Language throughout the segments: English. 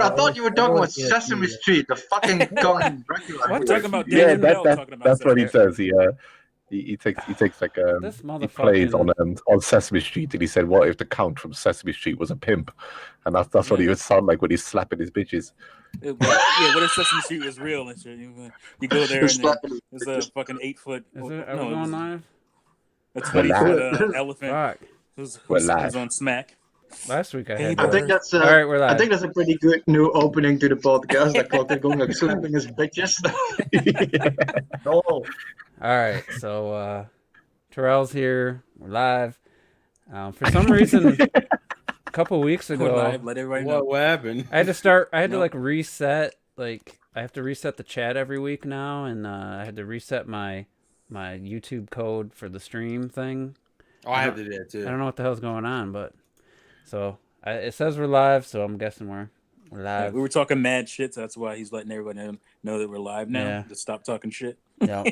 I thought you were talking about Sesame Street, the fucking Count Dracula. What? Talking about Yeah, Damon Bell talking about that's what he Sesame says. He takes like This he plays motherfucking on Sesame Street, and he said, "What if the Count from Sesame Street was a pimp?" And that's what he would sound like when he's slapping his bitches. Yeah, what if Sesame Street was real and shit? You go there and then there's a fucking 8 foot. Is it? Are No, we going live? a We're 20-foot elephant Fuck. who's live. on Smack. Last week I Hey, had. I think that's All right, we're live. I think that's a pretty good new opening to the podcast. That Clotilde going like slapping his bitches. No. All right, so Terrell's here. We're live. For some reason, a couple weeks We're ago, live. Let everybody know. What happened? I had to start. I had to No. like reset. Like I have to reset the chat every week now, and I had to reset my YouTube code for the stream thing. Oh, I have to do that I too. don't know what the hell's going on, but so it says we're live, so I'm guessing we're Yeah, live. we were talking mad shit, so that's why he's letting everybody know that we're live now. Yeah. To stop talking shit. Yeah.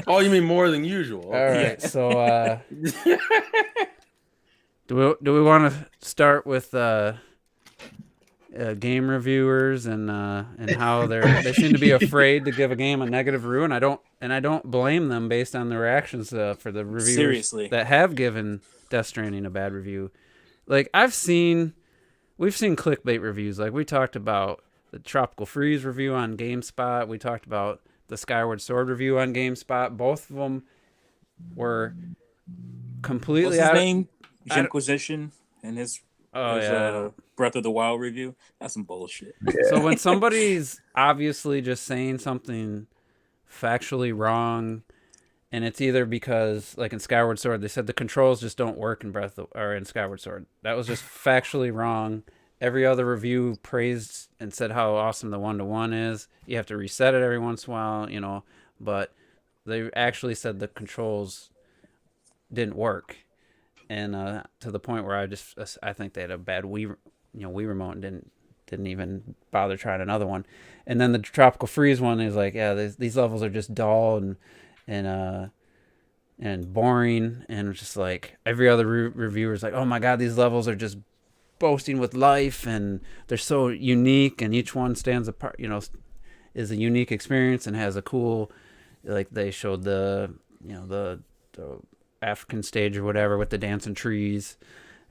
Oh, you mean more than usual? All right. So do we want to start with game reviewers and how they seem to be afraid to give a game a negative review, and I don't blame them based on the reactions for the reviewers Seriously. that have given Death Stranding a bad review. Like we've seen clickbait reviews. Like we talked about the Tropical Freeze review on GameSpot. We talked about the Skyward Sword review on GameSpot. Both of them were completely What's his out name? Jinquisition and his Breath of the Wild review. That's some bullshit. So when somebody's obviously just saying something factually wrong, and it's either because, like in Skyward Sword, they said the controls just don't work in Skyward Sword. That was just factually wrong. Every other review praised and said how awesome the 1-to-1 is. You have to reset it every once in a while, but they actually said the controls didn't work. And to the point where I think they had a bad Wii remote and didn't even bother trying another one. And then the Tropical Freeze one is like, yeah, these levels are just dull and boring, and it's just like every other reviewer is like, oh my god, these levels are just boasting with life and they're so unique, and each one stands apart, is a unique experience and has a cool, like they showed the African stage or whatever with the dancing trees,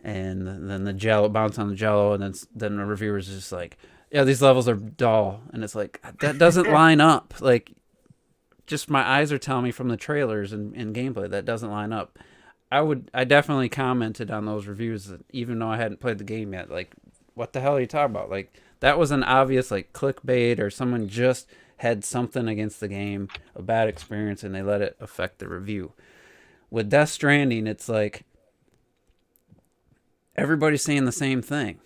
and then the jello bounce on the jello, and then the reviewers is just like, yeah, these levels are dull, and it's like that doesn't line up. Like, just my eyes are telling me from the trailers and gameplay that doesn't line up. I definitely commented on those reviews, even though I hadn't played the game yet. Like, what the hell are you talking about? Like, that was an obvious like clickbait, or someone just had something against the game, a bad experience, and they let it affect the review. With Death Stranding, it's like everybody's saying the same thing,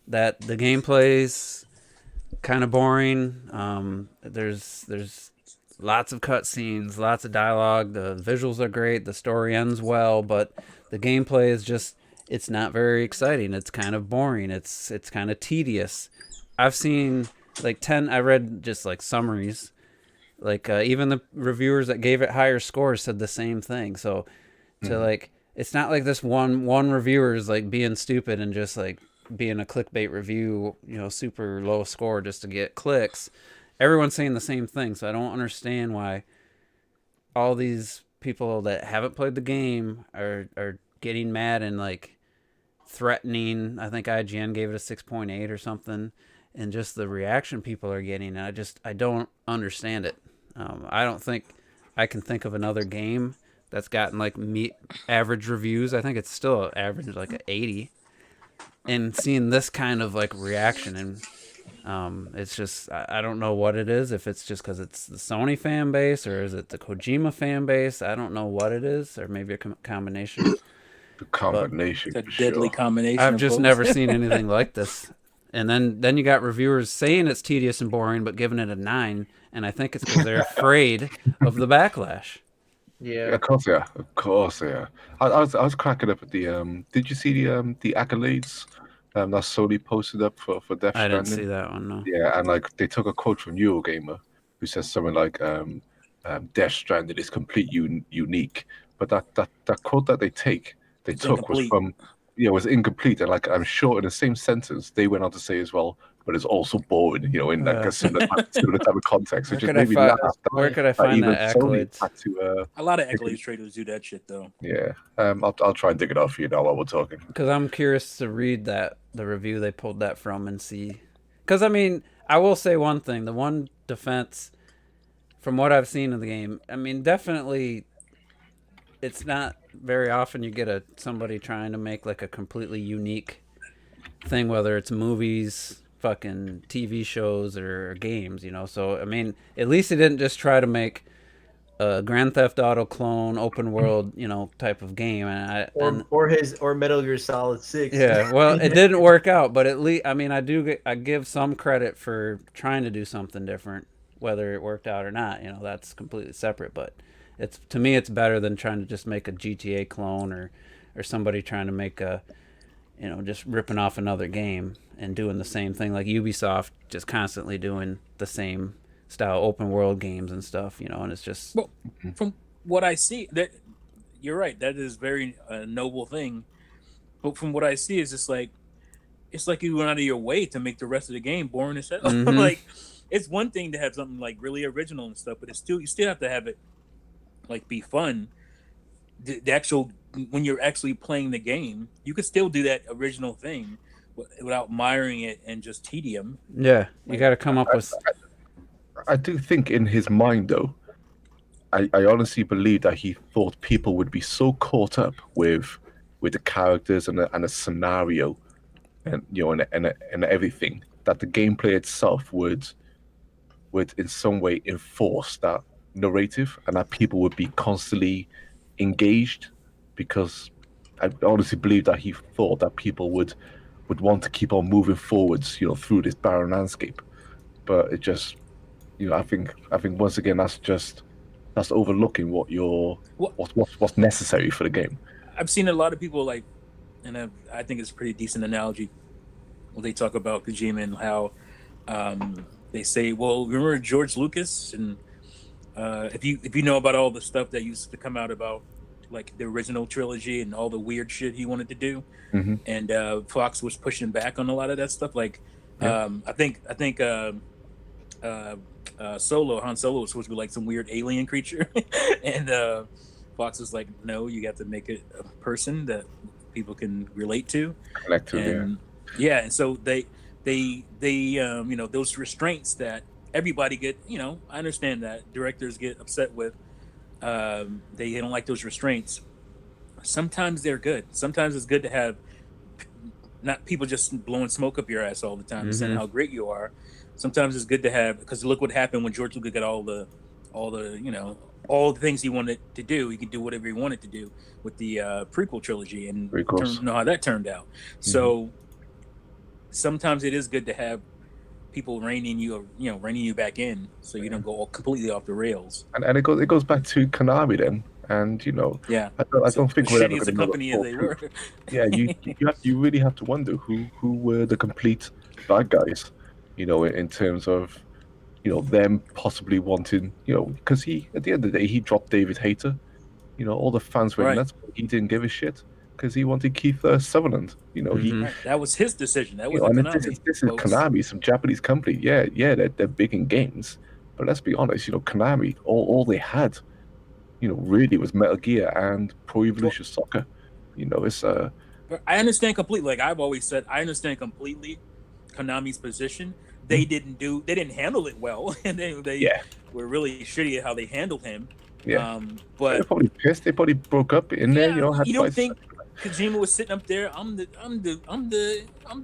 that the gameplay's kind of boring. There's lots of cutscenes, lots of dialogue. The visuals are great. The story ends well, but the gameplay is just, it's not very exciting. It's kind of boring. It's kind of tedious. I've seen like I read just like summaries. Like even the reviewers that gave it higher scores said the same thing. So like, it's not like this one reviewer is like being stupid and just like being a clickbait review, super low score just to get clicks. Everyone's saying the same thing, so I don't understand why all these people that haven't played the game are getting mad and like threatening. I think IGN gave it a 6.8 or something, and just the reaction people are getting. I don't understand it. I don't think I can think of another game that's gotten like average reviews. I think it's still average, like an 80. And seeing this kind of like reaction, and it's just, I don't know what it is. If it's just because it's the Sony fan base, or is it the Kojima fan base? I don't know what it is, or maybe a combination. The combination. It's a deadly combination. I've just never seen anything like this. And then you got reviewers saying it's tedious and boring, but giving it a 9. And I think it's because they're afraid of the backlash. Yeah. Of course, yeah. I was cracking up at the did you see the accolades that Sony posted up for Death Stranding? I didn't see that one, no. Yeah, and like they took a quote from Eurogamer, who says something like Death Stranding is complete unique. But that quote that they took was from was incomplete, and like I'm sure in the same sentence they went on to say as well, but it's also boring, in like a similar type of context. It just made me laugh. Where could I find even that Sony accolades? had to. A lot of accolades traders do that shit though. Yeah, I'll try and dig it out for you now while we're talking. Because I'm curious to read the review they pulled that from and see. Because I mean, I will say one thing: the one defense from what I've seen of the game, I mean, definitely, it's not very often you get somebody trying to make like a completely unique thing, whether it's movies, fucking TV shows, or games, So I mean, at least he didn't just try to make a Grand Theft Auto clone, open world, type of game, or Metal Gear Solid 6. Yeah, well, it didn't work out, but at least I mean, I give some credit for trying to do something different, whether it worked out or not. That's completely separate. But to me, it's better than trying to just make a GTA clone or somebody trying to make just ripping off another game and doing the same thing, like Ubisoft just constantly doing the same style open world games and stuff, and it's just... Well, from what I see, that you're right, that is very noble thing. But from what I see, it's like you went out of your way to make the rest of the game boring as hell. Mm-hmm. Like, it's one thing to have something like really original and stuff, but you still have to have it like be fun. The actual, when you're actually playing the game, you could still do that original thing without miring it and just tedium. Yeah, you got to come up with... I do think in his mind, though, I honestly believe that he thought people would be so caught up with the characters and the scenario, and and everything, that the gameplay itself would in some way enforce that narrative, and that people would be constantly engaged, because I honestly believe that he thought that people would want to keep on moving forwards, through this barren landscape. But it just... I think once again that's overlooking what's necessary for the game. I've seen a lot of people and I think it's a pretty decent analogy when they talk about Kojima and how they say, well, remember George Lucas, and if you know about all the stuff that used to come out about like the original trilogy and all the weird shit he wanted to do, mm-hmm. and Fox was pushing back on a lot of that stuff. Like I think Han Solo was supposed to be like some weird alien creature, and Fox was like, no, you got to make it a person that people can relate to, connect to. And and so they those restraints that everybody get, I understand that directors get upset with, they don't like those restraints. Sometimes they're good. Sometimes it's good to have not people just blowing smoke up your ass all the time, saying how great you are. Sometimes it's good to have, because look what happened when George Lucas got all the things he wanted to do. He could do whatever he wanted to do with the prequel trilogy, and know how that turned out. Mm-hmm. So sometimes it is good to have people reining you back in, so you don't go completely off the rails. And it goes back to Konami then, and I don't think we're ever going to know. Company as they were. Yeah, you really have to wonder who were the complete bad guys. In terms of, them possibly wanting, because at the end of the day, he dropped David Hayter. All the fans went nuts, but he didn't give a shit because he wanted Keith Sutherland. That was his decision. That was Konami. This is Konami, some Japanese company. Yeah, they're big in games, but let's be honest, Konami, all they had, really was Metal Gear and Pro Evolution Soccer. It's I understand completely. Like I've always said, I understand completely Konami's position. They didn't handle it well, and they were really shitty at how they handled him. Yeah, but they're probably pissed. They probably broke up in there. You don't think Kojima was sitting up there? I'm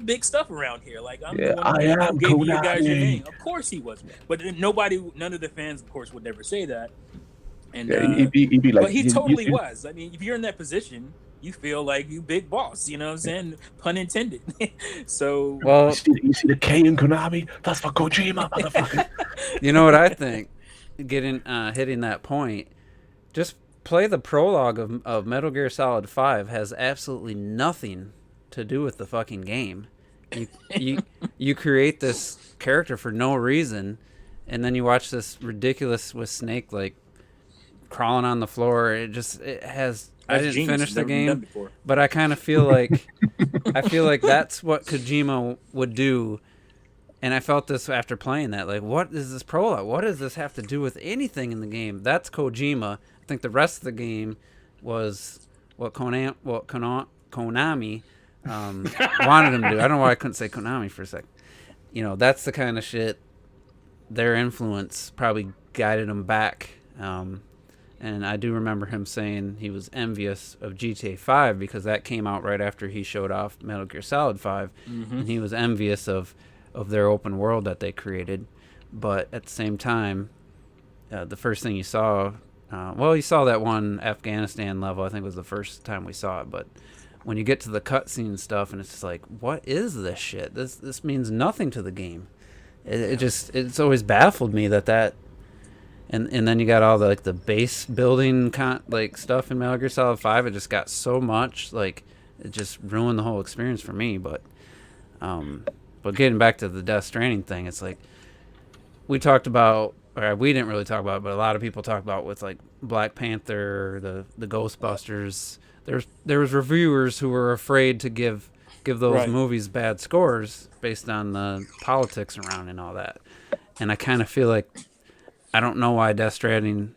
big stuff around here. Like I'm the one who gave you guys your name. Of course he was, but none of the fans, of course, would never say that. And he'd be like, but he totally was. I mean, if you're in that position, you feel like you big boss, you know what I'm saying? Pun intended. So you see the K in Konami? That's for Kojima, motherfucker. You know what I think? Hitting that point, just play the prologue of Metal Gear Solid 5 has absolutely nothing to do with the fucking game. You create this character for no reason, and then you watch this ridiculous with Snake like crawling on the floor. It has I That's didn't genius. finish It's the never been done game, before. but I kind of feel like that's what Kojima would do. And I felt this after playing that. Like, what is this prologue? What does this have to do with anything in the game? That's Kojima. I think the rest of the game was what Konami wanted him to do. I don't know why I couldn't say Konami for a second. You know, that's the kind of shit their influence probably guided him back. And I do remember him saying he was envious of GTA 5 because that came out right after he showed off Metal Gear Solid 5. And he was envious of their open world that they created. But at the same time, the first thing you saw, you saw that one Afghanistan level. I think was the first time we saw it. But when you get to the cutscene stuff, and it's just like, what is this shit? This means nothing to the game. It's always baffled me that. And then you got all the the base building stuff in Metal Gear Solid 5. It just got so much it just ruined the whole experience for me. But getting back to the Death Stranding thing, it's like we talked about, or we didn't really talk about it, but a lot of people talk about with Black Panther, the Ghostbusters. There was reviewers who were afraid to give those movies bad scores based on the politics around and all that. And I kind of feel like I don't know why Death Stranding.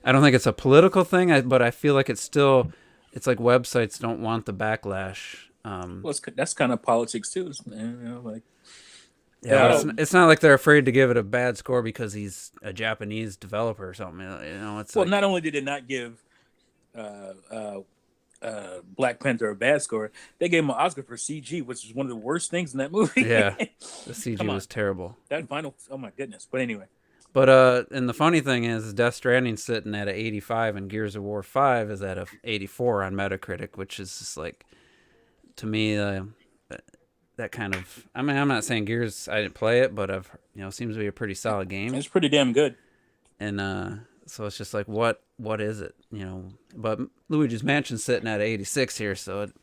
I don't think it's a political thing, but I feel like it's like websites don't want the backlash. Well, that's kind of politics too. It's not like they're afraid to give it a bad score because he's a Japanese developer or something. It's not only did it not give Black Panther a bad score, they gave him an Oscar for CG, which is one of the worst things in that movie. Yeah, the CG was terrible. That final, oh my goodness. But anyway. But and the funny thing is, Death Stranding's sitting at an 85, and Gears of War 5 is at a 84 on Metacritic, which is just to me, that kind of. I mean, I'm not saying Gears. I didn't play it, but seems to be a pretty solid game. It's pretty damn good. And so it's just what is it? But Luigi's Mansion's sitting at 86 here, so it,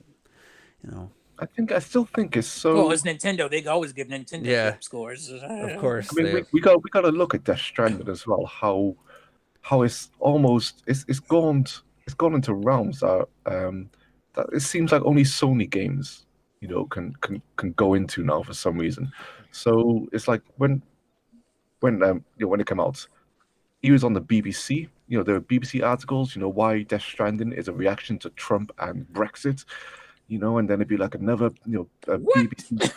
I still think it's so. Well, it's Nintendo. They always give Nintendo scores. Of course. I mean, we got to look at Death Stranding as well. How it's almost it's gone into realms that it seems like only Sony games can go into now for some reason. So it's like when it came out, he was on the BBC. There were BBC articles. Why Death Stranding is a reaction to Trump and Brexit. And then it'd be like another, BBC.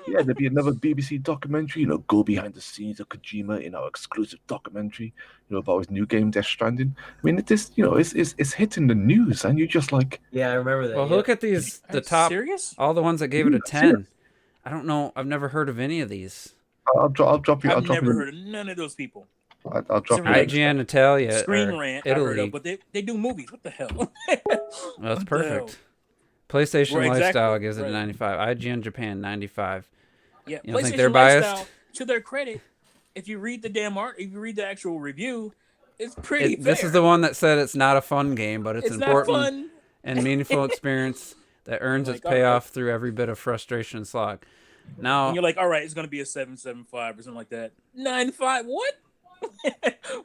Yeah, there'd be another BBC documentary, go behind the scenes of Kojima in our exclusive documentary, about his new game, Death Stranding. I mean, it's hitting the news, and you're just like, yeah, I remember that. Well, look at these, the top, serious? all the ones that gave it a 10. Serious? I don't know. I've never heard of any of these. I'll drop you. I've never heard of none of those people. I'll drop you. IGN Italia, Screen Rant, Italy. I've heard of, but they do movies. What the hell? Well, that's perfect. PlayStation Lifestyle gives it a 95. IGN Japan 95. Yeah, you don't PlayStation think they're biased? Lifestyle, to their credit, if you read the damn art, if you read the actual review, it's pretty fair. This is the one that said it's not a fun game, but it's important not fun. And meaningful experience that earns its payoff through every bit of frustration and slog. Now, and you're like, all right, it's going to be a 7.75 or something like that. 9.5? What?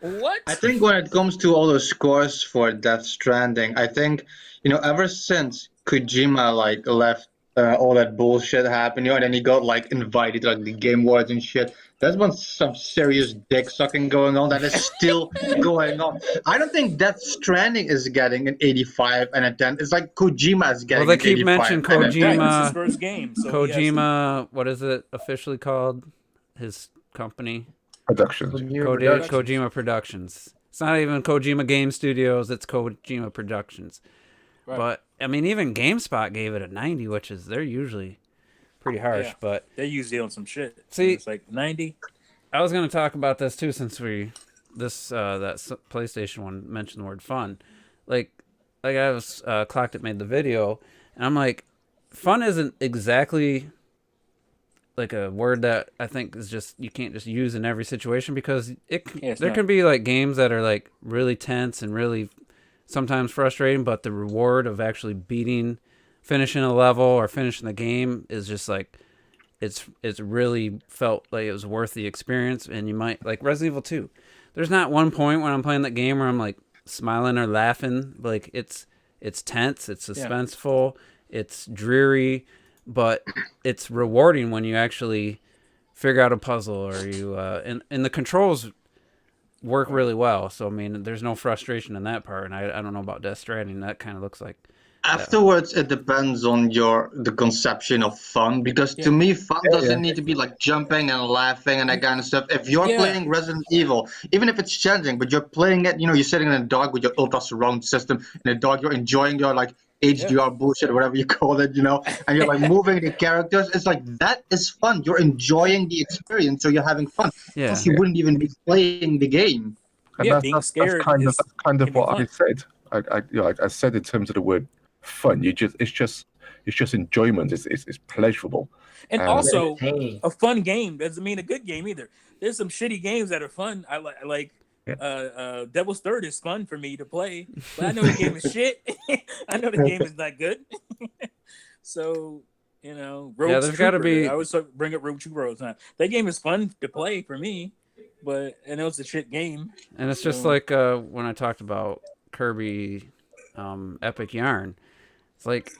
What? I think when it comes to all those scores for Death Stranding, I think, ever since Kojima left all that bullshit happened, and then he got invited to the Game Awards and shit. There's been some serious dick sucking going on that is still going on. I don't think Death Stranding is getting an 85 and a 10. It's like Kojima is getting. Well, they keep mentioning Kojima. His first game. So Kojima, what is it officially called? His company. Productions. Kojima Productions. It's not even Kojima Game Studios. It's Kojima Productions. Right. But I mean, even GameSpot gave it a 90, which is they're usually pretty harsh. But they're usually on some shit. See, it's like 90. I was going to talk about this too, since that PlayStation one mentioned the word fun. I was Clocked It made the video, and I'm like, fun isn't exactly a word that I think is just you can't just use in every situation, because there can be games that are really tense and really sometimes frustrating, but the reward of actually finishing a level or finishing the game is just it's really felt like it was worth the experience. And you might Resident Evil 2. There's not one point when I'm playing that game where I'm like, smiling or laughing. Like it's tense, it's suspenseful, it's dreary, but it's rewarding when you actually figure out a puzzle or you and the controls work really well. So I mean, there's no frustration in that part. And I don't know about Death Stranding. That kind of looks like Afterwards, it depends on the conception of fun, because to me, fun doesn't need to be like jumping and laughing and that kind of stuff. If you're Yeah. playing Resident Evil, even if it's challenging, but you're playing it, you're sitting in a dark with your ultra surround system in the dark, you're enjoying your like HDR bullshit, whatever you call it, and you're like moving the characters. It's like that is fun. You're enjoying the experience, so you're having fun. Yeah. Else you wouldn't even be playing the game. And Yeah, being scared that's kind can of be what I fun. said. I said in terms of the word fun. It's just enjoyment. It's pleasurable. And also, Hey, a fun game doesn't mean a good game either. There's some shitty games that are fun. I like Devil's Third is fun for me to play, but I know the game is shit. I know the game is not good. So, Rogue there's gotta be- I always bring up Rogue Trooper all the time. That game is fun to play for me, but I know it's a shit game. And it's just like when I talked about Kirby Epic Yarn. It's like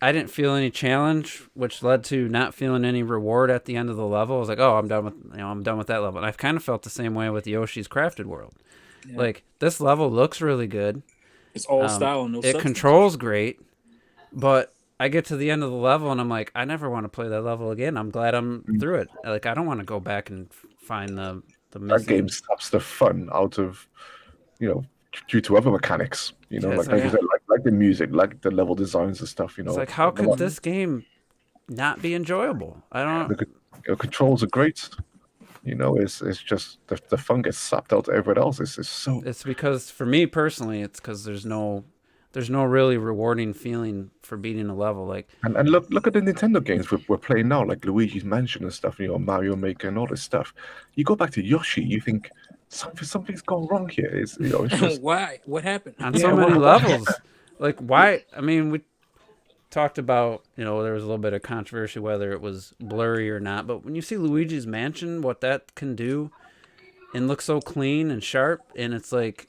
I didn't feel any challenge, which led to not feeling any reward at the end of the level. I was like, oh, I'm done with that level. And I've kind of felt the same way with Yoshi's Crafted World. Yeah. Like this level looks really good. It's all style and no It substance. controls great, but I get to the end of the level and I'm like, I never want to play that level again. I'm glad I'm through it. Like I don't want to go back and find the That missing. game saps the fun out of, due to other mechanics. Yeah, Like it's like you like- said, like the music, like the level designs and stuff. It's like how could this game not be enjoyable? I don't. the controls are great. It's just the fun gets sapped out to everyone else. It's so It's because for me personally, it's because there's no really rewarding feeling for beating a level. Like and look at the Nintendo games we're playing now, like Luigi's Mansion and stuff. Mario Maker and all this stuff. You go back to Yoshi, you think something's gone wrong here. It's just Why? What happened? on so many levels, like why? I mean, we talked about there was a little bit of controversy whether it was blurry or not, but when you see Luigi's Mansion, what that can do, and look so clean and sharp, and it's like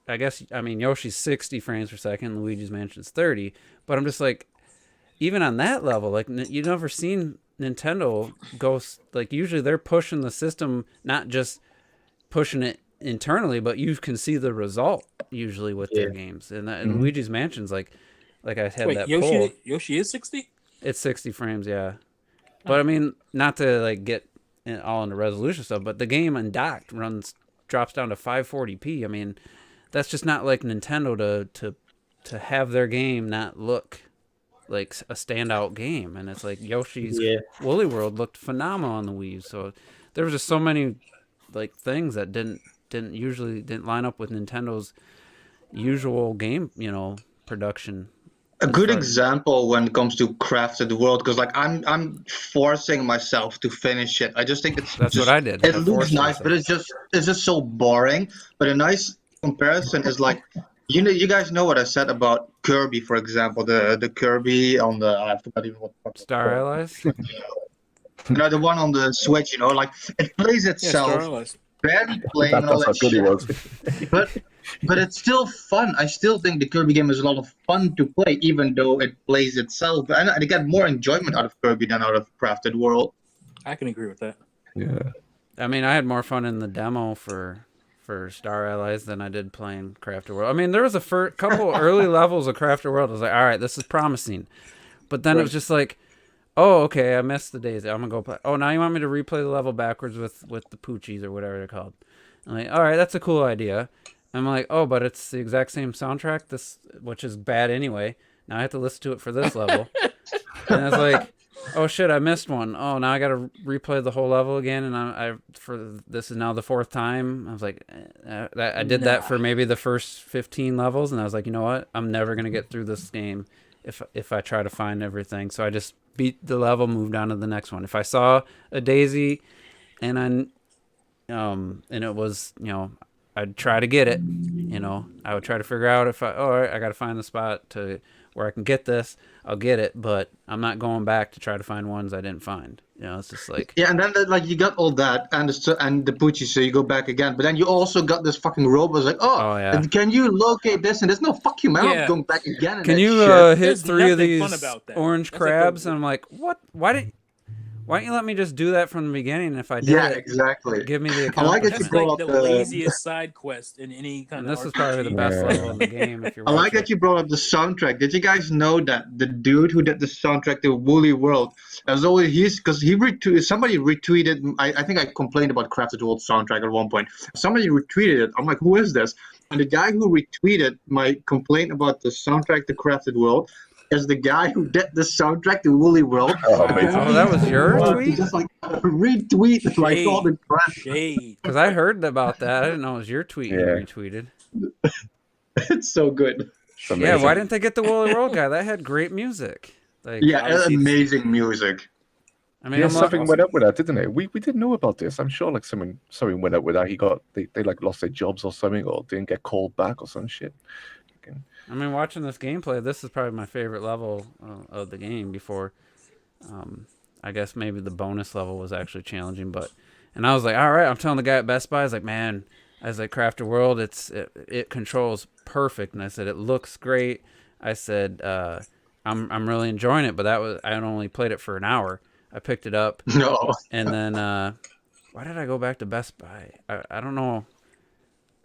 I guess Yoshi's 60 frames per second, Luigi's Mansion's 30, but I'm just like, even on that level, like you've never seen Nintendo go like usually they're pushing the system, not just pushing it internally, but you can see the result usually with their games. And Luigi's Mansion's like I had Wait, that poll. Yoshi is 60? It's 60 frames, yeah. But I mean, not to like get all into resolution stuff, but the game undocked drops down to 540p. I mean, that's just not like Nintendo to have their game not look like a standout game. And it's like Yoshi's Woolly World looked phenomenal on the Wii. So there was just so many like things that didn't line up with Nintendo's usual game, production. A good example when it comes to Crafted World, because like I'm forcing myself to finish it. I just think That's what I did. It I looks forced nice, myself. but it's just so boring. But a nice comparison is like, you guys know what I said about Kirby, for example, the Kirby on the I forgot even what Star Allies. the one on the Switch. Like it plays Yeah, itself, Star Allies. barely playing and all that's how that good shit. he was. But it's still fun. I still think the Kirby game is a lot of fun to play, even though it plays itself. And I get more enjoyment out of Kirby than out of Crafted World. I can agree with that. Yeah. I mean, I had more fun in the demo for Star Allies than I did playing Crafted World. I mean, there was a couple early levels of Crafted World. I was like, all right, this is promising. But then it was just like, oh, okay, I missed the days. I'm gonna go play. Oh, now you want me to replay the level backwards with the Poochies or whatever they're called? I'm like, all right, that's a cool idea. I'm like, oh, but it's the exact same soundtrack, which is bad anyway. Now I have to listen to it for this level. And I was like, oh shit, I missed one. Oh, now I got to replay the whole level again, and this is now the fourth time. I was like, I did that for maybe the first 15 levels, and I was like, you know what? I'm never gonna get through this game if I try to find everything. So I just beat the level, moved on to the next one. If I saw a daisy, and it was I'd try to get it. I would try to figure out I got to find the spot to where I can get this, I'll get it, but I'm not going back to try to find ones I didn't find. You know, it's just like Yeah, and then like you got all that and the Poochie, so you go back again. But then you also got this fucking robot. It's like, oh, oh yeah. can you locate this? And there's no fuck you, man. I'm not Yeah. going back again. And Can that you shit. hit There's 3 of nothing fun these about that. orange That's like a- crabs? And I'm like, what? Why don't you let me just do that from the beginning? And if I did Yeah, it, exactly. give me the I like that That's you accomplishment. brought like up the laziest side quest in any kind And of this is RPG. probably the best Yeah. level in the game if you I watch like that it. you brought up the soundtrack. Did you guys know that the dude who did the soundtrack to Woolly World, as always, because somebody retweeted. I think I complained about Crafted World soundtrack at one point. Somebody retweeted it. I'm like, who is this? And the guy who retweeted my complaint about the soundtrack to Crafted World is the guy who did the soundtrack to Woolly World. Oh, amazing. Oh, that was your To tweet? just like retweet like all the crap. Shade. Because I heard about that. I didn't know it was your tweet you Yeah. retweeted. It's so good. It's Yeah, amazing. why didn't they get the Woolly World guy? That had great music. Like, Yeah, Obviously, amazing music. I mean, Yeah, I'm something not, went up with that, didn't it? We didn't know about this. I'm sure like something went up with that. They like lost their jobs or something, or didn't get called back or some shit. I mean, watching this gameplay, this is probably my favorite level of the game. Before, I guess maybe the bonus level was actually challenging, but and I was like, all right, I'm telling the guy at Best Buy, I was like, man, I was like, Crafter World, it controls perfect, and I said it looks great. I said I'm really enjoying it, but I had only played it for an hour. I picked it up, No. and then why did I go back to Best Buy? I don't know.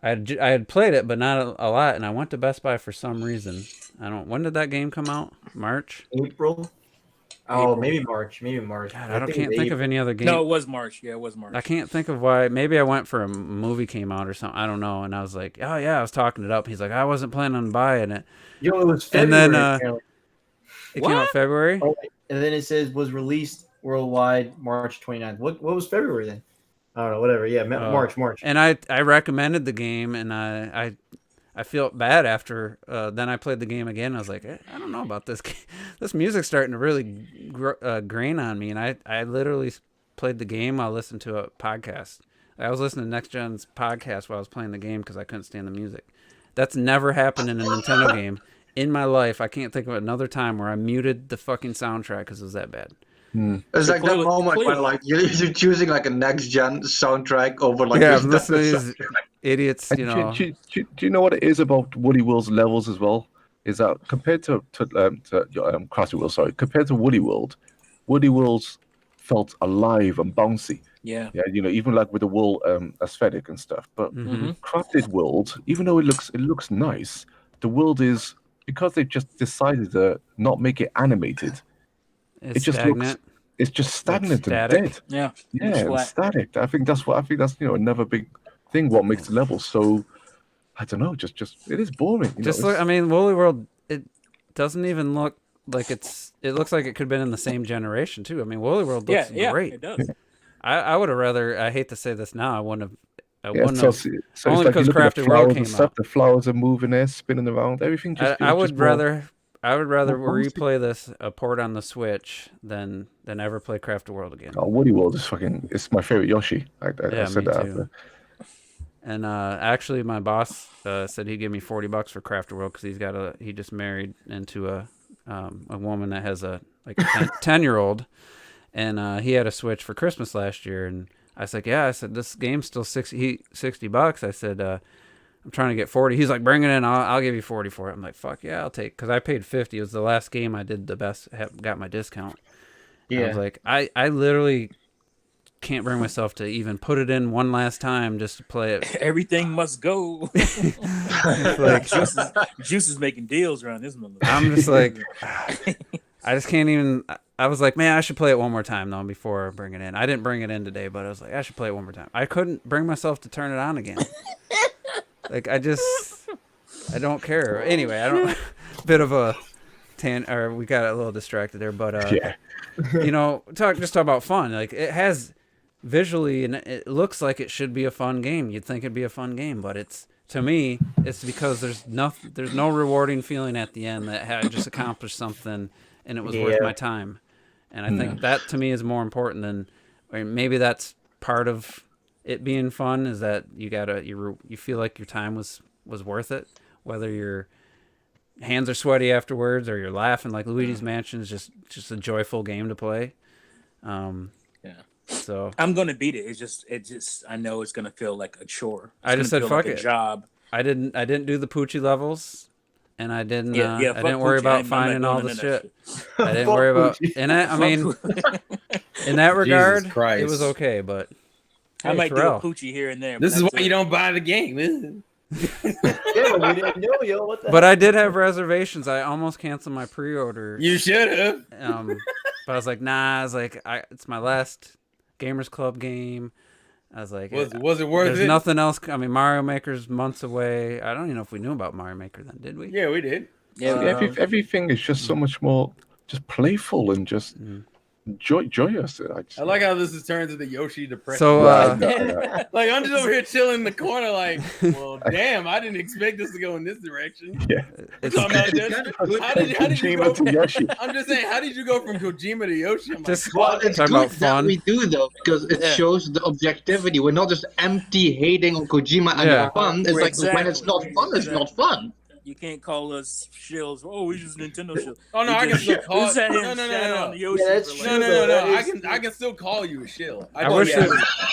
I had played it, but not a lot, and I went to Best Buy for some reason. I don't. When did that game come out? March. April. Oh, April. maybe March. Maybe March. God, I can't it's think of April. any other game. No, it was March. Yeah, it was March. I can't think of why. Maybe I went for a movie came out or something. I don't know. And I was like, oh yeah, I was talking it up. He's like, I wasn't planning on buying it. Yo, it was And February. then apparently. it came out What? February. Oh, and then it says was released worldwide March 29th. What was February then? I don't know. Whatever. Yeah, March. And I recommended the game, and I felt bad after. Then I played the game again. I was like, I don't know about this. This music's starting to really grain on me. And I literally played the game while listening to a podcast. I was listening to Next Gen's podcast while I was playing the game because I couldn't stand the music. That's never happened in a Nintendo game in my life. I can't think of another time where I muted the fucking soundtrack because it was that bad. It's So like that clearly- moment when clearly- like you're choosing like a next gen soundtrack over like Yeah, this I'm listening to soundtrack. these idiots, And you know. do you know what it is about Woolly World's levels as well? Is that compared to Crafty World, sorry, compared to Woolly World's felt alive and bouncy. Yeah. Yeah, even like with the wool aesthetic and stuff. But Mhm. Crafted World, even though it looks nice, the world is because they've just decided to not make it animated. It's It just stagnant. It's just stagnant and static. dead. Yeah. Yeah, It's and flat. static. I think that's another big thing. What makes the level so I don't know. Just it is boring. Just look, I mean, Woolly World. It doesn't even look like it's. It looks like it could have been in the same generation too. I mean, Woolly World looks Yeah. great. It does. I would have rather. I hate to say this now. I wouldn't have. I Yeah, wouldn't so, have. so only it's like because you look at the Crafted World flowers came and stuff. out. The flowers are moving there, spinning around. Everything just. I would rather. I would rather more bouncy. replay this a port on the Switch than ever play Crafted World again. Oh, Woody World is fucking. It's my favorite Yoshi. I Yeah, said me that. too. After. And actually, my boss said he'd give me $40 for Crafted World because he just married into a woman that has a 10-year-old, and he had a Switch for Christmas last year. And I was like, yeah, I said this game's still $60. I said I'm trying to get 40. He's like, bring it in. I'll give you 40 for it. I'm like, fuck yeah, I'll take. Because I paid 50. It was the last game I did the best. Got my discount. And I was like, I literally can't bring myself to even put it in one last time just to play it. Everything must go. Like, Juice is making deals around this motherfucker. I'm just like, I just can't even. I was like, man, I should play it one more time though before I bring it in. I didn't bring it in today, but I was like, I should play it one more time. I couldn't bring myself to turn it on again. Like I don't care. Anyway, I don't. Bit of a or we got a little distracted there, but Yeah. talk about fun. Like it has visually, and it looks like it should be a fun game. You'd think it'd be a fun game, but to me, it's because there's no rewarding feeling at the end that I just accomplished something and it was worth my time. And I think that to me is more important than, or maybe that's part of it being fun is that you feel like your time was worth it, whether you're hands are sweaty afterwards, or you're laughing. Like Luigi's Mansion is just a joyful game to play. Yeah. So I'm gonna beat it. It just I know it's gonna feel like a chore. It's I just said gonna feel fuck like it. a job. I didn't do the Poochie levels, and I didn't. Yeah, I fuck didn't worry Poochie. about I'm not finding doing all none the of that shit. shit. I didn't Fuck worry about. Poochie. And I mean, Fuck in that regard, Christ. it was okay. But I hey, might Terrell, do a Poochie here and there. This is that's why you don't buy the game. Yeah, we didn't know, yo. What the but hell? I did have reservations. I almost canceled my pre-order. You should have. But I was like, nah. I was like, it's my last Gamers Club game. I was like, Was it worth there's it? nothing else. I mean, Mario Maker's months away. I don't even know if we knew about Mario Maker then, did we? Yeah, we did. Yeah, Everything is just so much more just playful and just joyous. I like how this has turned to the Yoshi depression. So, like I'm just over here chilling in the corner, like, well, damn, I didn't expect this to go in this direction. Yeah. it's, Talking about this. How did you Kojima go to Yoshi. I'm just saying, how did you go from Kojima to Yoshi? I'm like, just Well, it's talking good about that fun. we do though, because it shows the objectivity. We're not just empty hating on Kojima and Yeah. fun. It's like when it's not fun, it's not fun. You can't call us shills. Oh, we just Nintendo shills. oh no, We I can just- still call we sat it. here No, and no, no, shat no, on no. Yoshi Yeah, that's for true. like- No. That is I can still call you a shill. I wish yeah.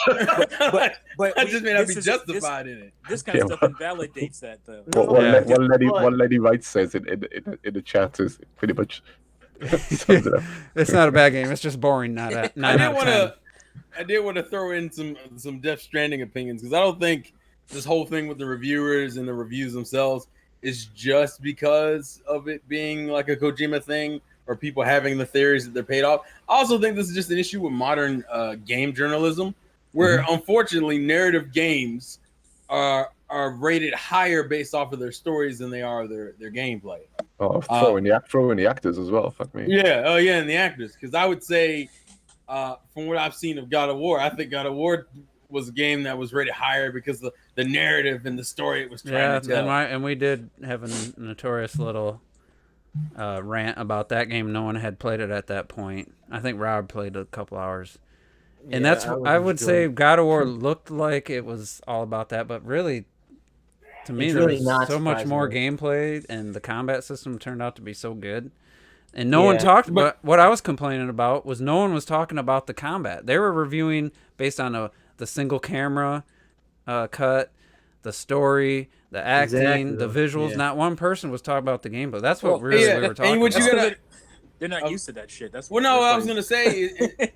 that But I just may not be this is- justified in it. This kind of stuff invalidates that, though. One lady writes says in the chat is pretty much sums it up. it's not a bad game. It's just boring. Not a 9 out of 10. I did want to throw in some Death Stranding opinions because I don't think this whole thing with the reviewers and the reviews themselves is just because of it being like a Kojima thing or people having the theories that they're paid off. I also think this is just an issue with modern game journalism, where unfortunately narrative games are rated higher based off of their stories than they are their gameplay. Oh, throw in the actors as well. Fuck me. Yeah, oh yeah, and the actors. Because I would say, from what I've seen of God of War, I think God of War was a game that was rated higher because the narrative and the story it was trying to tell. And we did have a notorious little rant about that game. No one had played it at that point. I think Rob played a couple hours. And that's I would say God of War looked like it was all about that, but really, to me, there was so much more gameplay, and the combat system turned out to be so good. And no one talked about what I was complaining about was no one was talking about the combat. They were reviewing based on the single camera cut, the story, the acting, the visuals. Yeah. Not one person was talking about the gameplay. That's what we were talking about. They're not used to that shit. That's well, no. What I was gonna say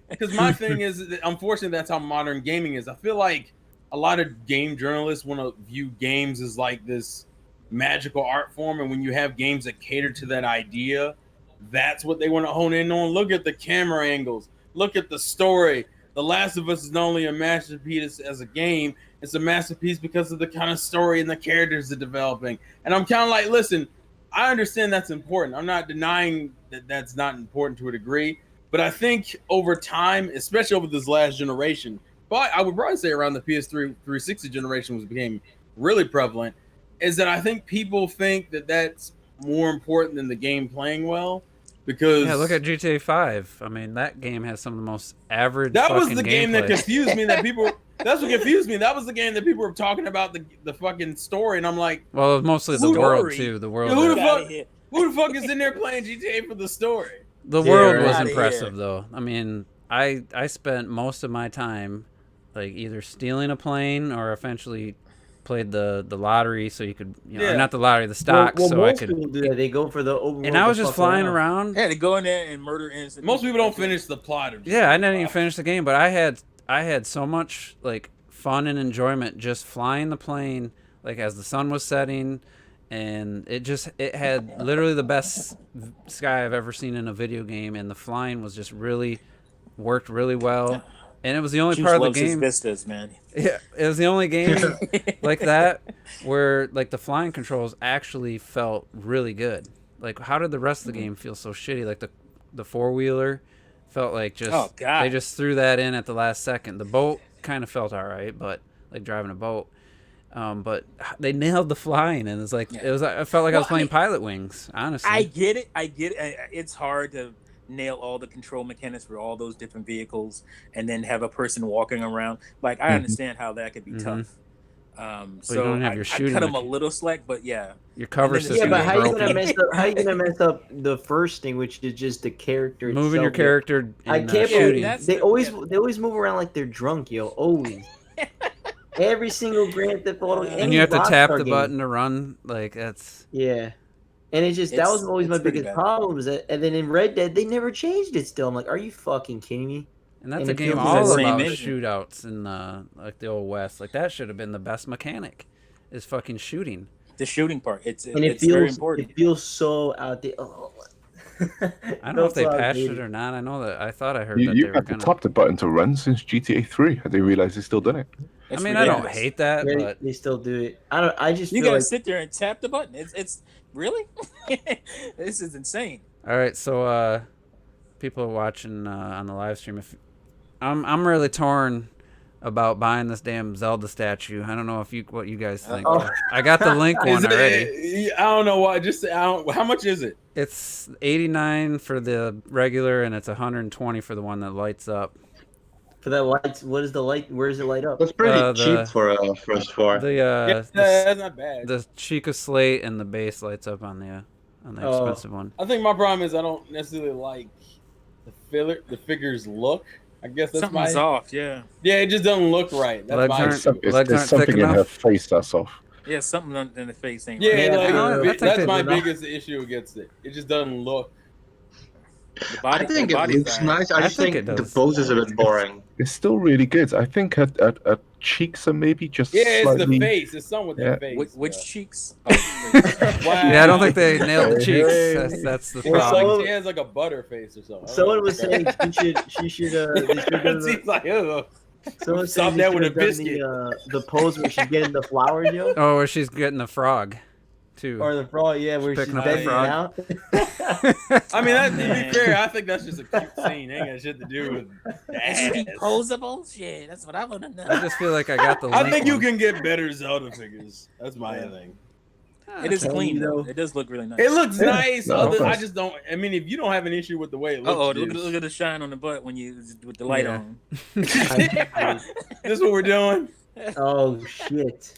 because my thing is, that unfortunately, that's how modern gaming is. I feel like a lot of game journalists want to view games as like this magical art form, and when you have games that cater to that idea, that's what they want to hone in on. Look at the camera angles. Look at the story. The Last of Us is not only a masterpiece as a game, it's a masterpiece because of the kind of story and the characters they're developing. And I'm kind of like, listen, I understand that's important. I'm not denying that that's not important to a degree. But I think over time, especially over this last generation, but I would probably say around the PS3 360 generation became really prevalent, is that I think people think that that's more important than the game playing well. Because look at GTA 5. I mean, that game has some of the most average. That was the gameplay. game that confused me. That's what confused me. That was the game that people were talking about the fucking story, and I'm like, well, mostly the world too. The world. Who the fuck is in there playing GTA for the story? The world was impressive, though. I mean, I spent most of my time like either stealing a plane or eventually played the lottery so you could not the lottery, the stocks, so I could they go for the overworld. And I was just flying around. Yeah, they go in there and murder innocent. Most people don't finish the plot. I didn't even finish the game, but I had so much like fun and enjoyment just flying the plane like as the sun was setting, and it had literally the best sky I've ever seen in a video game, and the flying was just worked really well. And it was the only Juice part of the loves his game. vistas, man. Yeah, it was the only game like that where like the flying controls actually felt really good. Like, how did the rest of the game feel so shitty? Like the 4-wheeler felt like they just threw that in at the last second. The boat kind of felt all right, but like driving a boat. But they nailed the flying, and it's like I felt like I was playing Pilot Wings. Honestly, I get it. It's hard to nail all the control mechanics for all those different vehicles and then have a person walking around. Like, I understand how that could be tough. you don't have your I shooting cut him a mechanic. little slack, but yeah. Your cover And then the system Yeah, is but how you broken. gonna mess up? How you gonna mess up the first thing, which is just the character Moving your itself? character I and can't Yeah, believe shooting. that's they the- always yeah. they always move around like they're drunk, yo. Always. Every single Grand Theft Auto, And And any you have to tap Rockstar the game. button to run. Like that's Yeah. And it's just that was always my it's pretty biggest bad. problem. Is that, and then in Red Dead, they never changed it. Still, I'm like, are you fucking kidding me? and that's And a it game feels the all same about engine. shootouts in like the old West. Like that should have been the best mechanic, is fucking shooting. The shooting part, it's And it very feels important. it feels so out there. Oh. I don't know if they patched it or not. I know that I thought I heard that they You were had to gonna. tap the button to run since GTA 3. Have they realized they still done it? It's I mean, I don't ridiculous. hate that, Yeah, but they still do it. I don't. I just You feel gotta like sit there and tap the button. It's really this is insane. all right. So people are watching on the live stream. If I'm really torn about buying this damn Zelda statue. I don't know what you guys think. Oh. I got the Link Is one it- already. I don't know why. How much is it? It's 89 for the regular, and it's 120 for the one that lights up. for that lights. What is the light? Where does it light up? That's pretty the- cheap for a first four. The Yeah, that's not bad. the Chica slate and the base lights up on the Oh. expensive one. I think my problem is I don't necessarily like the figure's look. I guess that's Something's my off, yeah. yeah. It just doesn't look right. That's Legs my aren't- There's Legs aren't something thick in her enough. face that's off. Yeah, something in the face ain't yeah. right. Yeah, like, I think that's they my did that. biggest issue against it. It just doesn't look. The body, I think the it body's looks all right. nice. I I just think think it the does. pose is a bit boring. It's still really good. I think her cheeks are maybe just Yeah, it's slightly. the face. It's something with Yeah. the face. Which yeah. cheeks? Oh, wait. Wow. Yeah, I don't think they nailed the cheeks. Hey. That's the Well, It's problem. like she has like a butter face or something. I don't Someone know. was saying she should they should do She's like, ugh. someone Stop said that they with a should have done biscuit. the pose where she's getting the flowers, yo. Oh, where she's getting the frog, too. Or the frog, yeah, where she's Picking up the bending frog. down. I mean, to be fair, I think that's just a cute scene. Ain't got shit to do with Is she that. posable? Shit, that's what I want to know. I just feel like I got the I Link think you one. can get better Zelda figures. That's my thing. It is Okay, clean you know. though. It does look really nice. It looks Yeah. nice. No, I thanks. just don't. I mean, if you don't have an issue with the way it looks, Oh, dude, look at the shine on the butt when you with the light Yeah. on. this is what we're doing. Oh shit.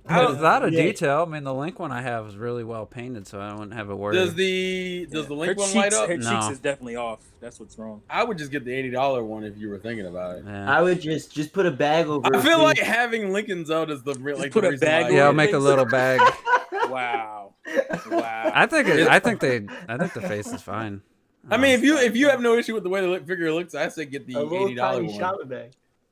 But it's not a Yeah. detail. I mean, the Link one I have is really well painted, so I wouldn't have a worry. Does the Link her one cheeks, light up? Her No. cheeks is definitely off. That's what's wrong. I would just get the $80 one if you were thinking about it. Yeah. I would just put a bag over. I her feel like face. having Lincoln Zelda is the real. Like, put the a reason bag why- over Yeah, I'll your make a face. little bag. Wow. Wow. I think the face is fine. I mean, if you have no issue with the way the figure looks, I say get the a little $80 tiny one. shopping bag.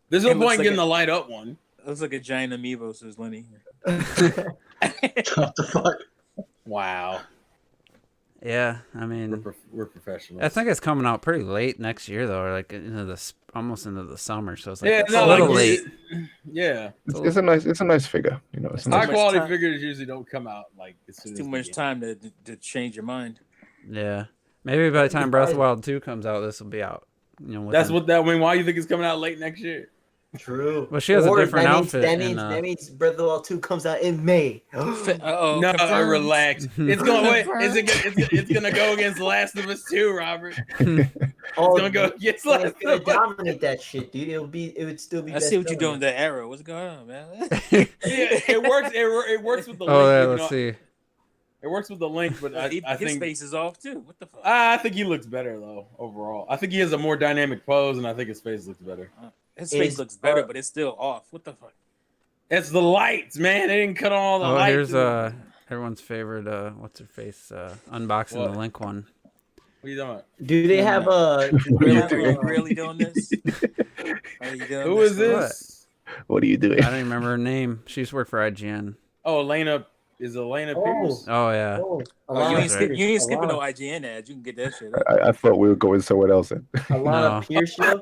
There's no It looks point in like getting a- the light up one. Looks like a giant amiibo, says Lenny. What the fuck? Wow, Yeah, I mean, we're professionals. I think it's coming out pretty late next year though, or like into almost into the summer. So it's like yeah, it's no, a little like, late. Yeah, It's a nice figure. You know, it's a Too high nice. much quality time. figures usually don't come out like as soon It's as too they much get- time to change your mind. Yeah, maybe by the time Breath of the Wild 2 comes out, this will be out. You know, That's within- what that. I mean, why you think it's coming out late next year? True. Well, she has a Or different that outfit That in, means, that means Breath of the Wild 2 comes out in May. Uh-oh. No, confirmed. relax. It's gonna wait. It's gonna go against Last of Us 2, Robert. It's Oh, gonna go against yeah, Last it's gonna of Us. dominate that shit, dude. It would still be. I see what you're doing bestseller. with that arrow. What's going on, man? Yeah, it works. It works with the link. Oh yeah, you let's know, see. It works with the link, but I His think face is off too. What the fuck? I think he looks better though overall. I think he has a more dynamic pose, and I think his face looks better. His face is- looks better, but it's still off. What the fuck? It's the lights, man. They didn't cut on all the Oh, lights. here's everyone's favorite. What's her face? Unboxing What? the Link one. What are you talking about? Do they have a? What are you Are doing? you really doing this? Are you doing Who this is for- this? What are you doing? I don't even remember her name. She used to work for IGN. Oh, Elena. Is Elena Pierce? Oh yeah. Oh, Oh, you ain't, Alana- you ain't skipping no Alana- IGN ads. You can get that shit. I thought we were going somewhere else. In. Alana No. Pierce, yo.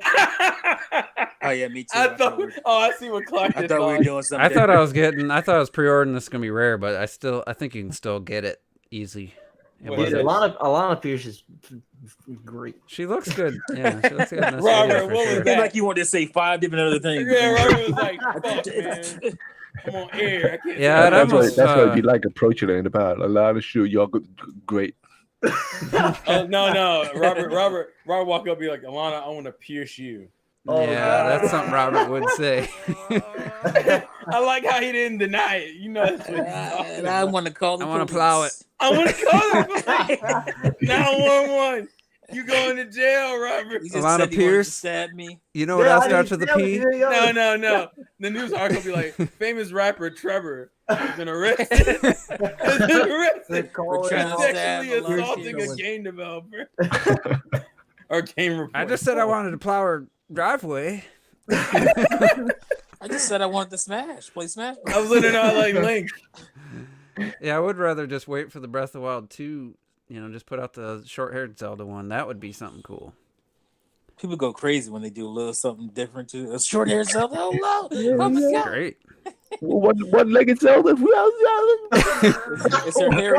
Oh yeah, me too. I thought. Oh, I see what Clark I did. thought we were Clark. doing something. I thought I was pre-ordering this gonna be rare, but I think you can still get it easy. It What Dude, is it? wasn't- Alana Pierce is great. She looks good. Yeah, she looks good in this Robert, video for what was sure. It's like you want to say 5 different other things. Yeah, Robert was like, "Fuck, man, I'm on air. I can't." Yeah, say it that." almost- That's why uh, you like approaching it about a lot of shoot. Y'all great. Oh, no, Robert walk up, and be like, Alana, I want to pierce you. Oh, Yeah, God. that's something Robert would say. I like how he didn't deny it. You know that's what he's talking And I about. want to call the I wanna police. plow it. I want to call the 911. You going to jail, Robert? He just Alana said he wanted to Pierce. stab me. You know what Yeah, else I starts didn't with a tell P? you. No. The news article be like, famous rapper Trevor has been arrested. Has been arrested Call For it trying to out. stab sexually a lot of assaulting a kids. game developer or game reporter. I just said I wanted to plow her driveway. I just said I wanted to play Smash. I was letting out like Link. Yeah, I would rather just wait for the Breath of the Wild 2, just put out the short-haired Zelda one. That would be something cool. People go crazy when they do a little something different too. A short hair Zelda. Oh no! Oh my god! Great. One-legged Zelda. It's her hair.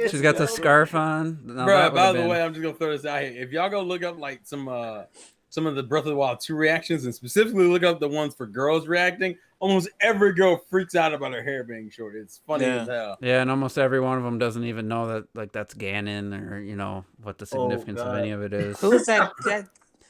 She's got the scarf on. No, Bro, that would by have the been- way, I'm just gonna throw this out here. If y'all go look up like some of the Breath of the Wild 2 reactions and specifically look up the ones for girls reacting, almost every girl freaks out about her hair being short. It's funny as hell. Yeah, and almost every one of them doesn't even know that that's Ganon or what the significance of God. any of it is. Who is that?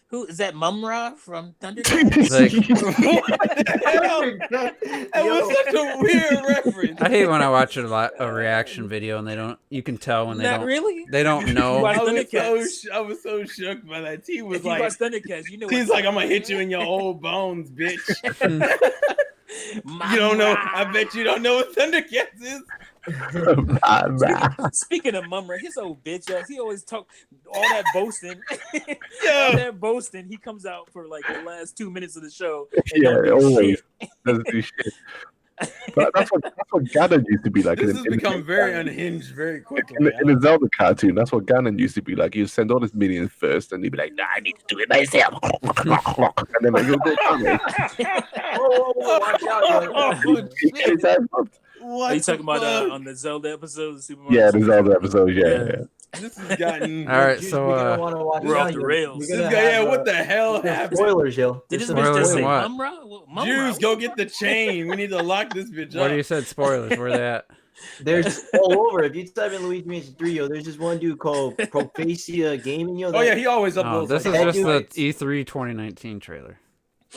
Who is that? Mumra from Thundercats? It's like, What the hell? That was such a weird reference. I hate when I watch a reaction video and you can tell when Not really. they don't know. Watch I Thundercats. was so shook by that. T was If you like, watch Thundercats, you know. T's like, I'm gonna hit you in your old bones, bitch. You don't know. I bet you don't know what Thundercats is. Speaking of Mumra, his old bitch ass, he always talk all that boasting. All Yeah. that boasting, he comes out for like the last 2 minutes of the show. And Yeah, don't do always. shit. Doesn't do shit. But that's what Ganon used to be like. This has become very unhinged very quickly. in the Zelda cartoon. That's what Ganon used to be like. He'd send all his minions first, and he'd be like, "Nah, I need to do it myself." And then like, he'll go down there. Whoa, watch out. What Are you talking the about fuck? on the Zelda episode of Super Mario? Yeah, the Zelda episode. Yeah. This has gotten. All right, We're so gonna wanna watch we're it off now, the yo. rails. We're This gonna guy, yeah, have, what the hell happened? spoilers, yo. Did this There's bitch some just Spoilers say what? Mumra? Well, Mumra? Jews, go get the chain. We need to lock this bitch what up. do you said? Spoilers. Where they at? There's all over. If you type in Luigi Mansion 3, yo, there's this one dude called Profacia Gaming, yo. Oh yeah, he always Oh, uploads. this is like, that just the dude- E3 2019 trailer.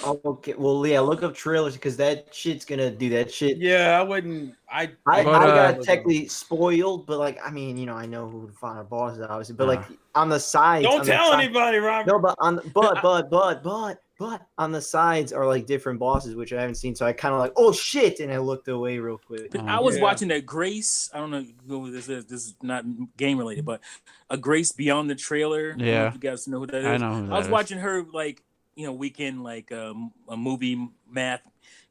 Oh, okay. Well, yeah, look up trailers because that shit's gonna do that shit. Yeah, I wouldn't. I I But, got technically spoiled, but like, I mean, I know who the final boss is, obviously. But like on the sides, don't on the tell side- anybody, Robert. No, but on but on the sides are like different bosses, which I haven't seen. So I kind of like, oh shit, and I looked away real quick. I was Yeah. watching that Grace. I don't know who this is. This is not game related, but a Grace Beyond the trailer. I don't know Yeah. if you guys know who that is. I know who I was that is. watching her like weekend like a movie math.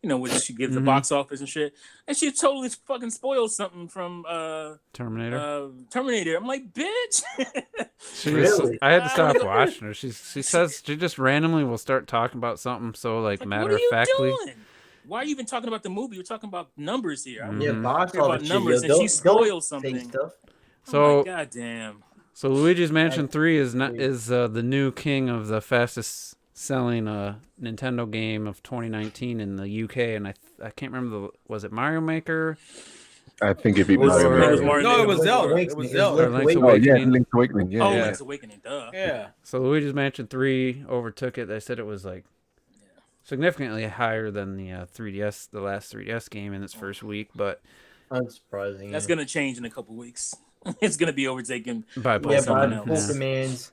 Where she gives the Mhm. box office and shit, and she totally fucking spoiled something from Terminator. Terminator. I'm like, bitch. Really? I had to stop watching her. She says she just randomly will start talking about something so like Like, matter what are of you factly. doing? Why are you even talking about the movie? You're talking about numbers here. Mhm. Yeah, Mhm. box Hear about office shit, numbers, yo. and she Don't spoiled say something. stuff. So oh god damn. so Luigi's Mansion 3 is the new king of the fastest selling Nintendo game of 2019 in the UK, and I can't remember was it Mario Maker? I think it'd be It was- Mario. it was Maker. Mario No, it Maker. was Zelda. It Awakening. was It Zelda. Or Link's Oh yeah, Awakening. Link's Awakening. Yeah. Oh, Yeah. Link's Awakening, duh. Yeah. So Luigi's Mansion 3 overtook it. They said it was like significantly higher than the 3DS, the last 3DS game in its first week, but Unsurprising. That's yeah. gonna change in a couple weeks. It's gonna be overtaken. by Yeah, by someone by else. full else. commands.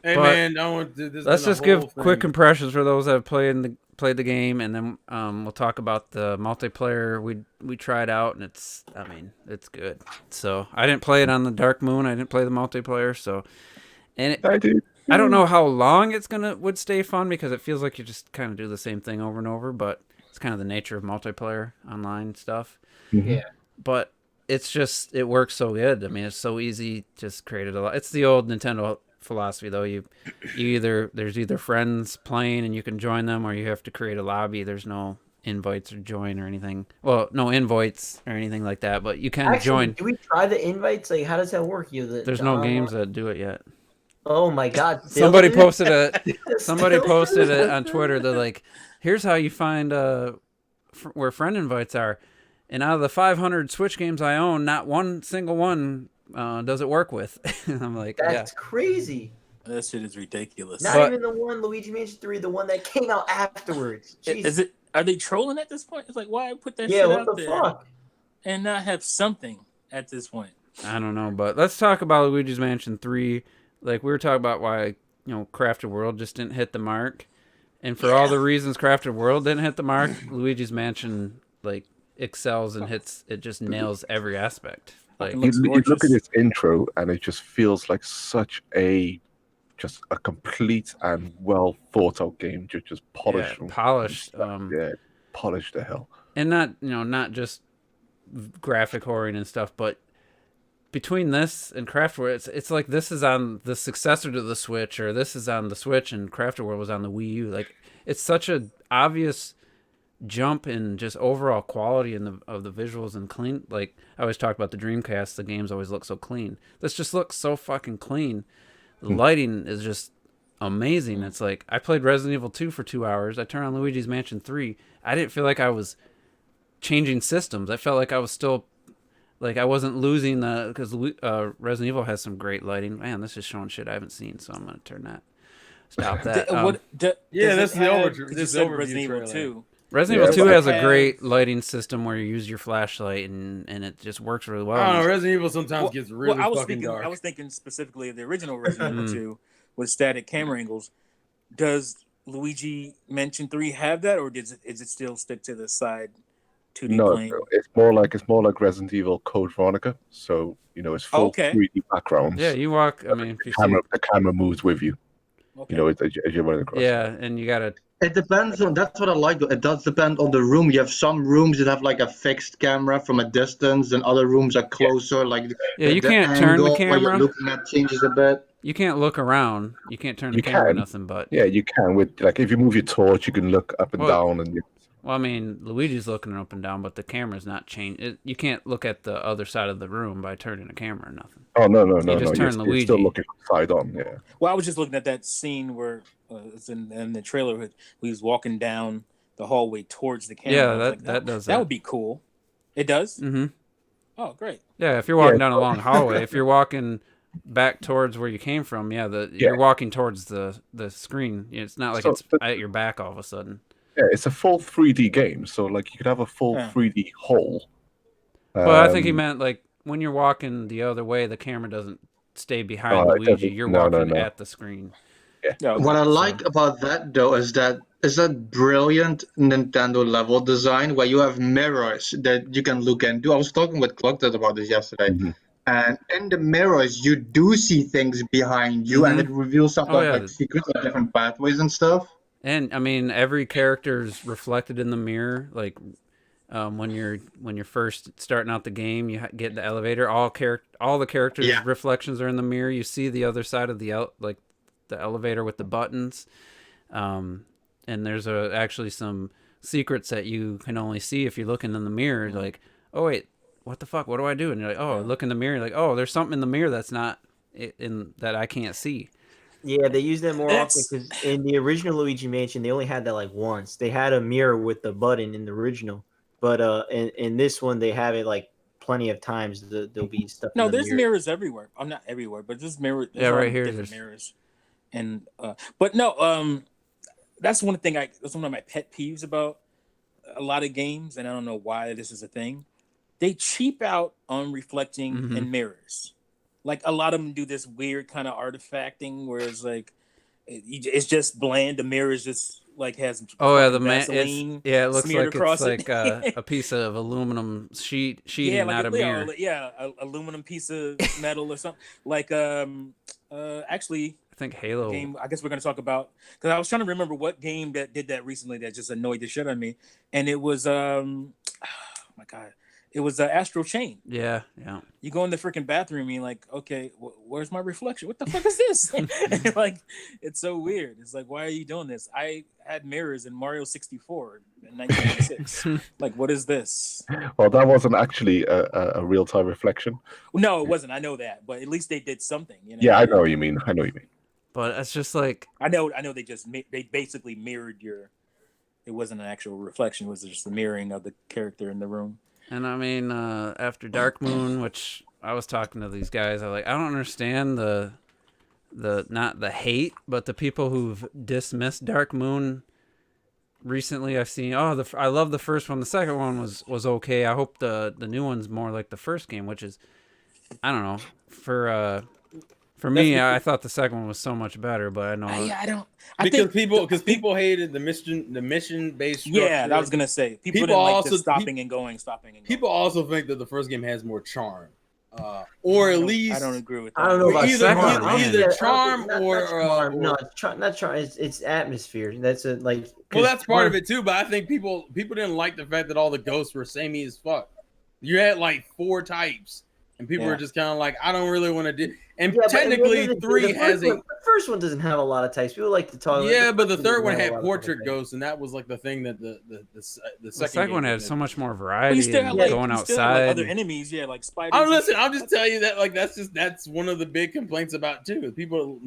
Hey But man, I want to. This Let's been a just give whole quick thing. impressions for those that have played the game, and then we'll talk about the multiplayer we tried out, and it's good. So I didn't play it on the Dark Moon. I didn't play the multiplayer. So, and I do. I don't know how long would stay fun because it feels like you just kind of do the same thing over and over. But it's kind of the nature of multiplayer online stuff. Yeah. But it works so good. I mean, it's so easy. Just created a lot. It's the old Nintendo philosophy though. There's either friends playing and you can join them, or you have to create a lobby. There's no invites or join or anything. Well, no invites or anything like that, but you can Actually, join. do we try the invites? Like, how does that work? There's no games that do it yet. Oh my god! Somebody Still? posted Still? posted it on Twitter. They're like, here's how you find where friend invites are. And out of the 500 Switch games I own, not one single one does it work with. And I'm like, That's crazy. That shit is ridiculous. Not But- even the one Luigi Mansion 3, the one that came out afterwards. Jesus. Is it? Are they trolling at this point? It's like, why put that Yeah, shit what out the there fuck? and not have something at this point? I don't know, but let's talk about Luigi's Mansion 3. Like, we were talking about why, Crafted World just didn't hit the mark. And for all the reasons Crafted World didn't hit the mark, Luigi's Mansion, like, excels and it just nails every aspect. Like, Fucking looks You look at gorgeous. this intro, and it just feels like such just a complete and well thought out game. Just polished, from polished. Polished the hell. And not just graphic horror and stuff, but between this and Crafted World, it's like this is on the successor to the Switch, or this is on the Switch and Crafted World was on the Wii U. Like, it's such a obvious jump in just overall quality of the visuals and clean. Like, I always talk about the Dreamcast, the games always look so clean. This just looks so fucking clean. The lighting is just amazing. It's like, I played Resident Evil 2 for 2 hours. I turned on Luigi's Mansion 3. I didn't feel like I was changing systems. I felt like I was still, like, I wasn't losing because Resident Evil has some great lighting. Man, this is showing shit I haven't seen, so I'm going to turn that. Stop that. Yeah, does that's it the have- overview. 'cause This you said overview Resident Evil trailer. 2. Resident Yeah, Evil 2 but has it a has- great lighting system where you use your flashlight and it just works really well. I don't know. Resident Evil sometimes gets really I was fucking thinking, dark. I was thinking specifically of the original Resident Evil 2 with static camera angles. Does Luigi Mansion 3 have that, or is it still stick to the side 2D No, plane? it's more like Resident Evil Code Veronica. So it's full Okay. 3D backgrounds. Yeah, you walk. I mean, if you The camera moves with you. Okay. As you're running across. yeah, and you gotta. It depends on. That's what I like. Though. It does depend on the room. You have some rooms that have like a fixed camera from a distance, and other rooms are closer. Like Yeah, you the can't turn the angle where you're camera. looking at changes a bit. You can't look around. You can't turn the You camera. can. Nothing but. Yeah, you can with like if you move your torch, you can look up and Well, down, and Well, I mean, Luigi's looking up and down, but the camera's not changed. You can't look at the other side of the room by turning the camera or nothing. no, just turn you're Luigi. still looking side on. Yeah. Well, I was just looking at that scene where it's in the trailer where he was walking down the hallway towards the camera. Yeah, I was like, that does that that. would be cool. It does? Mm-hmm. Oh, great. Yeah, if you're walking Yeah. down a long hallway, if you're walking back towards where you came from, you're walking towards the screen. It's not like So, it's but- at your back all of a sudden. Yeah, it's a full 3D game, so like you could have a full Yeah. 3D hole. Well, I think he meant like when you're walking the other way, the camera doesn't stay behind Oh, it Luigi. doesn't- You're no, walking no. at the screen. Yeah, What I like about that though is that brilliant Nintendo level design where you have mirrors that you can look into. I was talking with Clocked about this yesterday. Mhm. And in the mirrors, you do see things behind you, and it reveals sometimes yeah. like secrets of different pathways and stuff. And I mean, every character's reflected in the mirror. Like when you're first starting out the game, you get in the elevator. All the characters' Yeah. reflections are in the mirror. You see the other side of the elevator with the buttons. And there's actually some secrets that you can only see if you're looking in the mirror. Like, oh wait, what the fuck? What do I do? And you're like, oh, look in the mirror. You're like, oh, there's something in the mirror that's not in that I can't see. Yeah, they use that more often That's- because in the original Luigi Mansion, they only had that like once. They had a mirror with the button in the original, but in this one, they have it like plenty of times. There'll be stuff. No, in the there's mirror. mirrors everywhere. I'm not everywhere, but there's mirrors. Yeah, right here Different there's- mirrors. And but no, that's one thing. That's one of my pet peeves about a lot of games, and I don't know why this is a thing. They cheap out on reflecting Mhm. in mirrors. Like a lot of them do this weird kind of artifacting, where it's like it's just bland. The mirror is just like has Oh yeah, fucking Vaseline it looks smeared like across it's it. like a piece of aluminum sheeting, not a mirror. Aluminum piece of metal or something. Like actually, I think Halo. game I guess we're going to talk about, because I was trying to remember what game that did that recently that just annoyed the shit out of me, and it was oh my god, it was Astral Chain. Yeah. You go in the freaking bathroom and you're like, okay, where's my reflection? What the fuck is this? And like, it's so weird. It's like, why are you doing this? I had mirrors in Mario 64 in 1996. Like, what is this? Well, that wasn't actually a real time reflection. No, it wasn't. I know that, but at least they did something. You know? Yeah, I know what you mean. But it's just like, I know. They basically mirrored your. It wasn't an actual reflection. It was just the mirroring of the character in the room. and I mean, after Dark Moon, which I was talking to these guys, I don't understand not the hate, but the people who've dismissed Dark Moon recently. I've seen, I love the first one. The second one was okay. I hope the new one's more like the first game, which is, I don't know. For me, I thought the second one was so much better, but I know I don't. Because people hated the mission based structure. Yeah, I was gonna say people didn't like the stopping and going. People also think that the first game has more charm, or at least I don't agree with that. I don't know about either charm or no, it's not charm. It's atmosphere. That's well, that's part of it too. But I think people didn't like the fact that all the ghosts were samey as fuck. You had like 4 types. And people were just kind of like, I don't really want to do. And technically, 3 has the first one doesn't have a lot of types. People like to talk. Yeah, but the third one had portrait ghosts, and that was like the thing that the second one had so much more variety. You still have going outside, other enemies, like spiders. Oh, listen, I'll just tell you that that's one of the big complaints about too. People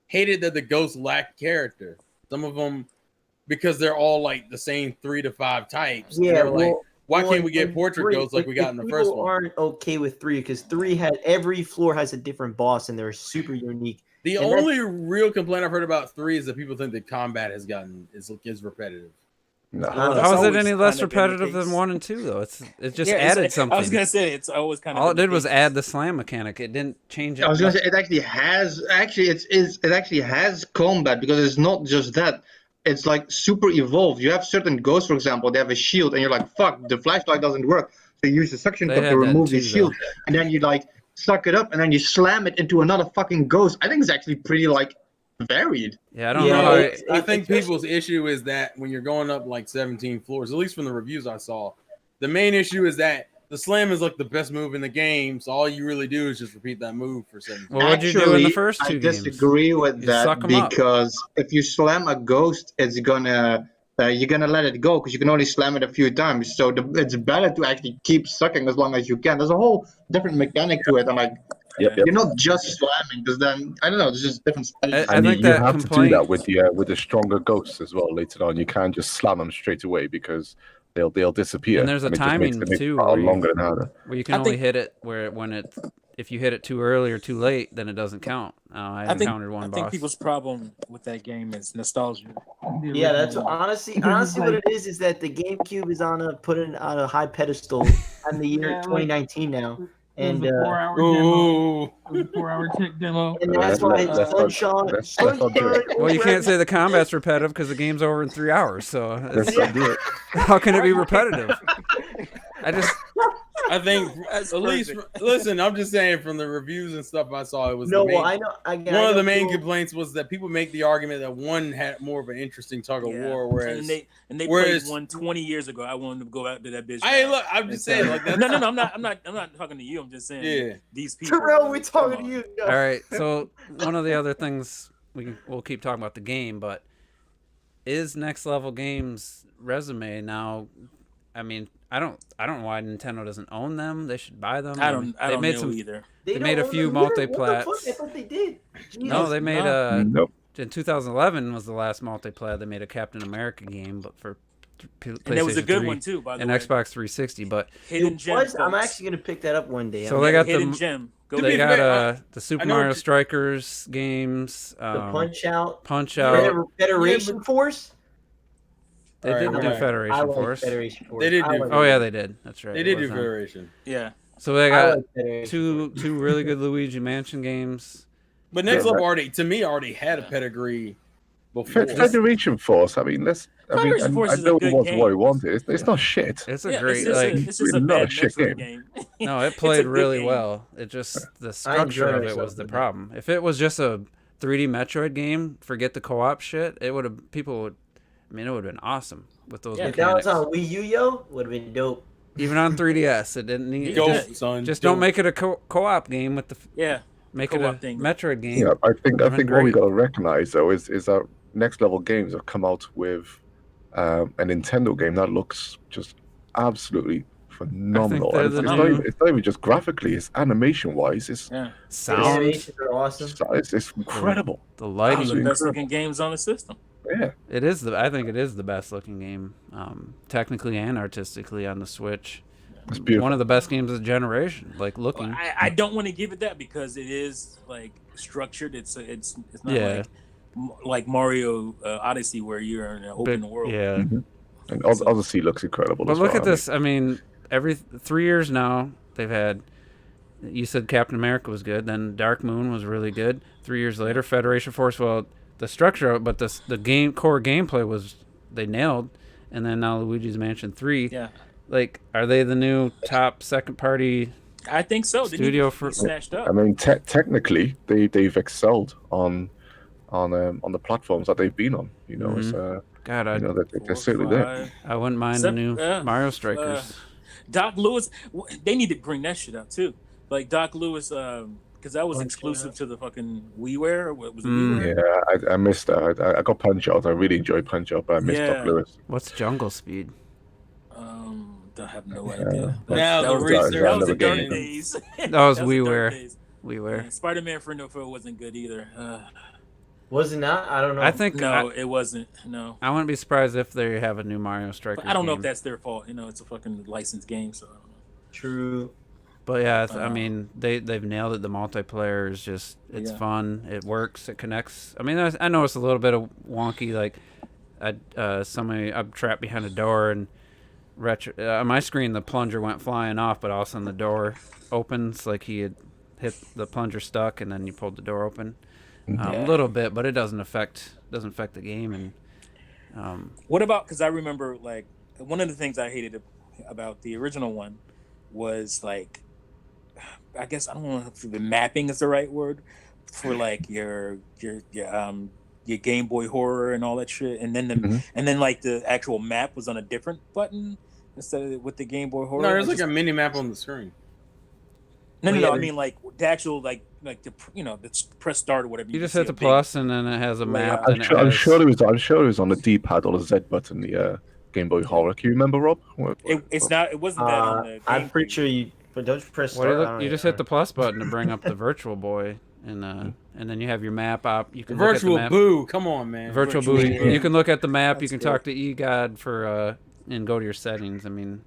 hated that the ghosts lacked character. Some of them because they're all like the same 3 to 5 types. Yeah, like. Why can't we get portrait ghosts like we got in the first one? People aren't okay with 3 because 3 had every floor has a different boss and they're super unique. The only real complaint I've heard about 3 is that people think the combat is repetitive. No. How is it any less repetitive than 1 and 2 though? It just added something. I was gonna say it's always kind of all it did was add the slam mechanic. It didn't change it. I was gonna say it actually has combat because it's not just that. It's like super evolved. You have certain ghosts, for example, they have a shield, and you're like, fuck, the flashlight doesn't work. So you use the suction cup to remove the shield, and then you like suck it up, and then you slam it into another fucking ghost. I think it's actually pretty like varied. Yeah, I don't know. I think people's issue is that when you're going up like 17 floors, at least from the reviews I saw, the main issue is that the slam is like the best move in the game, so all you really do is just repeat that move for 17. Well, what'd you do in the first 2 games? I disagree with that because if you slam a ghost, it's gonna you're gonna let it go because you can only slam it a few times. So it's better to actually keep sucking as long as you can. There's a whole different mechanic to it. I'm like, you're not just slamming because then I don't know. There's just different. I think you have to do that with the stronger ghosts as well later on. You can't just slam them straight away because they'll disappear. And there's a timing too, longer than harder. Where you can only hit it if you hit it too early or too late, then it doesn't count. I encountered one boss. I think people's problem with that game is nostalgia. Yeah, that's honestly what it is that the GameCube is put on a high pedestal in the year 2019 now. And it was a 4-hour tech demo. And that's why Sunshine. Well, you can't say the combat's repetitive because the game's over in 3 hours. So how can it be repetitive? I think at least listen. I'm just saying from the reviews and stuff I saw, it was I know. One of the main complaints was that people make the argument that 1 had more of an interesting tug of war, whereas they played 1 20 years ago. I wanted to go out to that bitch. Hey, look, I'm just saying like that. No, I'm not talking to you. I'm just saying these people. Terrell, we're talking to you. All right. So one of the other things we'll keep talking about the game, but is Next Level Games resume now? I mean, I don't know why Nintendo doesn't own them. They should buy them. I don't know either. They made a few multiplats. I thought they did. No, they made in 2011 was the last multiplayer. They made a Captain America game, but for PlayStation 3 and it was a good one too, by the way. And Xbox 360, but Hidden Gem. I'm actually gonna pick that up one day. So they got Hidden Gem. They got the Super Mario Strikers games, the Punch Out, Federation Force. They didn't do Federation Force. Federation Force. They did do. Oh yeah, they did. That's right. They did do Federation. Yeah. So they got two really good Luigi Mansion games. But Next Level already had a pedigree before. Federation Force. I mean, I know it was what he wanted. It's not shit. It's a great it's a not bad a shit game. No, it played really well. It just the structure of it was the problem. If it was just a 3D Metroid game, forget the co-op shit. It would have it would have been awesome with those mechanics. If that was on Wii U, would have been dope. Even on 3DS, it didn't need. Just don't make it a co-op game with the. Make it a Metroid game. Yeah, I think what we got to recognize though is that Next Level Games have come out with a Nintendo game that looks just absolutely phenomenal. It's not even just graphically; it's animation-wise. It's sound. Animations are awesome. It's incredible. The lighting, the best looking games on the system. Yeah, I think it is the best looking game, technically and artistically on the Switch. It's beautiful. one of the best games of the generation. Like looking, I don't want to give it that because it is like structured. It's not Yeah. like Mario Odyssey where you're in an open world. Yeah. Mhm. And So- Odyssey looks incredible. But as look well. at this. I mean, every 3 years now they've had. You said Captain America was good. Then Dark Moon was really good. 3 years later, Federation Force. Well, the structure, but the core gameplay was they nailed. And then now Luigi's Mansion 3. Yeah, Like, are they the new top second party? I think so. Studio They for- snatched up. I mean, technically, they've excelled on the platforms that they've been on. You know, it's God, you know they're 4, certainly there. 5. I wouldn't mind the Seven- new yeah. Mario Strikers. Doc Lewis, they need to bring that shit out too. Like Doc Lewis, because that was exclusive to the fucking WiiWare. What was it? WiiWare? Yeah, I missed that. I got Punch Out. I really enjoyed Punch Out, but I missed Yeah. Doc Lewis. What's Jungle Speed? I have no idea. Now that the was, research that was the again. dark days. That was the dark WiiWare. days. WiiWare. Yeah, Spider-Man for No Foe wasn't good either. Was it not? I don't know. I think No, it wasn't. No, I wouldn't be surprised if they have a new Mario Strikers. but I don't know if game. that's their fault. You know, it's a fucking licensed game, so I don't know. True. But yeah, I mean, they've nailed it. The multiplayer is just it's Yeah. fun. It works. It connects. I mean, I know it's a little bit of wonky. Like, I'm trapped behind a door and on my screen the plunger went flying off, but all of a sudden the door opens like he had hit the plunger stuck, and then you pulled the door open. A little bit, but it doesn't affect the game. And What about? Because I remember like one of the things I hated about the original one was like, I guess I don't know if the mapping is the right word for like your Game Boy Horror and all that shit, and then and then like the actual map was on a different button instead of with the Game Boy Horror. No, there's like a mini map on the screen. No, yeah, I mean like the actual like the the press start or whatever. you just can hit see the a big- plus, and then it has a map. layout. And I'm sure it was on the D-pad or the Z button. The Game Boy Horror. Can you remember, Rob? It wasn't that on the. I'm Game pretty Boy. sure you. But don't you press What do start? you I look? don't You know. just hit the plus button to bring up the Virtual Boy, and then you have your map up. You can look at the Virtual map. Boo, come on, man. Virtual Virtual Boo. Boo. You can look at the map. You That's can good. talk to eGod for and go to your settings. I mean,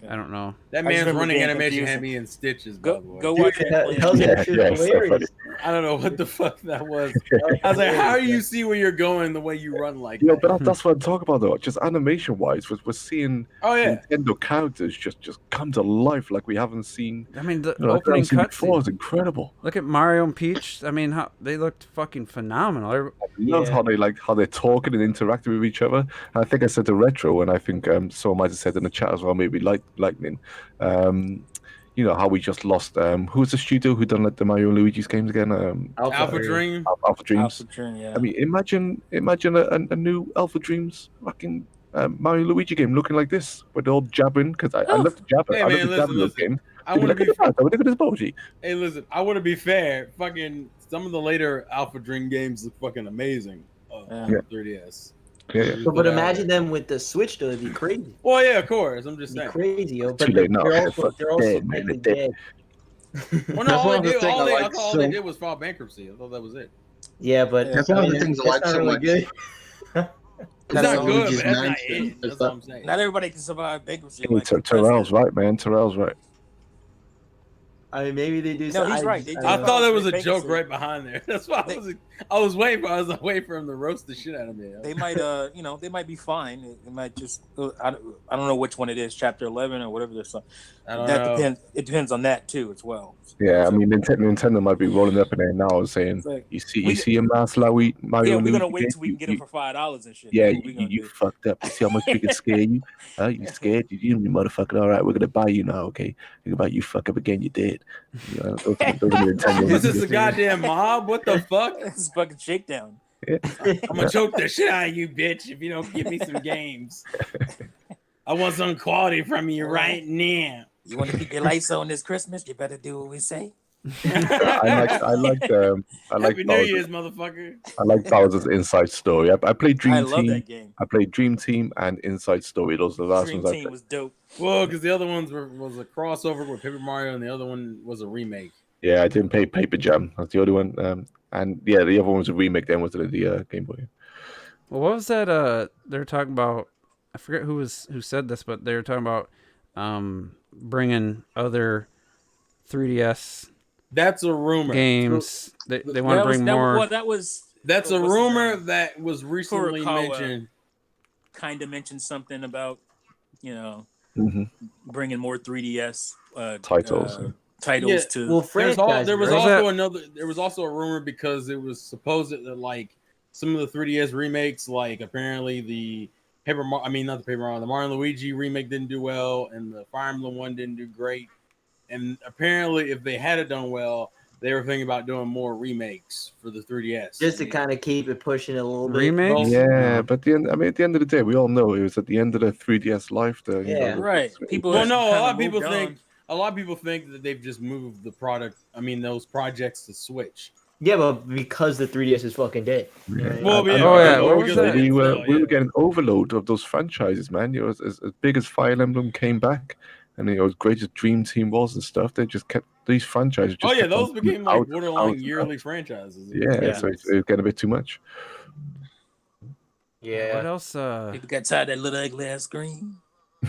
I don't know. That I just man's remember running being animation confused. had me in stitches. Go by the way. go Dude, watch that. that, play. how's that shit Yeah, it's so hilarious? I don't know what the fuck that was. I was like, how do you see where you're going the way you run like Yeah, that? but that's what I'm talking about though. Just animation wise, we're seeing Oh yeah. Nintendo characters just come to life like we haven't seen. I mean, the You know, like we opening haven't seen before. cutscene. It's incredible. Look at Mario and Peach. I mean, how they looked fucking phenomenal. I love how they're talking and interacting with each other. And I think I said the retro, and I think someone might have said in the chat as well, maybe Lightning. You know how we just lost. Who's the studio who done like the Mario and Luigi's games again? Alpha Dream. Alpha Dreams. Alpha Dream, yeah. I mean, imagine a new Alpha Dreams fucking Mario and Luigi game looking like this, where they're all jabbing. Because I love the jabber. Hey, I love man, the jabber listen. game. I want to Look be. at that. Look at this emoji. Hey, listen. I want to be fair. Fucking some of the later Alpha Dream games look fucking amazing on Yeah. 3DS. Yeah. But imagine them with the Switch though. It'd be crazy. Well, yeah, of course. I'm just It'd be saying. crazy, yo. Too But late now. they're also Dead, man, likely they're dead. Well, no, That's all one of they the did, things all I they, I like thought all they so- did was file bankruptcy. I thought that was it. Yeah, but That's one of the I mean, things I it's like not so really much. good. It's That's not good, Luigi's but that's not Mansion. it. That's Is what that- I'm saying. Not everybody can survive bankruptcy. Hey, Like the Terrell's president. right, man. Terrell's right. I mean, maybe they do. No, some- he's right. just- They I do. I don't thought know. there was a Bankruptcy. joke right behind there. That's why I was waiting for. I was waiting for him to roast the shit out of me. They might, they might be fine. It might just, I don't know which one it is, Chapter 11 or whatever. There's some. I don't That know. depends. It depends on that too, as well. Yeah, I So- mean, Nintendo might be rolling up in there now and saying, It's like, "You see, we- you see a mass Mario yeah, we're Luigi gonna wait game? till we can get You- them for $5 and shit. Yeah, That's what we gonna you do. fucked up. You see how much we can scare you? Huh? You scared? You motherfucker. All right, we're gonna buy you now, okay? Think about you fuck up again, you dead. You know, those are Nintendo Is this movies. a goddamn mob? What the fuck? It's a fucking shakedown. I'm gonna choke the shit out of you, bitch, if you don't give me some games. I want some quality from you right now. You want to keep your lights on this Christmas? You better do what we say. I like Happy New Bowser's, Year's, motherfucker. I like Bowser's Inside Story. I played Dream I love Team. that game. I played Dream Team and Inside Story. Those are the last Dream ones I Team played. was dope. Well, because the other ones was a crossover with Paper Mario, and the other one was a remake. Yeah, I didn't play Paper Jam. That's the only one. And yeah, the other one was a remake. Then was the Game Boy. Well, what was that? They were talking about. I forget who said this, but they were talking about bringing other 3DS That's a rumor. games. They want to bring more. That's a rumor that was recently Furukawa mentioned. Kind of mentioned something about, hmm bringing more 3DS Titles. Yeah. to. Well, franchise. There was right? also another. There was also a rumor because it was supposed that like some of the 3DS remakes, like apparently the not the Paper Mario, the Mario and Luigi remake didn't do well, and the Fire Emblem one didn't do great. And apparently, if they had it done well, they were thinking about doing more remakes for the 3DS. Just to kind of keep it pushing a little bit. Remakes? Yeah, No. but at the end of the day, we all know it was at the end of the 3DS life. Right. People. Well, no, a kinda lot of people moved think on. a lot of people think that they've just moved the product. Those projects to Switch. Yeah, but because the 3DS is fucking dead. Right? Well, yeah, Oh, yeah, because- what was because that? they didn't we sell, were yeah. getting overload of those franchises, man. You know, as big as Fire Emblem came back, and as great as Dream Team was and stuff, they just kept these franchises. Just Oh yeah, kept on those became coming like out, borderline out. yearly franchises. Yeah, so it's getting a bit too much. Yeah. What else? People got tired of that little ugly ass screen.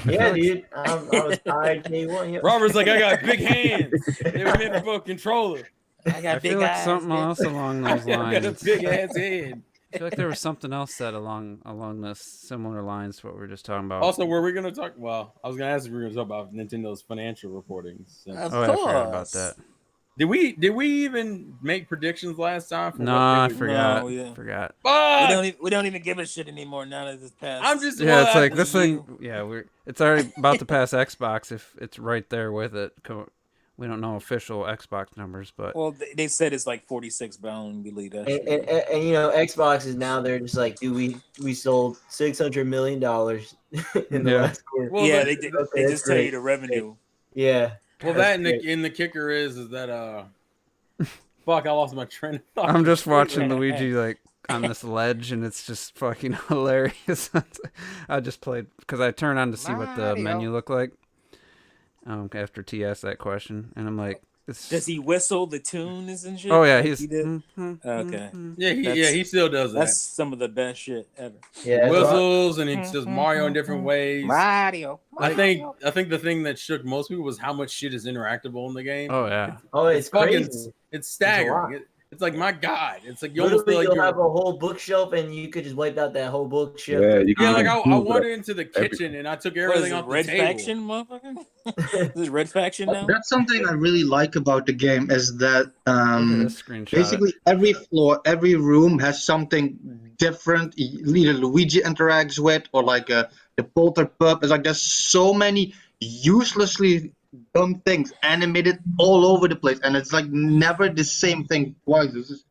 Yeah, dude. I was tired day one. Yep. Robert's like, I got big hands. They were meant for a controller. I got I feel like something else along I those got a lines. big ass head. I feel like there was something else said along the similar lines to what we were just talking about. Also, were we gonna talk? Well, I was gonna ask if we were gonna talk about Nintendo's financial reporting. Of I forgot about course. that. Did we even make predictions last time? For No, what I they would- forgot. No, yeah. Forgot. Fuck! We don't even give a shit anymore now that it's passed. I'm just Yeah, it's well, like this thing. Yeah, it's already about to pass Xbox. If it's right there with it, we don't know official Xbox numbers, but Well, they said it's like 46, but I don't believe that. And, and you know, Xbox is now they're just like, dude, we sold $600 million in the Yeah. last quarter. Well, yeah, the- they that's just tell you great. the revenue. Yeah. Well, That's that and great. the kicker is that fuck, I lost my train of thought. I'm just watching Luigi like on this ledge, and it's just fucking hilarious. I just played because I turned on to see what the menu looked like. After T asked that question, and I'm like, Does he whistle the tunes and shit? Oh yeah, like he's he did? okay. Yeah, he still does that. That's some of the best shit ever. Yeah. Whistles and he says Mario in different ways. Mario. I think the thing that shook most people was how much shit is interactable in the game. Oh yeah. Oh, it's fucking, crazy. it's lot. staggering. It's like, my God, it's like you almost Literally, feel like you'll have you're. a whole bookshelf, and you could just wipe out that whole bookshelf. Yeah, you Yeah, can like even I Google wandered it. into the kitchen and I took What is everything it, off the Red table. Faction, motherfucker? This is Red Faction now? That's something I really like about the game is that Look at this screenshot. basically every floor, every room has something different. Either Luigi interacts with, or like the Polter Pup. It's like there's so many uselessly dumb things animated all over the place, and it's like never the same thing twice. This is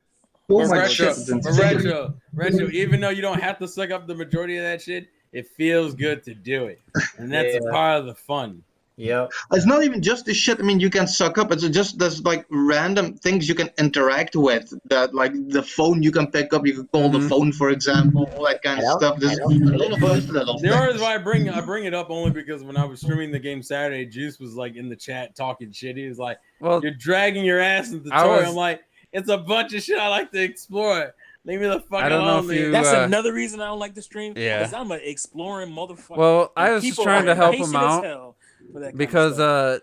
so But much shit. retro, It's but insane. retro, even though you don't have to suck up the majority of that shit, it feels good to do it. And that's a Yeah. part of the fun. Yep. It's not even just the shit. I mean, you can suck up. It's just there's like random things you can interact with. That like the phone you can pick up. You can call the phone, for example, all that kind of stuff. There's a lot of those little The only things. reason why I bring it up only because when I was streaming the game Saturday, Juice was like in the chat talking shit. He was like, Well, "You're dragging your ass into the I tutorial." was- I'm like, "It's a bunch of shit I like to explore. Leave me the fuck I don't know alone." if you- man." That's uh, another reason I don't like the stream. Yeah. Because I'm an exploring motherfucker. Well, I was just People trying are to help impatient him as out hell for that kind of because stuff.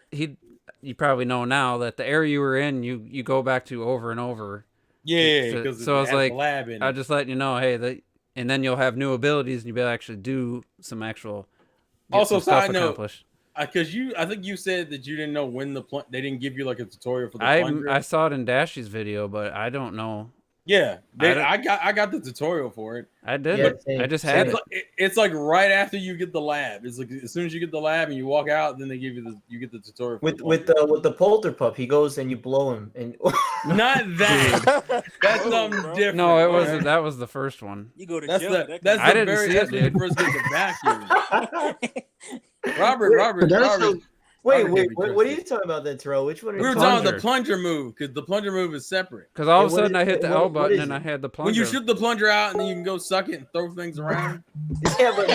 you probably know now that the area you were in, you go back to over and over. Yeah, So- because so I was like, lab in I it. just letting you know, hey, and then you'll have new abilities, and you'll be able to actually do some actual. Get Also, some stuff side note, accomplished. Because I think you said that you didn't know when they didn't give you like a tutorial for the plunger. I saw it in Dashy's video, but I don't know. Yeah, I don't- I got the tutorial for it. I did. Yeah, it. same, I just same. had It's it. like, it's like right after you get the lab. It's like as soon as you get the lab and you walk out, then they give you get the tutorial. For With the the Polter Pup, he goes and you blow him, and plunger. Not that. That's something bro. different. No, it man. wasn't. That was the first one. You go to That's jail. the that that's I the didn't very see that's it, when you dude. first get the vacuum. Robert. But that's so- wait, Robert wait, gave me what are you Tristan. talking about then, Terrell? Which one are We you were talking talking about? the plunger move because the plunger move is separate. Because all Yeah, of a what sudden is- I hit the what- L what button is and it? I had the plunger. When you shoot the plunger out and then you can go suck it and throw things around. Yeah, but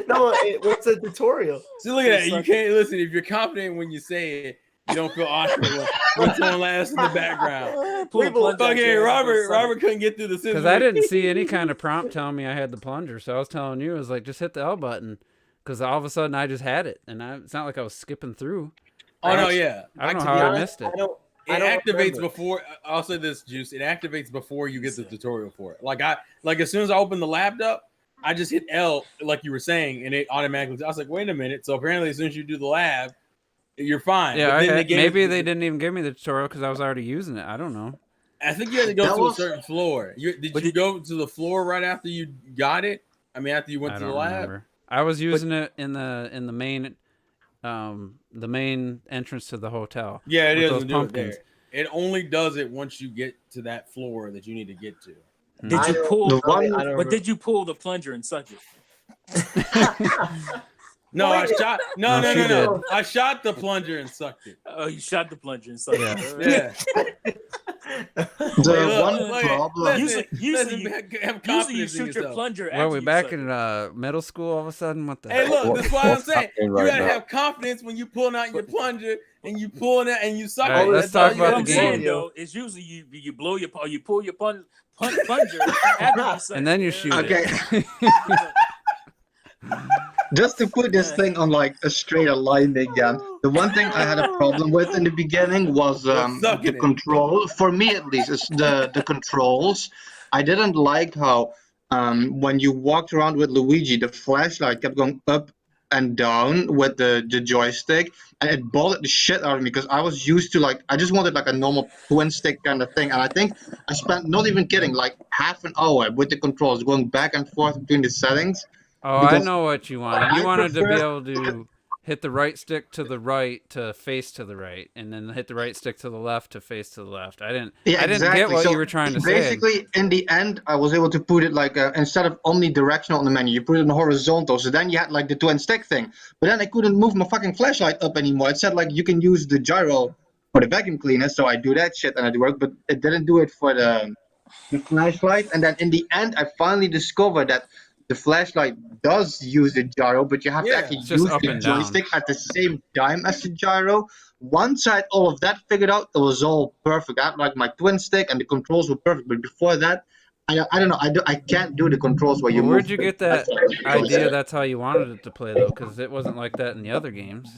no, what's the tutorial? See, look at that. You can't listen. If you're confident when you say it, you don't feel awkward when someone laughs in the background. Pull the plunge out Okay, your ass and go suck Robert couldn't get through the system. Because I didn't see any kind of prompt telling me I had the plunger, so I was telling you, it was like, just hit the L button. because all of a sudden I just had it, and it's not like I was skipping through. Oh no, yeah. I don't know To how be I honest, missed it. It I don't activates remember. before. I'll say this, Juice. It activates before you get the tutorial for it. Like as soon as I open the laptop, I just hit L, like you were saying, and it automatically. I was like, wait a minute. So apparently, as soon as you do the lab, you're fine. Yeah, But then maybe they didn't even give me the tutorial because I was already using it. I don't know. I think you had to go That to was- a certain floor. Did you go to the floor right after you got it? I mean, after you went I to the don't lab. remember. I was using it in the main entrance to the hotel. Yeah, it with those doesn't do it pumpkins. there. It only does it once you get to that floor that you need to get to. Did I you don't- pull? The one- I don't But did you pull the plunger and suck it? No, I Wait. shot. No, No. she did. I shot the plunger and sucked it. Oh, you shot the plunger and sucked Yeah. it. Yeah. The Hey, look, one look, problem. listen, Usually you- have Usually confidence you in shoot your yourself. plunger What, after we you back suck in it. middle school all of a sudden? What the Hey, heck? look, that's why I'm What's saying happening you right gotta now? have confidence when you pulling out your plunger and you pulling it and you suck All right, it. let's That's all talk you about gotta the What I'm game. saying though is usually you blow your or you pull your plunger after you suck And then it. you shoot Okay. it. Just to put this thing on like a straighter line again, the one thing I had a problem with in the beginning was sucking the it. control. For me, at least, it's the controls. I didn't like how when you walked around with Luigi, the flashlight kept going up and down with the joystick, and it bothered the shit out of me because I was used to like I just wanted like a normal twin stick kind of thing, and I think I spent, not even kidding, like half an hour with the controls going back and forth between the settings. Oh, I Because know what you wanted. You I wanted to be prefer- able to hit the right stick to the right to face to the right, and then hit the right stick to the left to face to the left. I didn't get what So you were trying to say. basically, in the end, I was able to put it like instead of omnidirectional on the menu, you put it in horizontal. So then you had like the twin stick thing. But then I couldn't move my fucking flashlight up anymore. It said like you can use the gyro for the vacuum cleaner, so I do that shit and it worked. But it didn't do it for the flashlight. And then in the end, I finally discovered that the flashlight does use the gyro, but you have to Yeah. actually It's just use up the and down. joystick at the same time as the gyro. Once I had all of that figured out, it was all perfect. I had like my twin stick and the controls were perfect. But before that, I don't know. I can't do the controls where you Well, move. where'd you get that idea that's how you wanted it to play, though? Because it wasn't like that in the other games.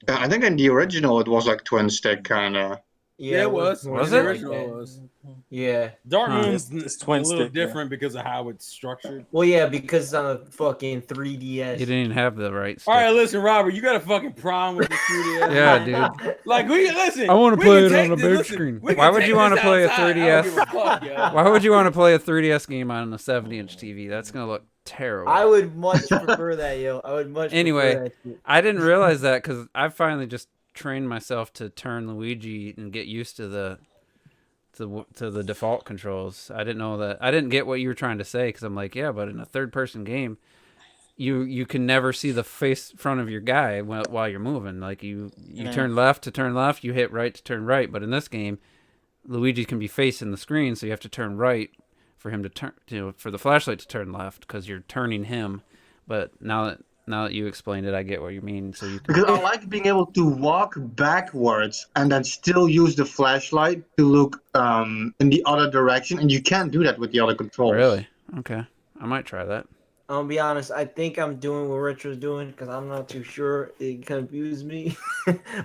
I think in the original it was like twin stick kind of. Yeah, it was. more Was The it? like original that. was. Yeah. Dark Huh. Moon's It's twin a little stick, yeah. different because of how it's structured. Well, yeah, because it's on a fucking 3DS. You didn't even have the right stick. All right, listen, Robert, you got a fucking problem with the 3DS. Yeah, dude. Like we listen. I wanna we play can it on take a this- big listen, screen. we can Why would take you wanna this play a outside. I don't 3DS? give a fuck, yo. Why would you want to play a 3DS game on a 70-inch TV? That's gonna look terrible. I would much prefer that, yo. I would much Anyway, prefer that shit. I didn't realize that because I finally just trained myself to turn Luigi and get used to the default controls. I didn't know that. I didn't get what you were trying to say because I'm like, yeah, but in a third-person game, you can never see the front of your guy while you're moving. Like you turn left to turn left, you hit right to turn right. But in this game, Luigi can be facing the screen, so you have to turn right for him to turn, for the flashlight to turn left because you're turning him. But now that you explained it, I get what you mean. So you can. Because I like being able to walk backwards and then still use the flashlight to look in the other direction, and you can't do that with the other controls. Really? Okay. I might try that. I'll be honest. I think I'm doing what Retro's doing because I'm not too sure. It confused me,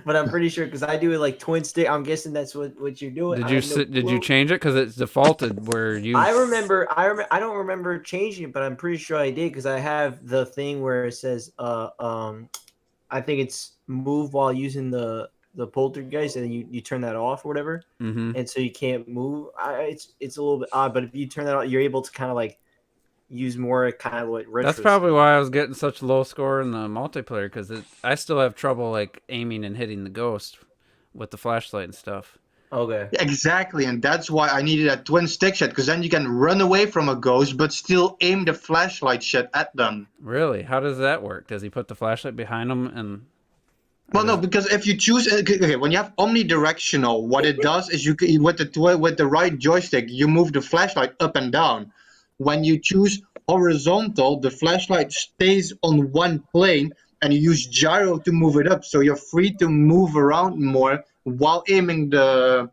but I'm pretty sure because I do it like twin stick. I'm guessing that's what you're doing. Did I you have no did you clue. change it because it's defaulted where you? I remember. I don't remember changing it, but I'm pretty sure I did because I have the thing where it says, I think it's move while using the poltergeist, and you turn that off or whatever, Mm-hmm. and so you can't move. It's a little bit odd, but if you turn that on, you're able to kind of like use more kind of what Retro. That's probably why I was getting such low score in the multiplayer because I still have trouble like aiming and hitting the ghost with the flashlight and stuff. Okay. Exactly, and that's why I needed a twin stick shot, because then you can run away from a ghost but still aim the flashlight shot at them. Really? How does that work? Does he put the flashlight behind him and? Well, no, because if you choose, okay, when you have omnidirectional, what it does is with the right joystick, you move the flashlight up and down. When you choose horizontal, the flashlight stays on one plane, and you use gyro to move it up, so you're free to move around more while aiming the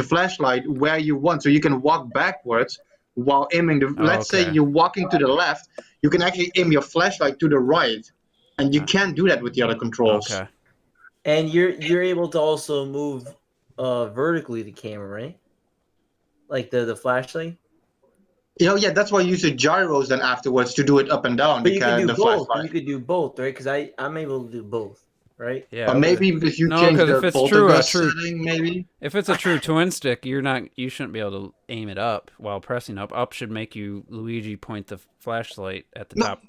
flashlight where you want. So you can walk backwards, while aiming the. Oh, Let's say okay. you're walking to the left, you can actually aim your flashlight to the right, and you can't do that with the other controls. Okay. And you're able to also move vertically the camera, right? Like the flashlight. Yeah, that's why you use the gyros then afterwards to do it up and down. But you could do The both. flashlight. You could do both, right? Because I'm able to do both, right? Yeah. Or maybe if you No, change because the if it's poltergeist true, setting, maybe. if it's a true twin stick, you shouldn't be able to aim it up while pressing up. Up should make you Luigi point the flashlight at the top.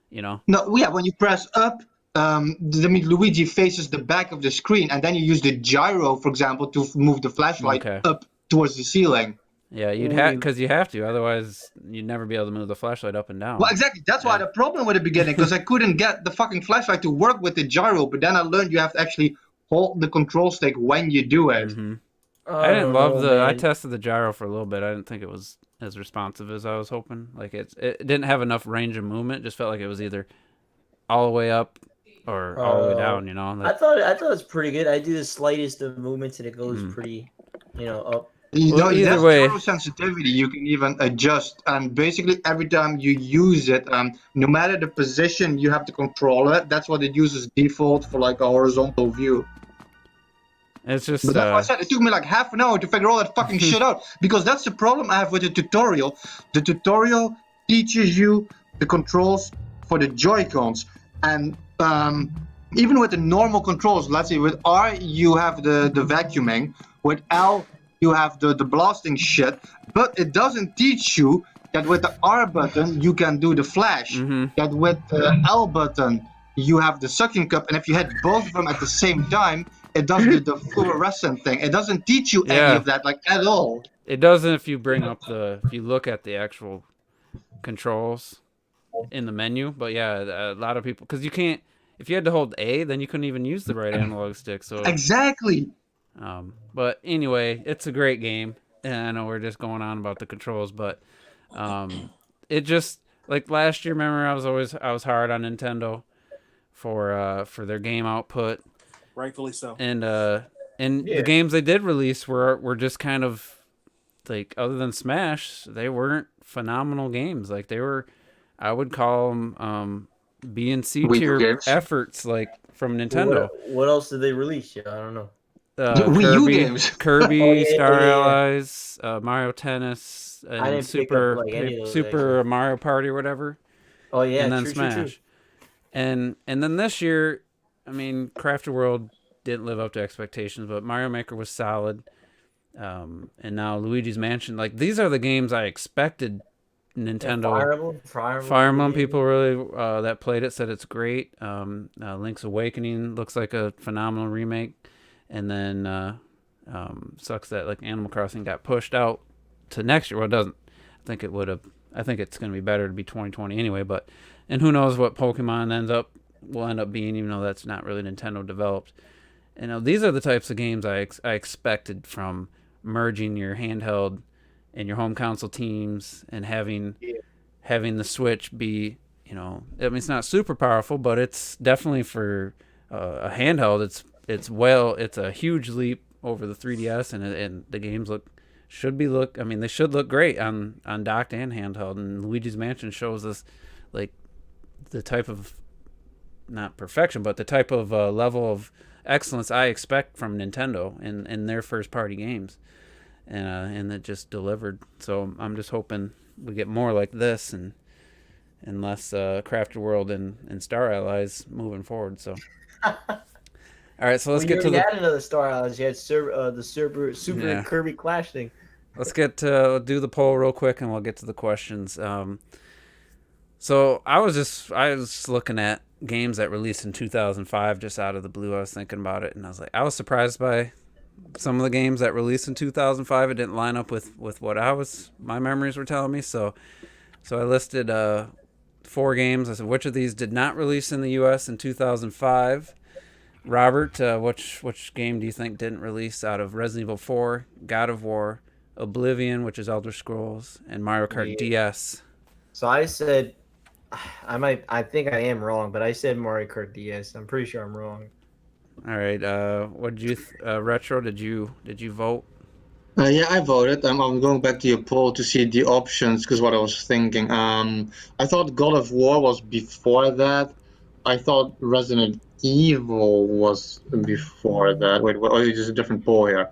You know. No, yeah, when you press up, Luigi faces the back of the screen, and then you use the gyro, for example, to move the flashlight Okay. up towards the ceiling. Yeah, because you have to. Otherwise, you'd never be able to move the flashlight up and down. Well, exactly. That's why the problem with the beginning, because I couldn't get the fucking flashlight to work with the gyro. But then I learned you have to actually hold the control stick when you do it. Mm-hmm. I I didn't don't love know, I man. tested the gyro for a little bit. I didn't think it was as responsive as I was hoping. Like it didn't have enough range of movement. It just felt like it was either all the way up or all the way down. You know. I thought it was pretty good. I do the slightest of movements and it goes pretty, up. Well, either That's way- gyro sensitivity. You can even adjust, and basically every time you use it, no matter the position you have to control it, that's what it uses default for like a horizontal view. It's just. But that's why I said it took me like half an hour to figure all that fucking shit out, because that's the problem I have with the tutorial. The tutorial teaches you the controls for the Joy-Cons, and even with the normal controls, let's say with R you have the vacuuming, with L you have the blasting shit, but it doesn't teach you that with the R button you can do the flash, that with the L button you have the suction cup, and if you hit both of them at the same time, it does the fluorescent thing. It doesn't teach you any of that, like, at all. It doesn't if you if you look at the actual controls in the menu. But yeah, a lot of people, because you can't, if you had to hold A, then you couldn't even use the right analog stick. So Exactly. But anyway, it's a great game, and I know we're just going on about the controls, but it just, like last year, remember I was hard on Nintendo for their game output. Rightfully so. And the games they did release were just kind of like, other than Smash, they weren't phenomenal games. Like they were, I would call them B and C tier efforts, like from Nintendo. What else did they release? Yeah, I don't know. Wii U games. Kirby, Star Allies, Mario Tennis, I and didn't pick up, like, any of those, Super actually. Mario Party or whatever. Oh yeah, and then true, Smash. true. And then this year, I mean, Crafted World didn't live up to expectations, but Mario Maker was solid. And now Luigi's Mansion, like these are the games I expected Nintendo. Fire Emblem people really that played it said it's great. Link's Awakening looks like a phenomenal remake, and then sucks that like Animal Crossing got pushed out to next year. Well, it doesn't. I think it would have. I think it's going to be better to be 2020 anyway. But and who knows what Pokemon will end up being, even though that's not really Nintendo developed. You know, these are the types of games I expected from merging your handheld and your home console teams and having the Switch be, I mean, it's not super powerful, but it's definitely for a handheld. It's a huge leap over the 3DS, and the games they should look great on docked and handheld. And Luigi's Mansion shows us like the type of, not perfection, but the type of level of excellence I expect from Nintendo in their first party games, and it just delivered. So I'm just hoping we get more like this and less Crafted World and Star Allies moving forward. So all right, so let's get to had another Star Allies. You had the Super Kirby Clash thing. Let's get do the poll real quick, and we'll get to the questions. So I was looking at games that released in 2005 just out of the blue. I was thinking about it, and I was surprised by some of the games that released in 2005. It didn't line up with what my memories were telling me. So I listed 4 games. I said, which of these did not release in the US in 2005? Robert, which game do you think didn't release out of Resident Evil 4, God of War, Oblivion, which is Elder Scrolls, and Mario Kart DS? So I said, I think I am wrong, but I said Mario Kart DS. I'm pretty sure I'm wrong. All right. What did you Retro? Did you vote? Yeah, I voted. I'm going back to your poll to see the options because what I was thinking. I thought God of War was before that. I thought Resident Evil was before that. Wait, what? Oh, it's just a different poll here.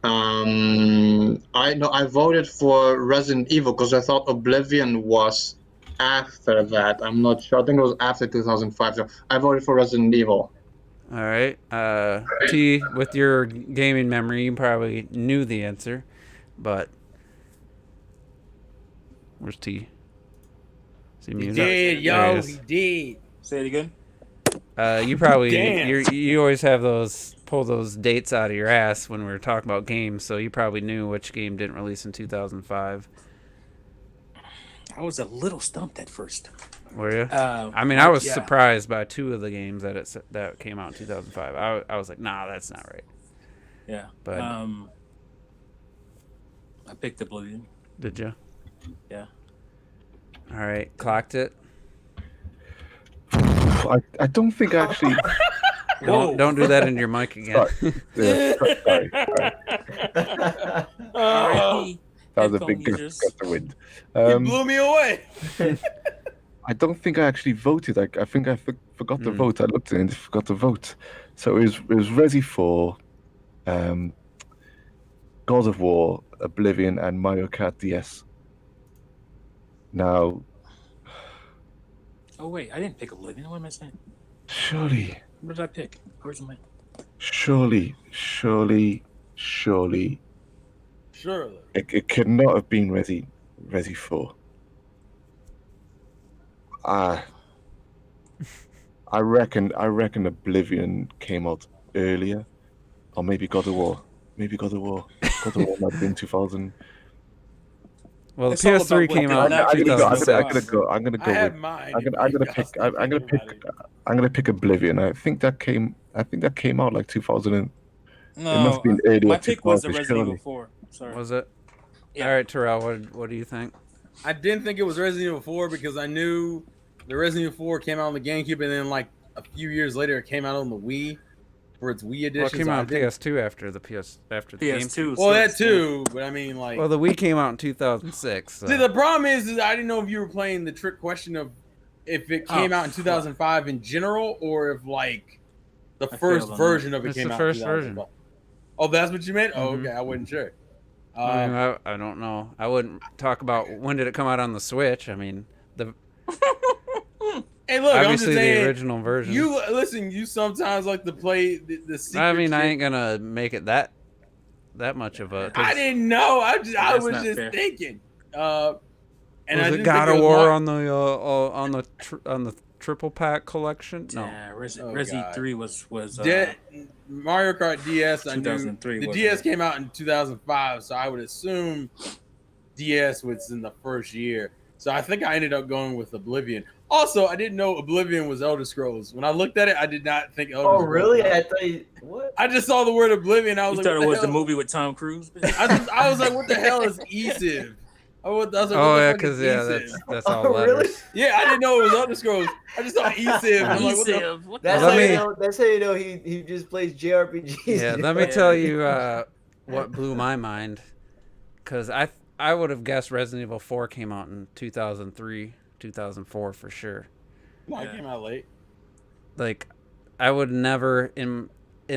I no, I voted for Resident Evil because I thought Oblivion was after that. I'm not sure. I think it was after 2005. So I voted for Resident Evil. All right. T, with your gaming memory, you probably knew the answer, but where's T? Is he He muted? did, There yo. he is. He did. Say it again. You probably Damn. you always have pull those dates out of your ass when we're talking about games, so you probably knew which game didn't release in 2005. I was a little stumped at first. Were you? I mean, I was yeah. surprised by two of the games that came out in 2005. I was like, nah, that's not right. Yeah. But I picked Oblivion. did you? Yeah. All right, clocked it. I don't think I actually. Don't do that into your mic again. Sorry. R.I.P. That was a Headphone big users. gust of wind. He blew me away. I don't think I actually voted. I think I forgot to vote. I looked at it and forgot to vote. So it was Resi 4, God of War, Oblivion, and Mario Kart DS. Now, Oh wait, I didn't pick Oblivion. What am I saying? surely, What did I pick? Where's my? surely, Surely. it could not have been Resi 4. I reckon Oblivion came out earlier, or maybe God of War. God of War might have been 2000. Well, the It's all about PS3 what came did out not in release. 2006. I'm gonna go I have with. mine. I'm gonna pick Oblivion. I think that came out like 2000. It must No, have been earlier. my pick was the 2000, Resident Evil surely. 4. Sorry. Was it? Yeah. All right, Terrell, what do you think? I didn't think it was Resident Evil 4 because I knew the Resident Evil 4 came out on the GameCube, and then like a few years later, it came out on the Wii for its Wii edition. Well, it came so out I on didn't- PS2 after the GameCube. PS2. Well, that too, but I mean, like, Well, the Wii came out in 2006. So. see, the problem is I didn't know if you were playing the trick question of if it came out in 2005 in general, or if like the first version of it It's came the out. first in version. 2005. Oh, that's what you meant. Oh, Mhm. okay, I wasn't sure. I mean, I don't know. I wouldn't talk about when did it come out on the Switch. I mean, Hey, look, obviously I'm just saying, the original version. You listen. You sometimes like to play the secret. I mean, I shit. ain't gonna make it that much of a. I didn't know. I was not just fair. thinking. And I Was it didn't God think of it was War Mar- on the triple pack collection? No. Yeah, Oh, Resi God. 3 was Mario Kart DS. I knew 2003 the wasn't DS it? came out in 2005, so I would assume DS was in the first year. So I think I ended up going with Oblivion. Also, I didn't know Oblivion was Elder Scrolls. When I looked at it, I did not think Elder Oh, Scrolls. really? I thought you. What? I just saw the word Oblivion. I You was like, thought what it was the hell? movie with Tom Cruise? I was like, what the hell is ESIV? I was like, what Oh the yeah, fuck is because ESIV? that's all Oh, letters. really? Yeah, I didn't know it was Elder Scrolls. I just saw ESIV. I'm like, what the? Easiv. What the That's Well, how let you me- know. That's how you know he just plays JRPGs. Yeah, let me tell you what blew my mind. Because I would have guessed Resident Evil 4 came out in 2003, 2004 for sure. No, it came out late. Like, I would never in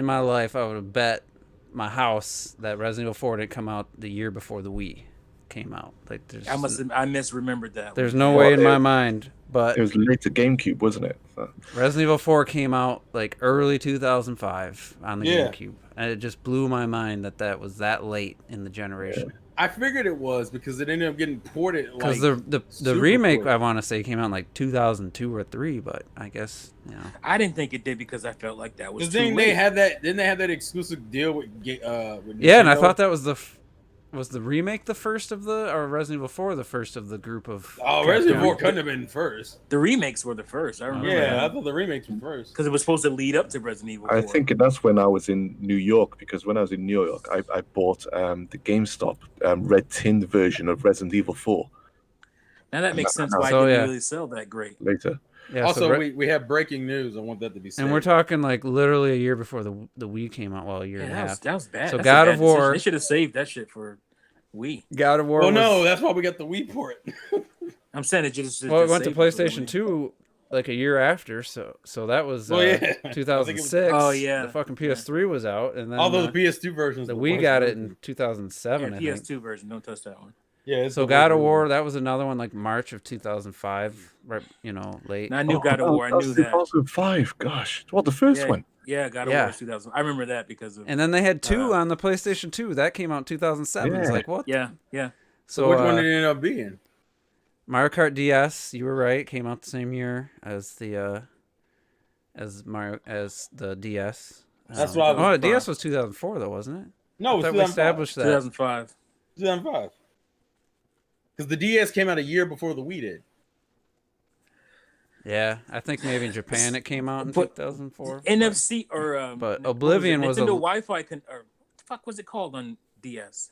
my life I would have bet my house that Resident Evil 4 didn't come out the year before the Wii came out. Like, I misremembered that. there's no way in my mind. But It was late to GameCube, wasn't it? So, Resident Evil 4 came out like early 2005 on the Yeah. GameCube, and it just blew my mind that was that late in the generation. I figured it was because it ended up getting ported. Because Like, the super remake, ported. I want to say, came out in like 2002 or 3, but I guess, you know. I didn't think it did because I felt like that was Because too then late. didn't they have that exclusive deal with Yeah, and I Nintendo? thought that was was the remake the first of or Resident Evil 4 the first of the group of. Oh, Resident Evil 4 Capcom? couldn't have been first. The remakes were the first. I remember. Yeah, I thought the remakes were first. Because it was supposed to lead up to Resident Evil 4. I think that's when I was in New York, because when I was in New York, I bought the GameStop red tinned version of Resident Evil 4 Now that makes sense why So, it didn't yeah. really sell that great. later. Yeah. Also, so we have breaking news. I want that to be said. and we're talking like literally a year before the Wii came out. Well, a year and a half. That was bad. So That's God a of bad decision. War. They should have saved that shit for Wii. God of War. Well, was, no, that's why we got the Wii port. I'm saying it just. Well, it went to saved it for the PlayStation Wii. 2 like a year after. So that was Well, yeah. I think it was- 2006. Oh, yeah. The fucking PS3 was out, and then Although the PS2 version, the Wii got it in 2007. Yeah, I think. PS2 version. Don't touch that one. Yeah. It's So the God worst of War, version. that was another one like March of 2005, right? Late. And I knew God of War. I knew that. 2005. Gosh, what the first Yeah, one? yeah, God of Yeah. War was 2000. I remember that because of. And then they had two on the PlayStation 2. That came out in 2007. It's Yeah. like what? Yeah, yeah. So Which one did it end up being? Mario Kart DS, you were right, came out the same year as the DS. That's what I was the DS was 2004 though, wasn't it? No, I it was thought we 2005. established that. 2005. 2005. Because the DS came out a year before the Wii did. Yeah, I think maybe in Japan it came out in But 2004. NFC or But what Oblivion was Nintendo a- Wi-Fi. Or what the fuck was it called on DS?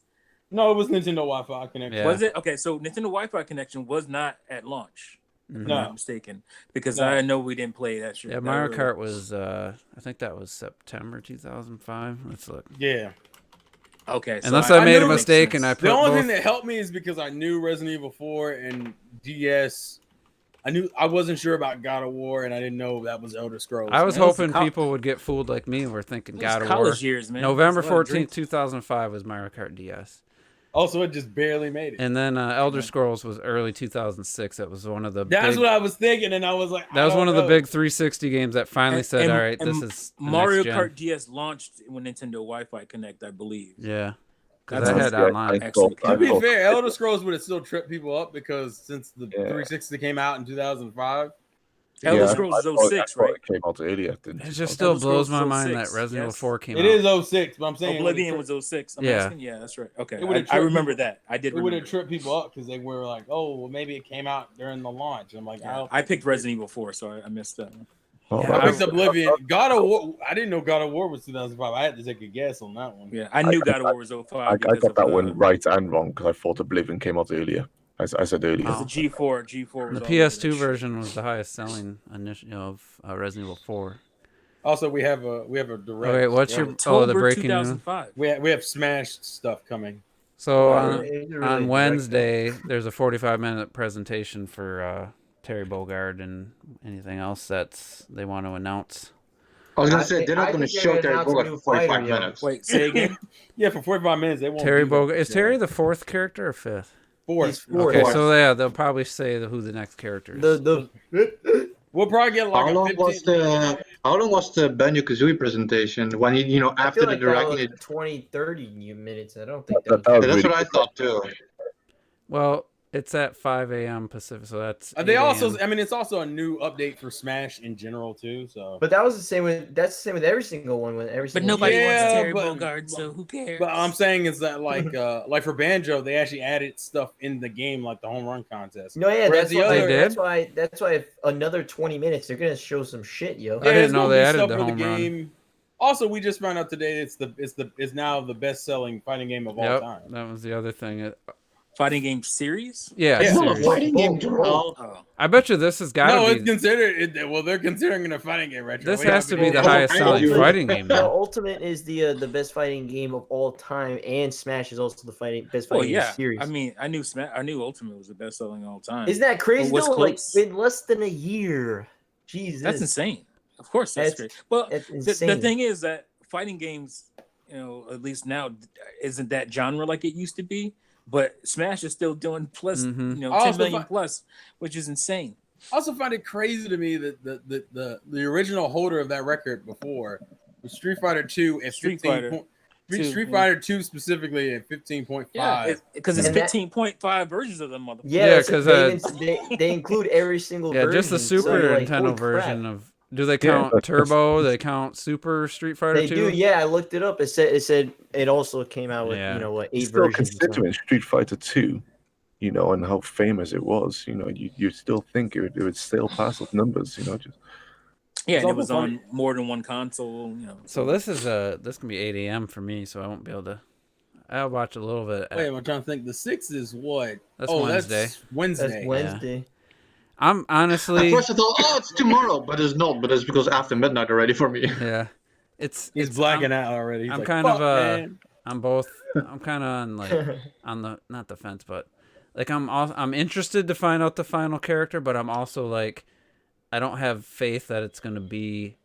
No, it was Nintendo Wi-Fi connection. Yeah. Was it okay? So Nintendo Wi-Fi connection was not at launch. If I'm not mistaken, because No. I know we didn't play that shit. Yeah, That Mario really- Kart was I think that was September 2005. Let's look. Yeah. Okay, so Unless I made knew a it makes mistake and I sense. put The only both. thing that helped me is because I knew Resident Evil 4 and DS. I wasn't sure about God of War, and I didn't know that was Elder Scrolls. I was Man, it was hoping the people would get fooled like me and were thinking It was God of War. college years, man. November It's a lot of 14th, drinks. 2005 was Mario Kart DS. Also, it just barely made it. And then Elder Scrolls was early 2006. That was one of the That's big, what I was thinking, and I was like, that was one of the big 360 games that finally said, And- all right, and this is the Mario next gen. Kart DS launched when Nintendo Wi-Fi Connect, I believe. Yeah. Because That's I had Yeah, online. Actually, To be fair, Elder Scrolls would have still tripped people up because since the Yeah. 360 came out in 2005. Elder Yeah, Scrolls I is thought- 06, I thought right? It came out earlier. Didn't It it? just still Elder blows Scrolls my is mind 06, that Resident Evil yes. 4 came It out. is 06, but I'm saying Oblivion was 06. I'm Yeah. asking? Yeah, that's right. Okay, It would've I tripped remember people- that. I did it would remember. have tripped people up because they were like, "Oh, well, maybe it came out during the launch." I'm like, Yeah, I picked Resident Evil 4, so I missed that one. Oh, Yeah, that I was- picked Oblivion. God of War. I didn't know God of War was 2005. I had to take a guess on that one. Yeah, I knew God of War was 05. I because got of, that one right and wrong because I thought Oblivion came out earlier. As I said earlier. Because the G4 was The all PS2 over that shit. version was the highest selling initial of Resident Evil 4. Also, we have a direct. Okay, what's we your have, the October breaking news? 2005. we have Smash stuff coming. So It's really on direct, Wednesday, there's a 45-minute presentation for Terry Bogard and anything else that's they want to announce. I was gonna I say think- they're not I gonna think show they're Terry announcing Bogard new for 45 fighter, yeah. minutes. Wait, say again? Yeah, for 45 minutes they won't. Terry be there. Bogard is Terry the fourth character or fifth? Fourth. He's fourth. Okay, so yeah, they'll probably say who the next character is. The We'll probably get like How a long 15. was the Banjo-Kazooie presentation when I after feel the like that direct? was it- 20, 30 minutes. I don't think That that was. was That's really what I thought too. Well, it's at 5 a.m. Pacific, so that's. They 8 also, a.m. I mean, it's also a new update for Smash in general too. So, But that was the same with. That's the same with every single one. When every But single nobody game. Yeah, wants Terry but- Bogard, so who cares? but I'm saying is that like for Banjo, they actually added stuff in the game like the home run contest. No, yeah, Whereas that's the why. other- That's why. If another 20 minutes, they're gonna show some shit, yo. I didn't it's know gonna they be added stuff the for home run. Also, we just found out today it's now the best selling fighting game of all Yep, time. that was the other thing. Fighting game series? Yeah, Yeah. It's not a series. fighting game, Both. Joel. Oh, I bet you this has got to No, be. it's considered. Well, they're considering it a fighting game retro. This We has to haven't be the even- highest selling Ultimate- fighting game. No, Now. Ultimate is the best fighting game of all time, and Smash is also the best well, fighting yeah. game series. I mean, I knew Ultimate was the best selling all time. Isn't that crazy? But what's Though? Like close? in less than a year. Jesus, That's insane. Of course, that's That's- great. Well, that's the insane. thing is that fighting games, at least now, isn't that genre like it used to be. But Smash is still doing plus, Mhm. 10 Also million fi- plus, which is insane. I also find it crazy to me that the original holder of that record before was Street Fighter 2 at Street 15 Fighter point- 2, Street yeah. Fighter 2 specifically at 15.5. Yeah, because it's And that- 15.5 versions of them motherfuckers. Yeah, Yeah, that's- 'cause, they include every single Yeah, version. just the so Super you're like, Nintendo holy crap. version of. Do they Yeah, count that's- Turbo? They count Super Street Fighter They 2? do, yeah. I looked it up. It said it also came out with Yeah. 8 Still versions. or something. considering Street Fighter 2, and how famous it was, you still think it would still pass those numbers, just Yeah, It's and it also was funny- on more than one console. So this can be 8 a.m. for me, so I won't be able to. I'll watch a little bit. Wait, I'm trying to think. The 6th is what? That's oh, Wednesday. That's Wednesday. That's Wednesday. I'm At honestly, first I thought, oh, it's tomorrow, but it's not. But it's because after midnight already for me. yeah, it's He's it's blacking out already. He's I'm like, kind fuck, of man. I'm both. I'm kind of on like on the not the fence, but like I'm interested to find out the final character, but I'm also like I don't have faith that it's gonna be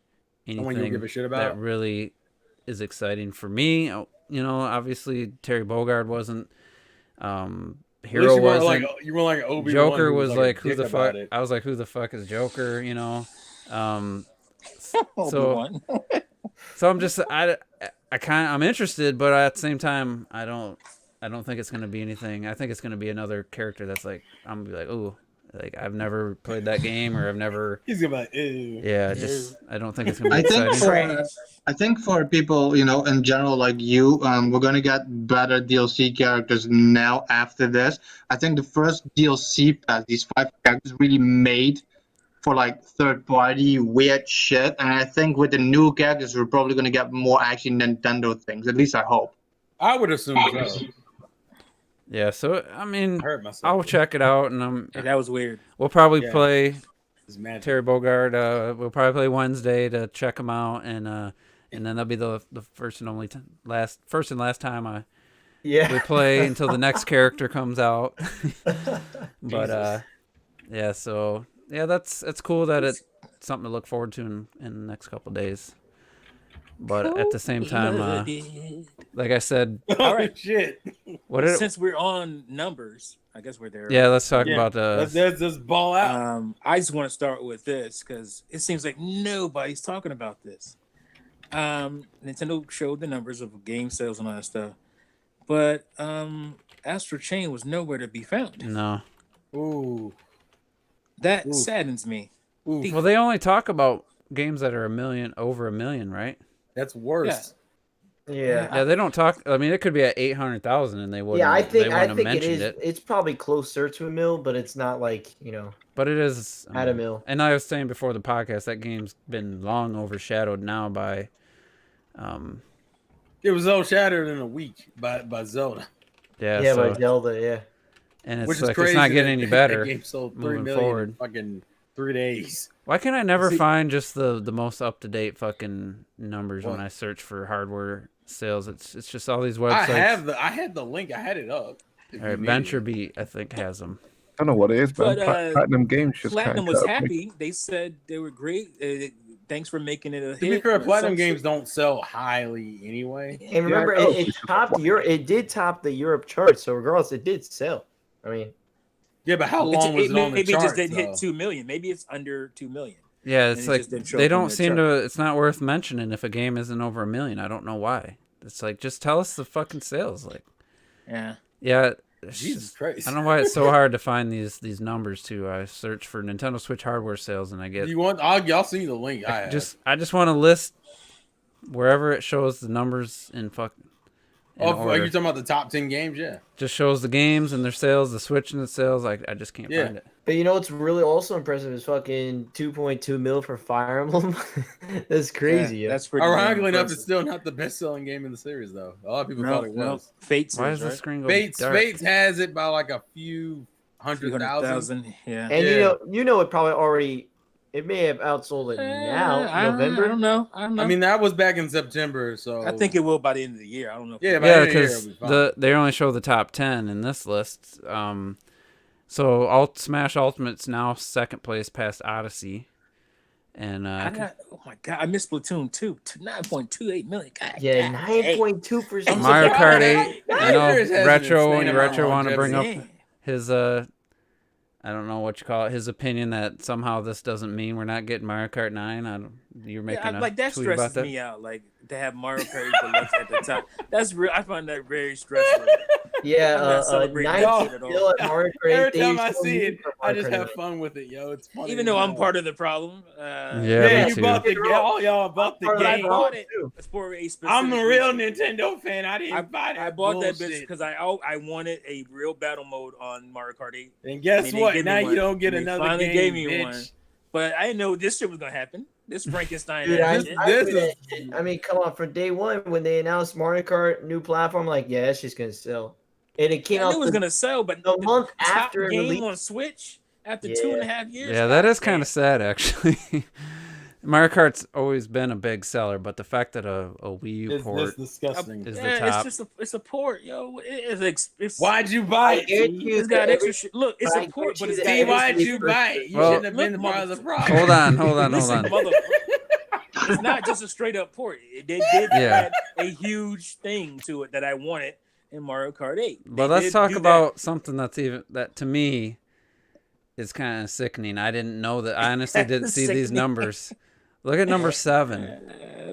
Someone you'll anything give a shit that about. really is exciting for me. You know, obviously Terry Bogard wasn't. At Hero least you weren't wasn't. like Obi-Wan. Joker Who was like a like, who dick the fuck? about it. I was like, who the fuck is Joker? You know. Um, so Obi-Wan. so I'm just I'm interested, but at the same time I don't think it's gonna be anything. I think it's gonna be another character that's like I'm gonna be like, ooh, like I've never played that game or I've never. He's gonna be like, ew. Yeah, just I don't think it's gonna be I think exciting. for I think for people, in general like you, we're gonna get better DLC characters now after this. I think the first DLC pack, these 5 characters, really made for like third party weird shit, and I think with the new characters, we're probably gonna get more actually Nintendo things. At least I hope. I would assume so. Yeah, so I mean, I hurt myself. I'll check it out, and Yeah, that was weird. we'll probably Yeah. play It's magic. Terry Bogard. We'll probably play Wednesday to check him out, and then that'll be the first and only last time we play until the next character comes out. But yeah, so yeah, it's cool that it's something to look forward to in the next couple of days. But at the same time, like I said, All right, shit. Since we're on numbers, I guess we're there. Yeah, let's talk Yeah, about let's just ball out. I just want to start with this because it seems like nobody's talking about this. Nintendo showed the numbers of game sales and all that stuff, but Astral Chain was nowhere to be found. No. Ooh. That saddens me. Ooh. Well, they only talk about games that are over a million, right? That's worse. Yeah. Yeah, they don't talk. I mean, it could be at 800,000, and they wouldn't. Yeah, I think have it mentioned is. it. It's probably closer to a mil, but it's not like But it is at a mil. And I was saying before the podcast that game's been long overshadowed now by. It was overshadowed in a week by Zelda. Yeah. Yeah, so, by Zelda. Yeah. and it's Which is like crazy. it's not getting any better. That game sold 3 moving million forward. in fucking 3 days. Why can I never find just the most up to date fucking numbers when I search for hardware sales? It's just all these websites. I had the link. I had it up. All right, VentureBeat I think has them. I don't know what it is, But man. Platinum Games just Platinum kinda was cut up. happy. They said they were great. Thanks for making it a hit. To be fair, or Platinum some Games shit. don't sell highly anyway. And remember, Yeah, it topped Europe. It did top the Europe chart. So regardless, it did sell. I mean, Yeah, but how long was it on the maybe it charts? just didn't hit though? 2 million. Maybe it's under 2 million. Yeah, And it's it like just didn't show they up on don't their seem chart. to. It's not worth mentioning if a game isn't over a million. I don't know why. It's like just tell us the fucking sales. Like, Yeah. it's Jesus just- Christ. I don't know why it's so hard to find these numbers too. I search for Nintendo Switch hardware sales and I get You want? Y'all see the link? I just want to list wherever it shows the numbers in Oh, are order. you talking about the top 10 games? Yeah. Just shows the games and their sales, the Switch and the sales. I just can't Yeah. find it. but what's really also impressive is fucking 2.2 mil for Fire Emblem. That's crazy. Yeah, Yeah, that's pretty. Ironically damn enough, it's impressive. still not the best-selling game in the series, though. A lot of people thought it was. Fates Why is, does the right? screen go Fates, dark? Fates has it by like a few 100,000. 300,000. Yeah. and Yeah. it probably already. It may have outsold it now, I November. don't know. I mean, that was back in September, so I think it will by the end of the year. I don't know. Yeah, by Yeah, the end of the year, because it'll be fine. they only show the top 10 in this list. So Smash Ultimate's now second place past Odyssey, and oh my god, I missed Splatoon 2 to 9.28 million. God, Yeah, God, hey. 9.2%. Mario Kart 8. Mario You know, Kart has an retro. insane When you amount of retro want to bring up longevity. his I don't know what you call it, his opinion that somehow this doesn't mean we're not getting Mario Kart 9. You're making Yeah, a like that tweet about stresses that. me out. Like to have Mario Kart Deluxe at the top. That's real. I find that very stressful. I'm Yeah, not celebrating 9 that shit at all. still at Mario Kart 8. Every They time I still see need it, for I Mario just Kart have 8. fun with it, yo. It's funny. Even though I'm part of the problem. Yeah, Yeah, me you too. bought the all y'all bought the Part of that I game. bought problem, it. too. It's for a specific I'm a real reason. Nintendo fan. I didn't buy that. I bought that bitch bullshit. because I wanted a real battle mode on Mario Kart 8. And guess They what? gave me Now one. you don't get They another finally game, gave me bitch. one. But I didn't know this shit was gonna happen. This Frankenstein. Dude, ass shit. I mean, come on. From day one, when they announced Mario Kart new platform, like, it's just gonna sell. And it came I out knew it was gonna sell, but the month top after it game released. on Switch after Yeah. 2.5 years. Yeah, that is kind of sad, actually. Mario Kart's always been a big seller, but the fact that a Wii U It's port disgusting. is the Yeah, top. it's a port, yo. It's Why'd you buy I it? guarantee T? you it's got that extra shit. Look, it's I a port, but guarantee it's you got that T, extra why'd you buy it? You Well, shouldn't have been the look, part of the problem. Hold on. Listen, mother. It's not just a straight up port. They did Yeah. add a huge thing to it that I wanted in Mario Kart 8. But let's talk about something that to me is kind of sickening. I didn't know that. I honestly didn't see these Sickening. numbers. Look at number 7.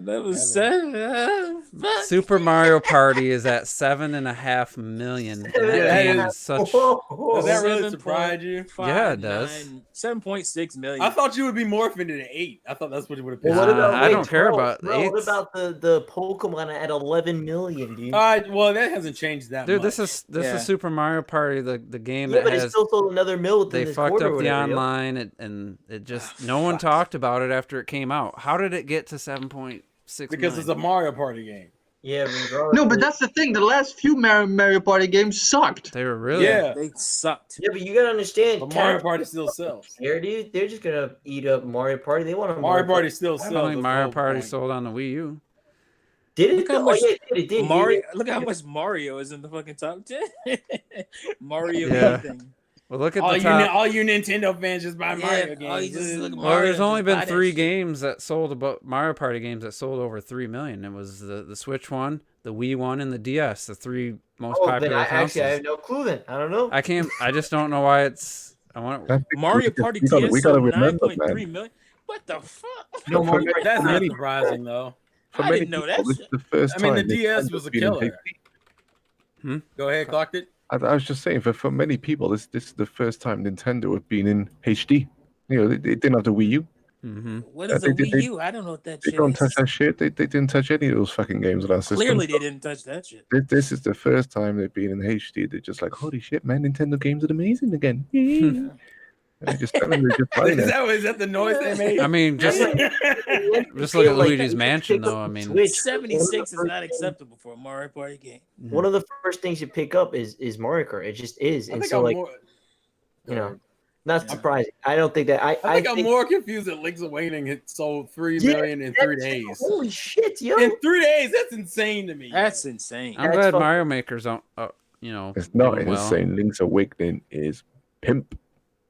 That was 7. Super Mario Party is at 7.5 million. And that that game is- is such. Does that really surprise you? Yeah, it does. 7.6 million. I thought you would be more offended at 8. I thought that's what you would have picked. Well, what about I don't care about bro, what eights. about the Pokemon at 11 million, dude? Well, that hasn't changed that Dude, much. this Yeah. is Super Mario Party, the game yeah, that but has. it still sold another mil within They this fucked quarter up or the whatever, yo. online, and it just no one talked about it after it came out. How did it get to 7.6 because it's a Mario Party game. Yeah, regardless. No, but that's the thing. The last few Mario Party games sucked. They were really. Yeah, They sucked. Yeah, but you gotta understand. but Mario Capcom Party still sells. here, dude. They're just gonna eat up Mario Party. They want a Mario Party still I sells. don't think that's the Mario whole Party point. sold on the Wii U. Did it? Look how though? much Oh, yeah, it did. Mario. Look how much Mario is in the fucking top 10. Mario Yeah. anything. Well, look at All the you, top. all you Nintendo fans just buy Yeah, Mario all you games. just look at Well, Mario, there's only just been buy that 3 shit. games that sold about Mario Party games that sold over 3 million. It was the Switch one, the Wii one, and the DS, the 3 most Oh, then popular I consoles. have no clue. Then I don't know. I just don't know why it's. I want. Mario Party we gotta DS sold remember, 9.3 man. million. What the fuck? No For Mario many- Party. That's for not many- surprising though. for I many didn't know that people, this shit. is the first I mean, time the DS was Nintendo's a been in killer. HD. Go ahead, clocked it. I was just saying, for many people, this is the first time Nintendo have been in HD. You know, they didn't have the Wii U. Mm-hmm. What is they a did- Wii U? I don't know what that They shit don't is. touch that shit. They didn't touch any of those fucking games on our system. Clearly, they didn't touch that shit. This is the first time they've been in HD. They're just like, holy shit, man, Nintendo games are amazing again. And they just telling me just buying it. Is that the noise they made? I mean, just Just look at Luigi's Mansion, though. I mean, Switch, 76 is not acceptable for a Mario Party game. One of the first things you pick up is Mario Kart. It just is, I and think so I'm like more. you know, not Yeah. surprising. I don't think that I think I'm more confused that Link's Awakening had sold 3 million in 3 days. Holy shit, yo! In 3 days, that's insane to me. That's insane. I'm That's glad fucking- Mario Maker's on. You know, It's not doing well. insane. Link's Awakening is pimp.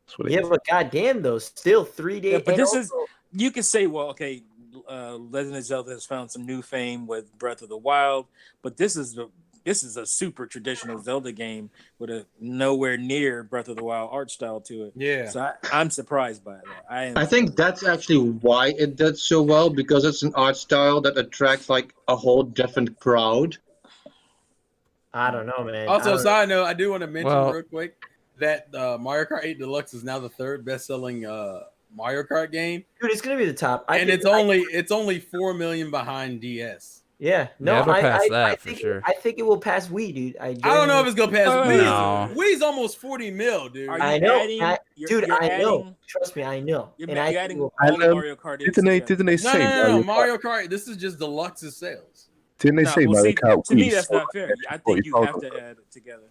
That's what it Yeah, is. but goddamn though, still 3 days. Yeah, but and this also- You could say, well, okay, Legend of Zelda has found some new fame with Breath of the Wild, but this is a super traditional Zelda game with a nowhere near Breath of the Wild art style to it. Yeah. So I'm surprised by that. I think that's actually why it did so well, because it's an art style that attracts like a whole different crowd. I don't know, man. I Also, don't know. side note, I do want to mention Well- real quick that Mario Kart 8 Deluxe is now the 3rd best-selling Mario Kart game, Dude, it's gonna be the top. and it's only 4 million behind DS. Yeah, no, Yeah, it'll pass I that for think sure. I think it will pass Wii, dude. I don't know if it's gonna pass No. Wii. Wii's almost 40 mil, dude. Are you I know, adding- dude. you're I know. adding- Trust me, I know. You're And I think adding it will- all the And, Mario Kart. Didn't they No, say no. Mario Kart. This is just Deluxe's sales. Didn't they No, say well, Mario see, Kart to me, Wii that's sold not fair. like I think you have 40,000? to add it together.